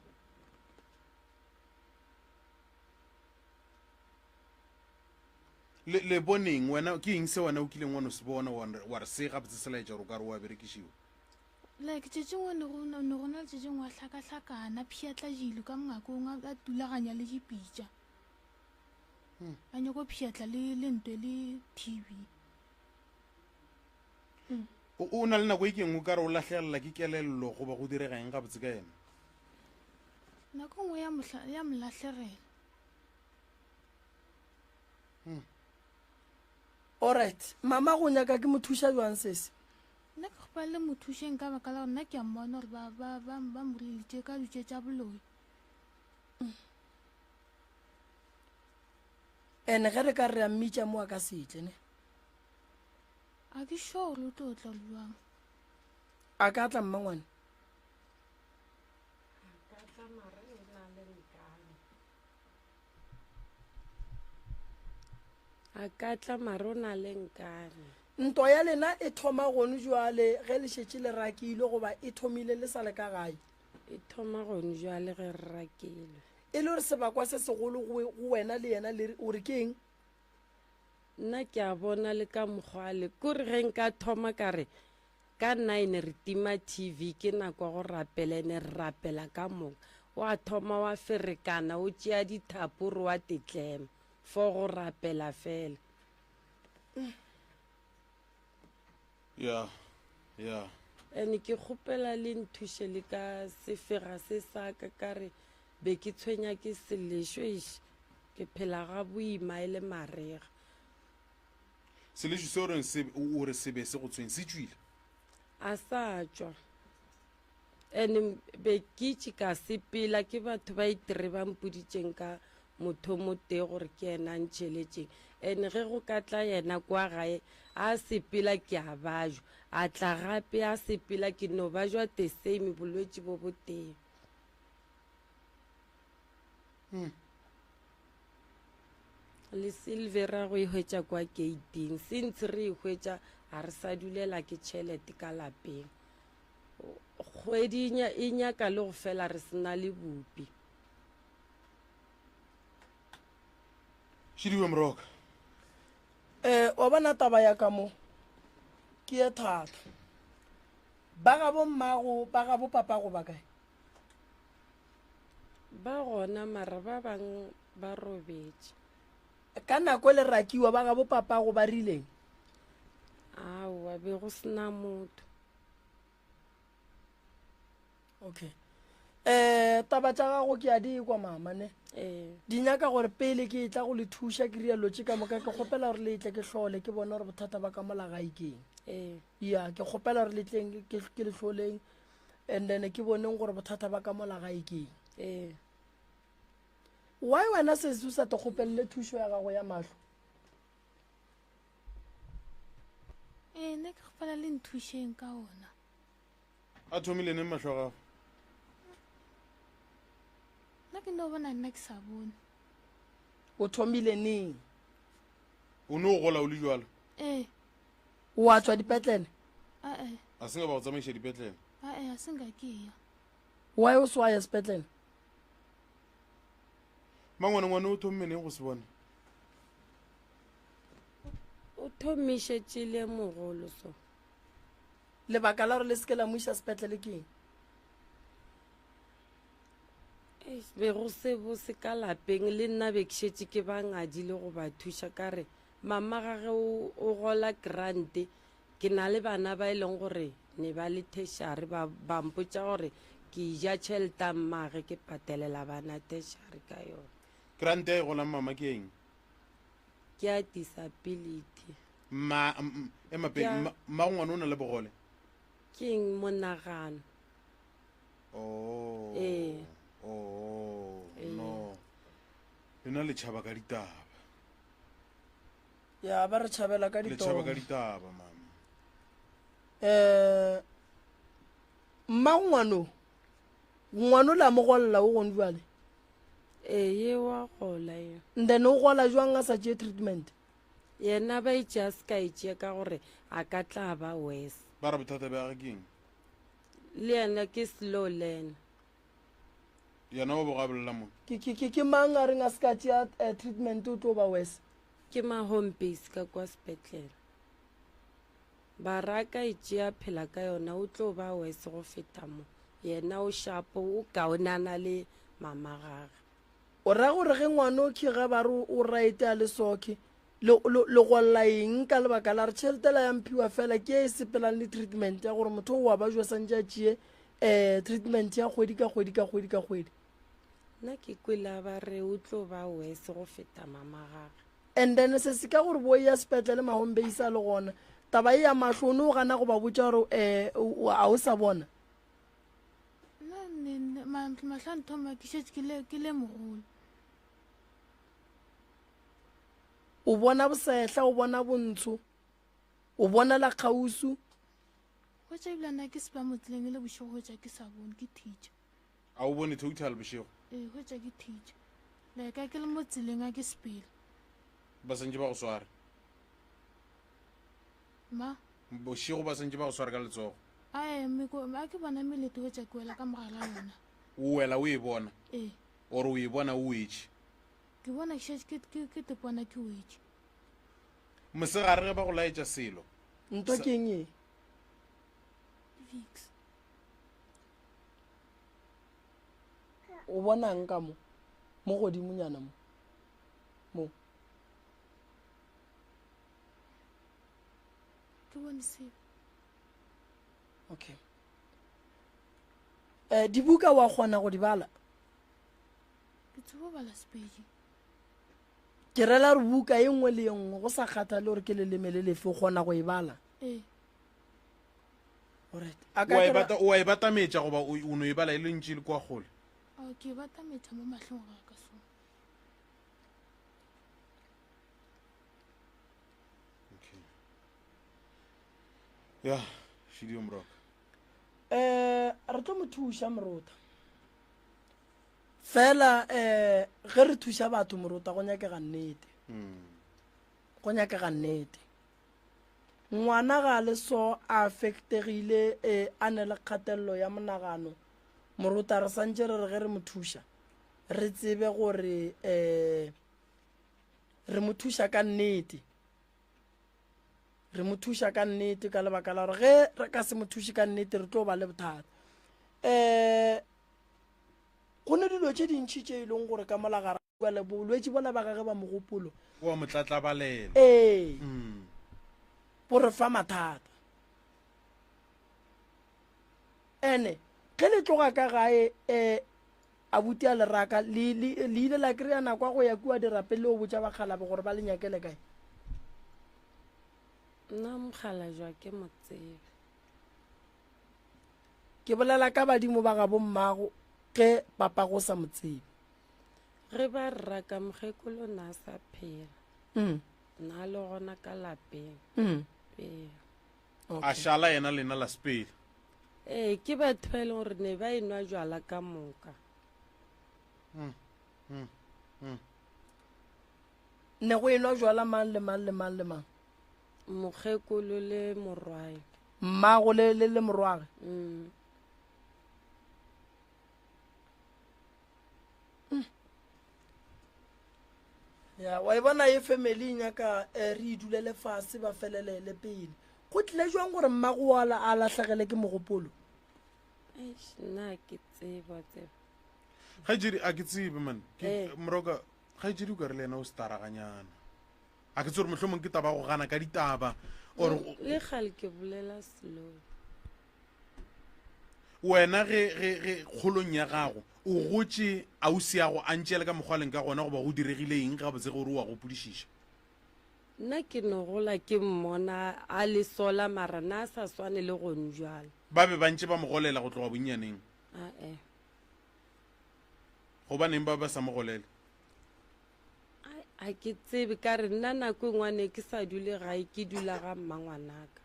le boneng wena ke eng se wena o kileng wana o se bona wa re se gabotse se laetša gore o ka re wa berekišiwa like tšetšengwe ne go na le tšetšengwe a hlakahlakana phiatla jilo ka mongakong a tulaganya le dipitša a nyako phiatla le ntwe le tv o na le nako e keng o ka re o latlhegelela ke kelello goba go diregeng gabotse ka ena nako nngwe ya molatlhegela alright mama go nyaka ke mothuša jwang sese nna ke gopa le mothušeng ka baka la gore nna ke a mmona gore ba moreleditše ka dutše tša boloi ande ge re ka re a mmitša mo a ka setle ne a ke sure le o tlo tla jwang a ka tla mmangwane a ka tla mare o na le nkane ntwa ya lena e thoma gone jwale ge le šetše le rakile goba e thomile le sa le ka gae e thoma gone jwale ge re rakile e le gore sebakwa se segolo go wena le yena o re ke eng nna ke a bona le ka mokgwale kore ge nka thoma ka re ka 9 re tima tv ke nako ya go rapela ene re rapela ka moka wa thoma wa ferekana o tšea dithapo re wa tetlema fo go rapela fela ya ene ke kgopela le nthuše le ka sefega se sa ka re be ke tshwenya ke selešo ke phela ga boima e le marega selešo se o re sebe se go tshweng se tswile a sa tšwa ene be ke itše ka sepela ke batho ba itere ba mpoditšeng ka motho mo tee gore ke ena ntšheletšeng ene ge go ka tla yena kwa gae a sepela ke a bajwa a tla gape a sepela ke no bajwa the same bolwetši bo bo teng le silvera go e hwetša kwa gating since re e hwetša ga re sa dulela ke tšhelete ka lapeng kgwedi e nyaka le go fela re sena le bupi šediwe moroka wa bona taba ya ka mo ke e thata ba ga bo mmago ba ga bo papago ba kae ba gona mara ba bang ba robetše ka nako le rakiwa ba ga bo papago ba rileng aowa be go sena motho okay taba tša gago ke a di kwa mama ne di nyaka gore pele ke tla go le thuša ke rialo tše ka moka ke kgopela gore le tle ke hlole ke bona gore bothata ba ka molagae keng ya ke kgopela gore le tleng ke le hloleng and then ke boneng gore bothata ba ka molagae keng why wena sese o sa te kgopelele thušo ya gago ya mahlo nne ke kgopela le nthušeng ka ona a thomile neng mahlo gago nna ke no bona nna ke sa bone o thomile neng o ne o gola o le jalo wa tswa dipetlele a senga ba go tsamaiša dipetlele a senga ke ya why o se wa ya sepetlele mangwane o thomme neng go se bona o thomišetše le mogolo so lebaka la gore le seke la moiša sepetlele keng be go se bose ka lapeng le nna be ke šetše ke ba ngadile go ba thuša ka re mama gage o gola grante ke na le bana ba e leng gore ne ba le tertiary ba mpotša gore ke ja tšhelete mmage ke patelela bana tertiary ka yone grante e golang mama ke eng ke a disability Ya. ngwana o na le bogole ke eng monagano oh ee oh no lena le tšhaba ka ditaba ya ba re tšhabela ka le tšhaba ka ditoro ditaba mama ngwano la mo golla o gone jwale ee ye wa gola ye then o gola jwang a sa tšee treatment yena ba itšea se ka itšea ka gore a ka tla ba wes ba ra bothata bja ge keng le yena ke slow learner yena o boga bolela mo ke mang a reng a se ka tšea treatment o tlo ba wes ke ma home base ka kwa sepetlele ba ra ka itšea phela ka yona o tlo ba wes go feta mo yena o shapo o kaonana le mama gage o ra gore ge ngwana o kge ba re o right a le soke le golla eng ka lebaka la re tšheletela ya mphiwa fela ke e sepelang le treatment ya gore motho o wa ba jwa santse a tšee treatment ya kgwedi ka kgwedi ka kgwedi ka kgwedi nna ke kwela ba re o tlo ba wes go feta mama gage and then se se ka gore bo ya sepetlele mahombeisa le gona taba e ya matlhone o gana go ba botsa gore a o sa bona matlhano thoma ke šetse ke le mogolo o bona bosetla o bona bontsho o bona la kgausu go tša ebilana ke se ba motseleng e le bošego go tša ke sa bone ke teacher a o bone total bošego ee go tša ke teacher leka ke le mo tseleng a ke sepele ba sentse ba go sware ma bošego ba sentse ba go sware ka letsogo a ke bona melete go tša ke wela ka mogala yona o wela o e bona ee ore o e bona o wetse ke bona ke šetse ke tepona ke wetse mosegare ge ba go laetša selo ntwa ke eng e Vicks o bonang ka mo godimonyana mo ke bone seo okay dibuka wa kgona go di bala ke tsebo bala Sepedi ke rela re buka e nngwe le nngwe go sa kgathale gore ke leleme le lefe o kgona go e bala ee wa e batametša goba o no e bala e le ntši le kwa kgole ke batametša mo matlhong ga ka sone ya šidio moroka re tlo mo thuša morota fela ge re thuša batho morota go nyakega nnete go nyakega nnete ngwana ga le so a affectegile a ne le kgatelelo ya monagano morota re santse re re ge re mo thuša re tsebe gore re mo thuša ka nnete re mo thuša ka nnete ka lebaka la gore ge re ka se mo thuše ka nnete re tlo ba le bothata go ne dilo tše dintšhi tše e leng gore ka molagara le bolwetse bola ba gage ba mogopolo wa motlatlabalela ee bo re fa mathata ene ge le tloga ka gae abuti a leraka le ile la kry-a nako a go ya kua dirape le o botsa bakgalabe gore ba le nyakele kae nna mogala jwa ke motsebe ke bolela ka badimo ba ga bommago ge papa go sa motsebe ge ba rra ka mogekolo na a sa phela na le gona ka lapeng a šala yena lena la Sepedi ee ke batho ba e leng gore ne ba enwa jwala ka moka ne go enwa jwala mang le mang le mang le mang mogekolo le morwae mmago le morwage ya wa e bona e family nyaka re idulele fase ba felelele pele go tlile jwang gore mmago a latlhegele ke mogopolo nna ke tseba ga jiri a ke tsebe man moroka ga jiri o ka re le ena o staraganyana a ke tse gore mohlomong ke taba go gana ka ditaba le gale ke bolela slow wena ge kgolong ya gago o gotse ausi ya go antšele ka mokgwaleng ka gona goba go diregile eng ga botse gore o wa go podišiša nna ke no gola ke mmona a le sola mara na sa swane le gone jwale ba be bantse ba mogolela go tloga bonnyaneng gobaneng ba sa mogolele a ke tsebe ka re nna nako ngwane ke sa dule gae ke dula ga mmangwanaka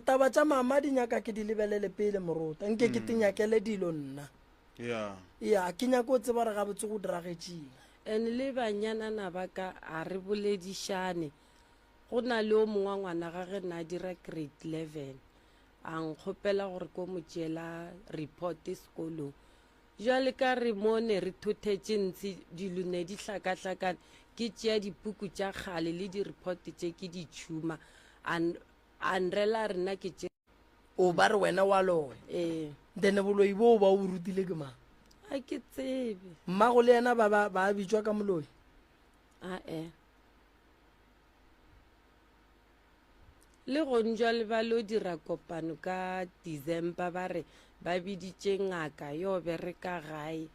taba tša mama di nyaka ke di lebelele pele Moruta nke ke tinyakele dilo nna ya ke nyako tseba re gabotse go diragetšeng and le banyanana ba ka a re boledišane go na le o mongwe ngwana ga ge na dira grade 11 a nkgopela gore ko motšela report sekolong jwale ka re mone re thothetše ntse dilone di hlakahlakane ke tšea dipuku tša kgale le di-report tše ke di tšhuma andrela rena ke tše o ba re wena wa loe then boloi bo ba o rutile ke mang a ke tsebe mmago le yena ba bitswa ka moloi le gone jwale ba lo dira kopano ka December ba re ba biditše ngaka yo bereka gae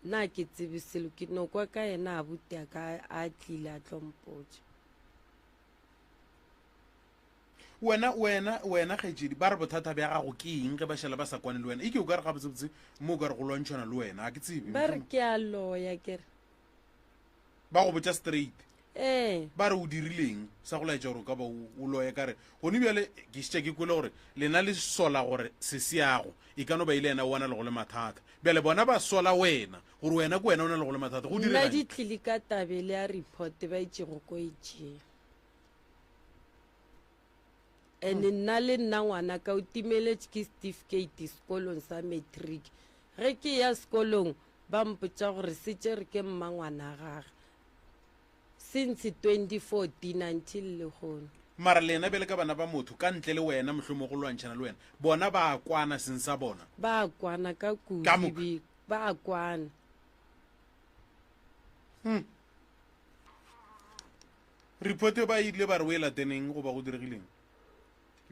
nna ke tsebe selo ke no kwa ka yena a butea ka a tlile a tlompotse wena kgaetsedi ba re bothata bja gago ke eng ge ba šala ba sa kwane le wena eke o ka re gabotsebotse mo o ka re go lwantšhwana le wena a ke tsebe ba re ke a loya kere ba go botša straight ba re o dirileng sa go laetša gore o ka ba o loya ka re gone bjale ke šitša ke kwele gore lena le sola gore se seago e ka no ba ile ena o wana le go le mathata bjale bona ba sola wena gore wena ke wena o na le go le mathata go nna di tlile ka tabele ya report ba itše go ko itšea and nna le nna ngwana ka o timeletse ke certificate sekolong sa matric ge ke ya sekolong ba mpotša gore se tše re ke mma ngwana gage since 2014 until le gone mara le ena bele ka bana ba motho ka ntle le wena mohlomong go lwantšhana le wena bona ba kwana seng sa bona ba kwana ka kubi ba kwana report ba ile ba re o e lateneng go ba go diregileng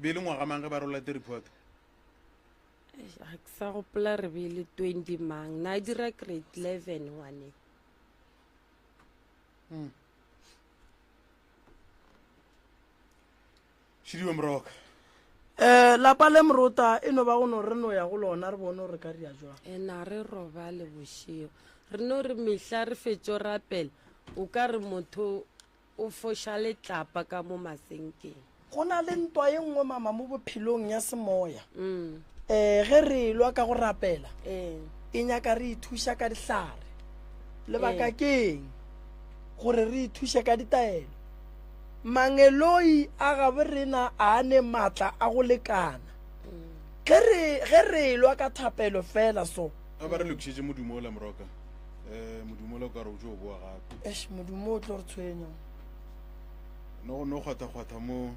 be le ngwaga mang ge ba rola te report a ke sa gopola re be le 20 mang na dira grade 11 ngwane Šidiwe Moroka lapa le Moruta e no ba go no re no ya go lona re bone re ka ria jwa na re roba le bošego re no re mehla re fetšo rapela o ka re motho o foša letlapa ka mo masenkeng go na le ntwa ye nngwe mama mo bophelong ya semoya ge re lwa ka go rapela e nyaka re ithuša ka dihlare lebaka keng gore re ithuše ka ditaelo mangeloi a gabe rena a ne maatla a go lekana ge re lwa ka thapelo fela so a ba re lekšitše modumo o la Moroka modumo o la o ka re o tšo o boa gape modumo o tlo re tshwenya no kgwatha mo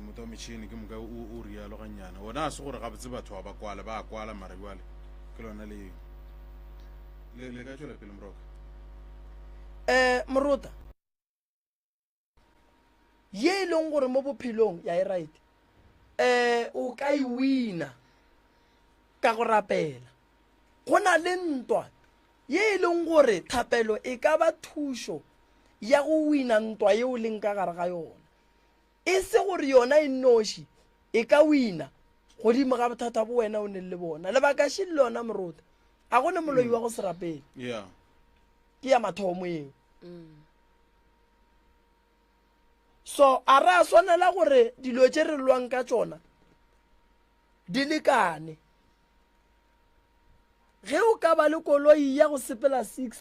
motho wa metšhini ke moka o rialo gannyana ona a se gore gabotse batho ba ba kwala mara bjale ke lona le ka tšwela pele Moroka Moruta ye e leng gore mo bophelong ya e right o ka e wina ka go rapela go na le ntwa ye e leng gore thapelo e ka ba thušo ya go wina ntwa ye o leng ka gare ga yona e se gore yona e noši e ka wina godimo ga bothata bo wena o ne le bona lebaka še le lona Moruta a gone moloi wa go se rapele ke ya mathomo eo so a re a swanela gore dilo tše re lwang ka tšona di lekane ge o ka ba le koloi ya go sepela 60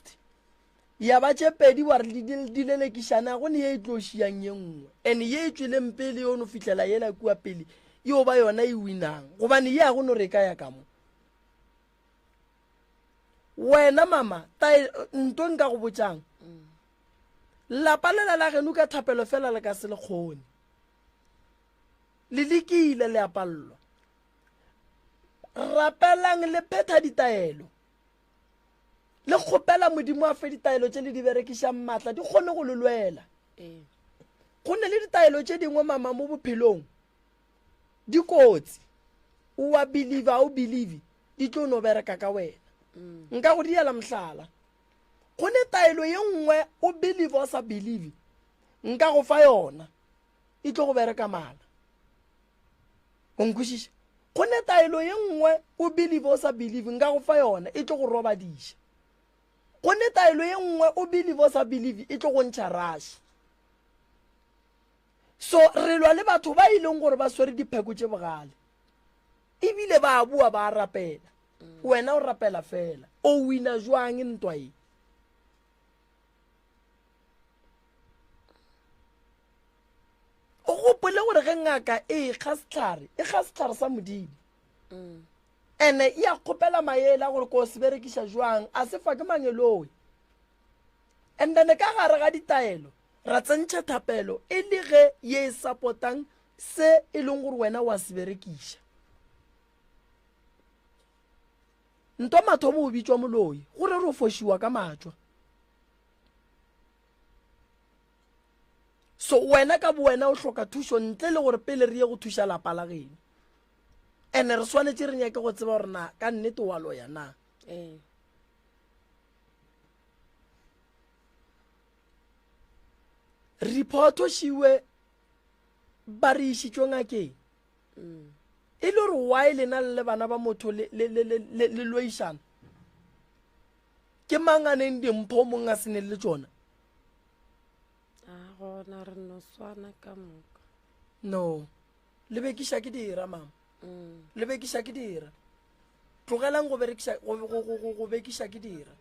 ya ba tše pedi wa re di lelekišana go ne ye e tlošiang ye nngwe and ye e tswileng pele yo no fihlela yela kua pele yo ba yona e winang gobane ye a go no re ka ya ka mo wena mama ntho nka go botšang lapa lela la geno ka thapelo fela le ka se le kgone le lekile le apallwa rapelang le phetha ditaelo le kgopela modimo a fe ditaelo tše le di berekišang maatla di kgone go lelwela go ne le ditaelo tše dingwe mama mo bophelong di kotsi o a believe a o believe di tlo no bereka ka wena nka go diela mohlala go ne taelo ye nngwe o believe o sa believe nka go fa yona e tlo go bereka mala o nkwešiša go ne taelo ye nngwe o believe o sa believe nka go fa yona e tlo go robadiša go ne taelo ye nngwe o believe o sa believe e tlo go ntšha raši so re lwa le batho ba ileng gore ba swere dipheko tše bogale ebile ba bua ba rapela wena o rapela fela o wina jwang ntwa e o gopole gore ge ngaka e ga setlhare sa modimo ene e a kgopela maele a gore ko se berekiša jwang a se fa ke mangeloe and then ka gare ga ditaelo ra tsentšha thapelo e le ge ye e supportang se e leng gore wena wa se berekiša nto mathomo o bitswa moloi gore re o fošiwa ka matšwa so wena ka bowena o hloka thušo ntle le gore pele re ye go thuša lapa la geno ene re swanetše re nyake go tseba gore na ka nnete wa loya na report o šiwe ba re išitšwe ngakeng e le gore why lena le bana ba motho le loišana ke manganeng dimpho mong a sene le tsona gona re no swana ka moka no le bekiša ke dira mama le bekiša ke dira tlogelang go bekiša ke dira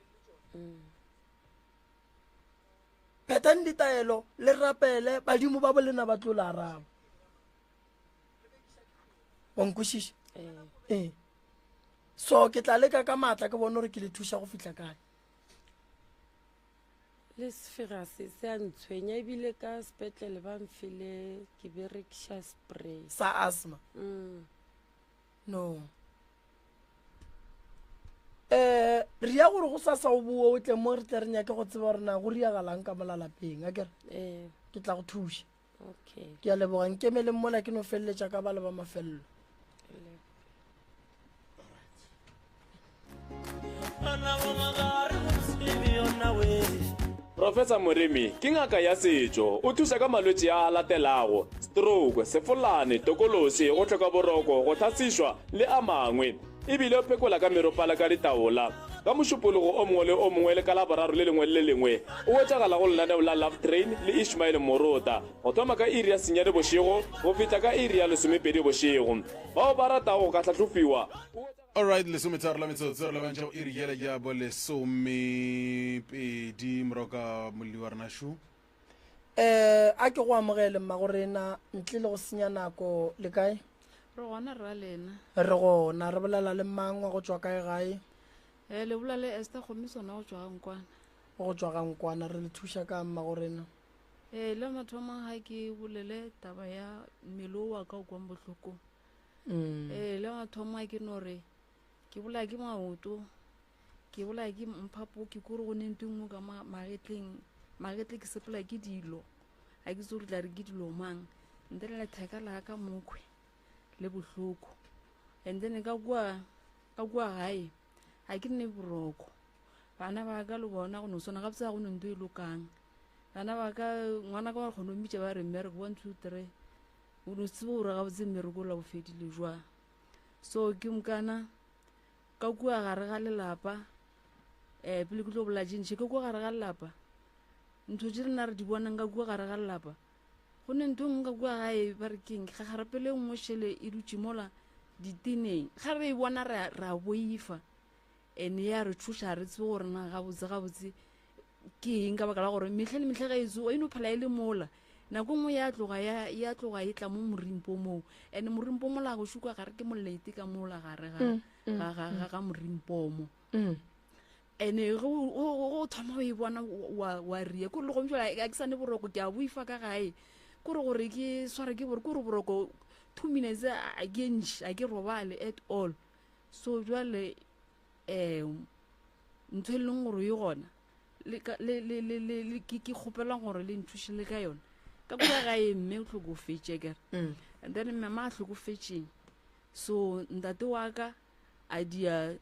phetang ditaelo le rapele badimo ba bolena ba tlo la araba wa nkwešiša so ke tla leka ka maatla ke bone gore ke le thuša go fitlha kae le sefega se se a ntshwenya ebile ka sepetlele ba mfile ke berekiša spray sa asthma no re ya gore go sa o bua o tle mo re tle re nyake go tseba gore na go riagalang ka molalapeng a kere ke tla go thuša ke a leboga nkemeleng mola ke no feleletša ka bale ba mafelelo Professor Moremi ke ngaka ya setšo o thusa ka malwetse a latelago stroke sefolane tokolosi go tlhoka boroko go thasišwa le a mangwe ebile o phekola ka meropala ka ditaola ka mošupologo o mongwe le o mongwe le ka laboraro le lengwe le lengwe o wetšagala go lenaneo la love train le Ishmael Morota go thoma ka iri ya senyane bošego go fihla ka iri ya lesomepedi bošego bao ba ratago ka tlhatlhofiwa alright lesometharo la metsotso re lebantša go iri yela ya bo lesomepedi moroka molli wa rena shu a ke go amogele mmagorena ntle le go senya nako le kae re gona ra lena re gona re bolela le mmangwa go tswa kae gae le bola le Esther Khomisona go tswa gankwana go tswa gankwana re le thuša ka mmagorena le mathomo ga ke bolele taba ya mmele wa ka o kwang bohloko le mathomo ga ke nore ke bola ke maoto ke bola ke mphapo ke kore go nentengwe ka magetle ke sepela ke dilo ga ke tso re tla re ke dilo mang nte le letheka la ka mokhwe le bohloko and then ka kua gae ga ke nne boroko bana ba ka le bona go no sona ga botsa go nento e lokang bana ba ka ngwana ka ba kgone o mmitša ba re mmereko 1 2 3 o no tsebo gore ga botse mmereko la bo fedile jwa so ke mokana ka kua gare ga lelapa pele ke tlo bola jentšhe ke kua gare ga lelapa ntho tše rena re di bonang ka kua gare ga lelapa go ne ntho ngwe ka kua gae ba re keng ga garapele nngwe šele e dutše mola diteneng ga re e bona ra boifa ene ya re thuša re tsebe gore na gabotse ke eng ka baka la gore metlhe le metlhe ga etso o eno phela e le mola nako nngwe ya tloga e tla mo morimpo moo ene morimpo mola go šuka gare ke molete ka mola gare ga morimpo mo ene go thoma o e bona wa ria kore le go mšola a ke sane boroko ke a boifa ka gae kore gore ke sware ke bore kore boroko 2 minutes a ke robale at all so jwale ntho e leng gore e gona ke kgopelang gore le nthušile ka yona ka kua gae mme o tlhokofetse kere and then mama a tlhokofetseng so ntate wa ka a dia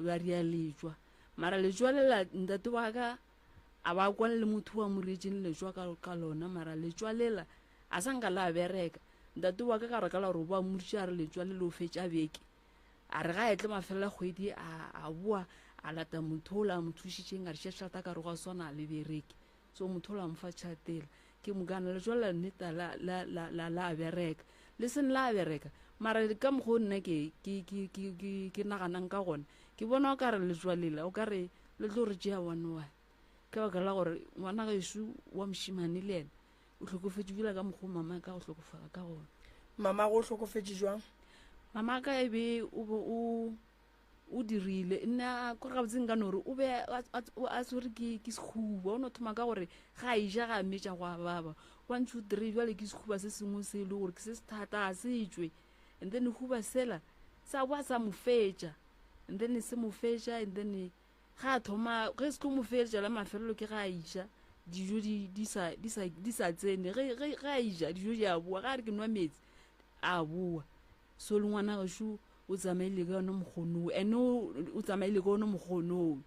ba ria lejwa mara lejwa le la ntate wa ka a ba kwa le motho wa morejeng lejwa ka lona mara lejwa lela a sanga la bereka ntate wa ka re ka la roba murshi a re lejwa le lo fetša beke a re ga etle mafela kgwedi a bua a lata motho la mothušitšeng a re šešata ka re go swana le bereki so motho la mfa chatela ke mogana lejwa la nneta la bereka le seng la bereka mara ka mokgwa nna ke naganang ka gona ke bona o ka re lejwa lela o ka re le tlo re tšea one ka baka la gore ngwana gaešo wa mošimane le ena o tlhokofetše bjela ka mokgwa mama ka go tlhokofala ka gona mama go tlhokofetše jwang mama ka e be o dirile nna ko gabotseng ka nore o be a tsore ke sekhuba o no thoma ka gore ga a ija ga a metša go a baba 1 2 3 jwale ke sekhuba se sengwe se e le gore ke se se thata a se tswe and then huba sela sa boa sa mo fetša and then se mo fetša and then ga a thoma ge se tlo mo fetša la mafelelo ke ga a ija dijo di sa tsene ge a ija dijo di a boa ga a re ke nwa metsi a boa so le ngwana gašo o tsamaile ka yone mokgonou and o tsamaile ka yone mokgonou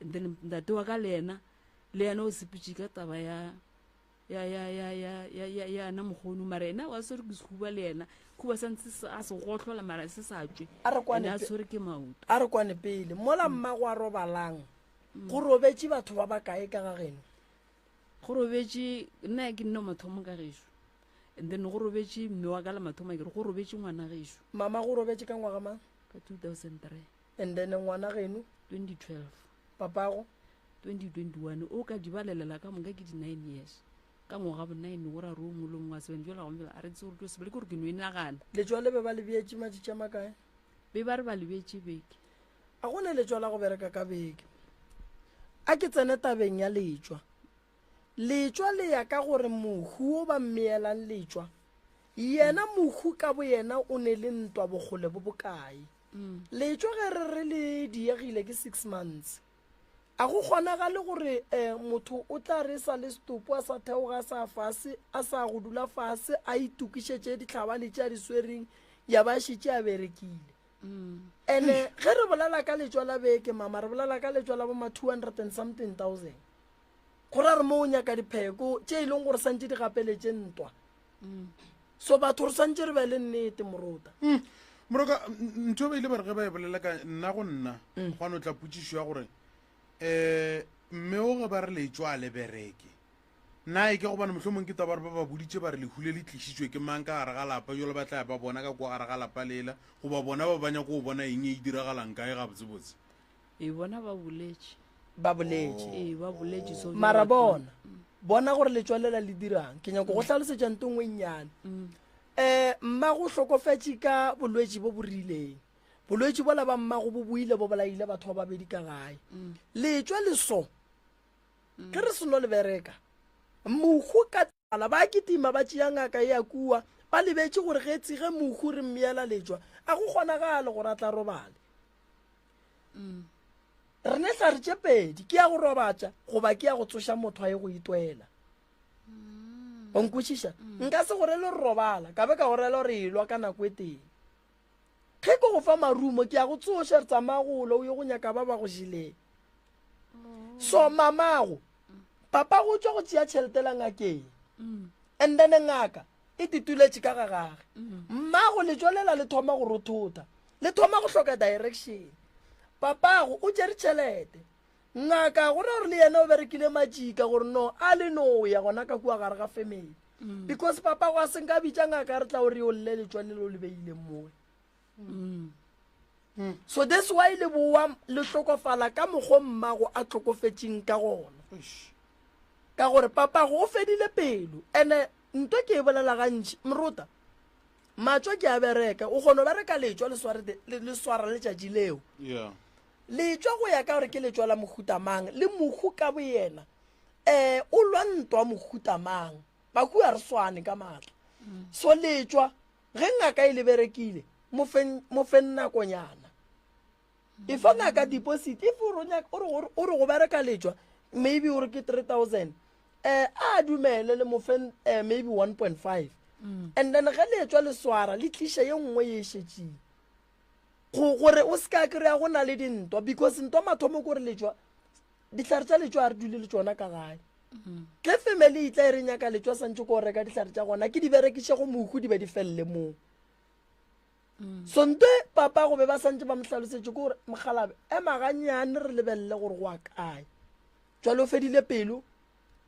and then ntate wa ka le yena o sepetše ka taba ya na mokgonou mara ena wa sore ke sekhuba le yena khuba santse a se gotlhola mara se sa tswe a sore ke maoto a re kwane pele mola mmago a robalang go robetše batho ba bakae ka ga geno go robetše nna ke nno mathomo ka gešo and then go robetše mme wa ka la mathomo ke re go robetše ngwana gešo mama go robetše ka ngwaga mang ka 2003 and then ngwana geno 2012 papago 2021 o ka dibalelela ka moka ke di 9 years ka ngwaga bo 9 go ra ro molong wa 7 jela gombela a re tse gore se bele gore ke no enagana letswa le be ba le beetse matšitša makae be ba re ba le beetse beke a gone letswa la go bereka ka beke a ke tsene tabeng ya letswa le ya ka gore mohu o ba mmeelang letswa yena mohu ka bo yena o ne le ntwa bogole bo bokae letswa ge re le diegile ke 6 months a go kgonagale gore motho o tla re sa le stopo a sa theoga sa fase a sa go dula fase a itukišetše ditlhabane tša di swereng ya ba šitše a berekile ene ge re bolela ka letswa la beke mama re bolela ka letswa la bo ma 200 and something thousand gore re mo o nyaka dipheko tše e leng gore santse di gapeletše ntwa so batho re santse re be le nnete morota moroka ntho ba ile ba re ge ba e bolela ka nna go nna gwane o tla potsišo ya gore mme o ge ba re letswa a le bereke nna e ke go bana mohlomong ke taba re ba ba boditše ba re lehule le tlišitšwe ke mang ka gare ga lapa jalo ba tla ba bona ka kwa gare ga lapa lela goba bona ba banya go bona eng e diragalang kae ga botsebotse e bona ba boletše ba boletše so mara bona gore letswa lela le dirang ke nyako go tlhalosetša nto ngwe nnyane mma go hlokofetše ka bolwetši bo bo rileng bolwetši bola ba mmago bo buile bo bolaile batho ba babedi ka gae letswa le so ke re seno le bereka mohu ka tsala ba ketima ba tšea ngaka ya kua ba lebetše gore ge tsige mohu re mmeela letswa a go kgonagale gore a tla robale re ne tla re tše pedi ke ya go robatša goba ke ya go tsoša motho a ye go itwela o nkwešiša nka se gore le robala ka be ka gorela gore elwa ka nako e teng ge ke go fa marumo ke ya go tsoša re tsamagolo o ye go nyaka ba ba go jeleng so mamago papa go tswa go tšea tšheletela ngakeng and then ngaka e tituletše ka ga gage mmago letswalela le thoma go rothota le thoma go hloka direction papago o tšere tšhelete ngaka gore gore le yena o berekile matšika gore no a le no ya gona ka kua gare ga family because papago a senka bitša ngaka re tla o re o lle letswalelo le beile moe so that's why le boa le tlhokofala ka mokgwa mmago a tlhokofetšeng ka gona ka gore papago o fedile pelo ene nto ke e bolela gantši mrota matswa ke a bereka o kgone o bereka letswa le swara letšatši leo letswa go ya ka gore ke letswa la mohutamang le mohu ka bo yena o lwa ntwa mohutamang bakua re swane ka maatla so letswa ge ngaka e le berekile mo fen nakonyana e fa ngaka deposit if o re go bereka letswa maybe o re ke 3000 a dumele le mo fen maybe 1.5 and then ge letswa le swara le tliša ye nngwe ye šetšeng gore o se ka kry-a go na le dintwa because ntwa mathomo kore letswa ditlhare tša letswa a re dule le tsona ka gae ke family e tla e re nyaka letswa santse ko reka ditlhare tša gona ke di berekiše go mohu di be di felele moo sonte papa go be ba santse ba mohlalosetše ke gore mogalabe maganyane re lebelele gore go a kae jwale o fedile pelo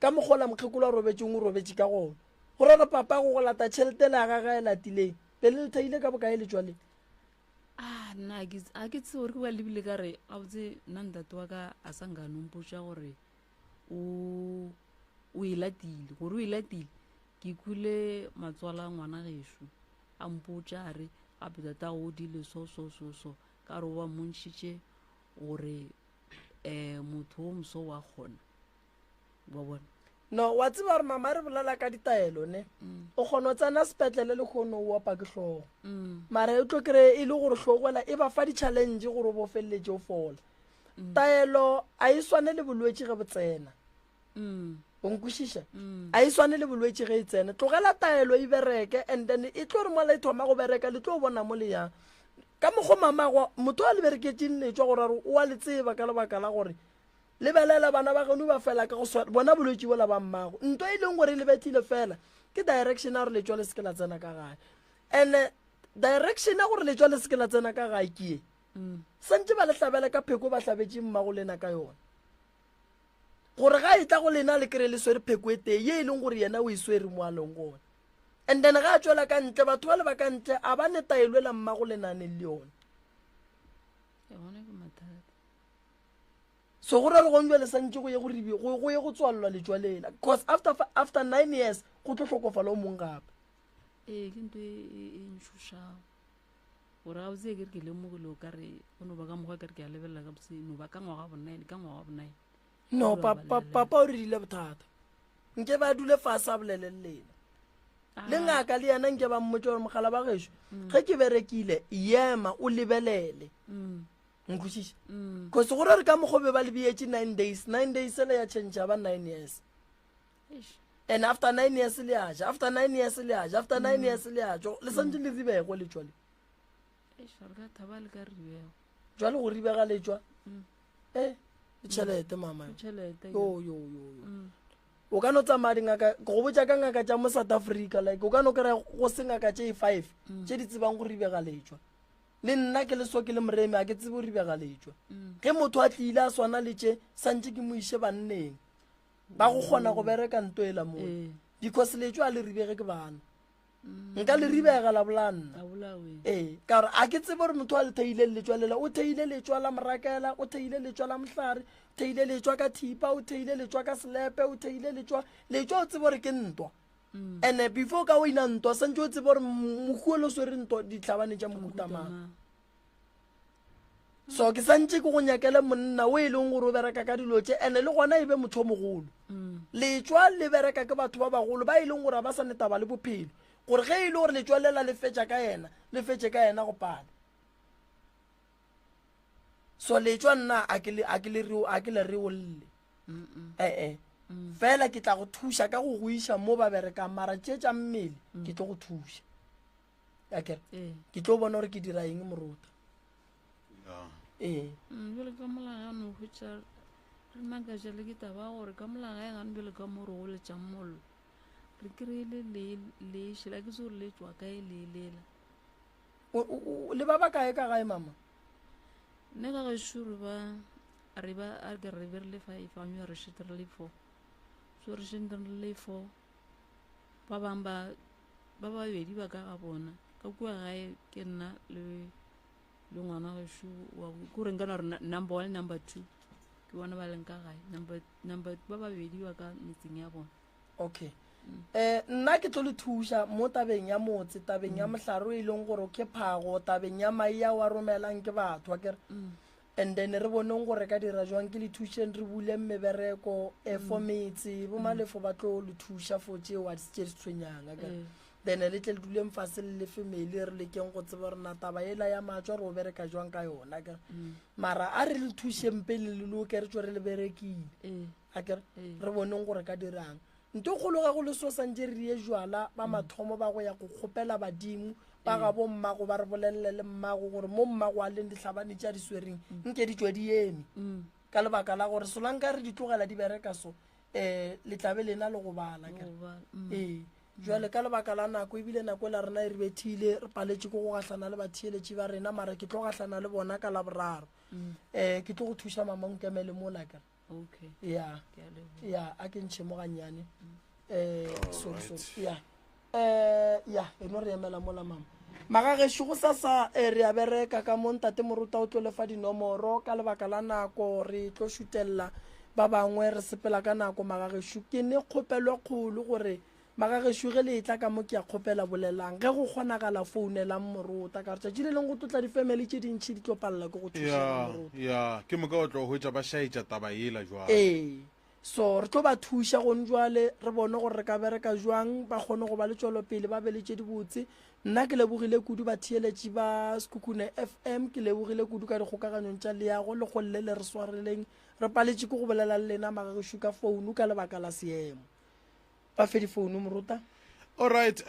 ka mogola mokgekolo a robetseng o robetse ka gona gore re papa go go lata tšhelete le a gaga e latileng pele le thaile ka bokae le jwale nna a ke tse gore ke ba lebile ka re a botse nna ntate wa ka a sa nkanompotsa gore o e latile gore o e latile ke kule matswala ngwana geso a mpotsa a re gape tata go dile so ka re o ba montšhitše gore motho o moso wa kgona wa bona no wa tseba gore mama re bolela ka ditaelo ne o kgona o tsena sepetlele le kgone o opa ke tlhogo mara e tlo kry e le gore tlhogela e ba fa di-challenge gore o bo feleletse o fola taelo a e swane le bolwetse ge bo tsena o nkwešiša a e swane le bolwetse ge e tsena tlogela taelo e bereke and then e tlo re mola e thoma go bereka le tlo o bona mo le yang ka mokgo mamago motho a le bereketseng letswa gore are o a le tseba ka lebaka la gore lebelela bana ba geno ba fela ka go swara bona bolwetse bola ba mmago ntwa e leng gore e lebetile fela ke direction a gore letswa le seke la tsena ka gae and direction a gore letswa le seke la tsena ka gae ke e santse ba le tlabele ka pheko ba tlabetse mmago lena ka yona gore ga e tla go lena le kry le swere pheko e tee ye e leng gore yena o e swere mo a leng gone and then ga a tswela ka ntle batho ba le ba ka ntle a ba netaelwela mmago lenaneng le yone so gore re gonjwa le santse go ye go tswalelwa letswa lela because after 9 years go tlo tlhokofala o mong gape ke nto e ntšhošago gore ga botse ke re ke lemogile o ka re o no ba ka mokgwa ka re ke a lebelela ka botse no ba ka ngwaga bonine no papa o re dile bothata nke ba dule fase a bolelelena le ngaka le yena nke ba mmotse gore mogala ba gešo ge ke berekile yema o lebelele nkwešiša cause gore re ka mokgobe ba le beetse 9 days ele ya change ba 9 years and after 9 years le aja after 9 years le aja after 9 years le aja le santse le ribego letswa le jwale go ribega letswa tšhelete mama yo o ka no tsamaya dingaka go botsa ka ngaka tša mo South Africa like o ka no kry go se ngaka tše 5 tše di tsebang go ribega letswa le nna ke le so ke le moremi a ke tsebe go ribega letswa ge motho a tlile a swana le tše santse ke mo iše banneng ba go kgona go bereka ntoela mo because letswa a le ribege ke bana nka le ribega la bolanna ka gore a ke tsebe gore motho a le theile letswa lela o theile letswa la morakela o theile letswa la mohlare o theile letswa ka thipa o theile letswa ka selepe o theile letswa o tsebe gore ke ntwa and before ka o ina ntwa santse o tsebe gore mohuolo swere ntwa ditlhabane tša mohutamang so ke santse ke go nyakele monna o e leng gore o bereka ka dilo tše and le gona e be motho o mogolo letswa le bereka ke batho ba bagolo ba e leng gore ba sa netaba le bophelo gore ge e le gore letswa lela le fetša ka yena le fetše ka yena go pala so letswa nna a ke le re olle fela ke tla go thuša ka go go iša mo ba berekang mara tše tša mmele ke tlo go thuša akere ke tlo bona gore ke dira eng moruta jale ka molaga no hwetša re nakajale ke taba gore ka molaga e gane bjale ka mo re go letšang mollo re kry-ile le šela ke se gore le tswa kae le lela le ba ba kae ka gae mama nne ka gešo re ba a ke re be re le 5 a meo re šete re le 4 so re šente re le 4 ba bang ba babedi ba ka ga bona ka kua gae ke nna le ngwana gešo ko reng kana gore number 1 number 2 ke bona ba leng ka gae number ba babedi ba ka metseng ya bona okay nna ke tlo le thuša mo tabeng ya motse tabeng ya mohlaro e leng gore ke phago tabeng ya maia wa romelang ke batho akere and then re boneng gore ka dira jwang ke le thušeng re bule mebereko for metse bo malefo ba tlo le thuša for tšeo a tše di tshwenyang akere then le tle le duleng fase le family re le keng go tseba gore na taba ela ya matswa re o bereka jwang ka yona akere mara a re le thušeng pele le lo ke re tswe re le berekile akere re boneng gore ka dirang nto kgolo ga go le so santse re ye jwala ba mathomo ba go ya go kgopela badimo ba ga bo mmago ba re bolelele le mmago gore mo mmago a leng ditlhabane tša di swereng nke di tswe di eme ka lebaka la gore solanka re di tlogela di bereka so le tlabe lena le go bala jwale ka lebaka la nako ebile nako la rena e re bethile re paletše ko go gahlana le batheeletši ba rena mara ke tlo gahlana le bona ka laboraro ke tlo go thuša mama nkemele mo lakere ya a ke ntšhe mo gannyane ya eno re emela mola mama magagešo go sasa re a bereka ka mo ntate moruta o tlo lefa dinomoro ka lebaka la nako re tlo šutelela ba bangwe re sepela ka nako magagešo ke ne kgopelwe kgolo gore magagešo ge le tla ka mo ke a kgopela bolelang ge go kgonagala founelang moruta ka re tšatši le leng go tlotla difamily tše dintšhi di tlo palela ke go thuša moruta ya ke moka o tlo go hwetša ba šaetša taba ela jwang so re tlo ba thuša gone jwale re bone gore re ka bereka jwang ba kgone go ba le tšwelopele ba beletše di botse nna ke lebogile kudu batheeletši ba Sekhukhune FM ke lebogile kudu ka dikgokaganyong tša leago le golle le re swareleng re paletše ke go bolela le lena magagešo ka founu ka lebaka la seemo ba fe difounu moruta alright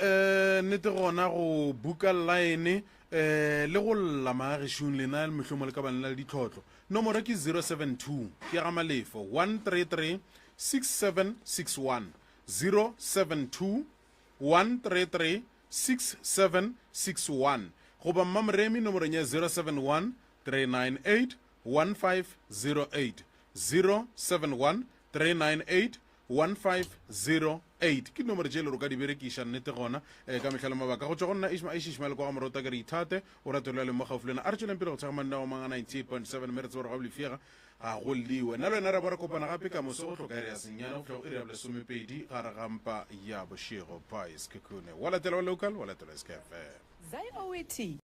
nnete gona go buka line le go lla magagešong lena le mohlomong le ka banela le ditlhotlho nomoro ke 072 ke ga malefo 133 6761 072 133 6761 goba mmamoremi nomorong ya 071 398 1508 071 398 1508 ke nomoro tše lero ka di berekiša nnete gona ka metlhale mabaka go tswa go nna ishmael kwa ga morota ka re ithate o ratelo le mo gaufi lena a re tsweleng pele go tshega manna go manga 98.7 mme re tsebore ga bolefiega ga go liwe nna le wena re bora kopana gape ka moso go tlhoka ere ya senyana go tlhoka ere ya bolesomepedi gare gampa ya bošego pies Sekhukhune wa latela wa local wa latela SKFM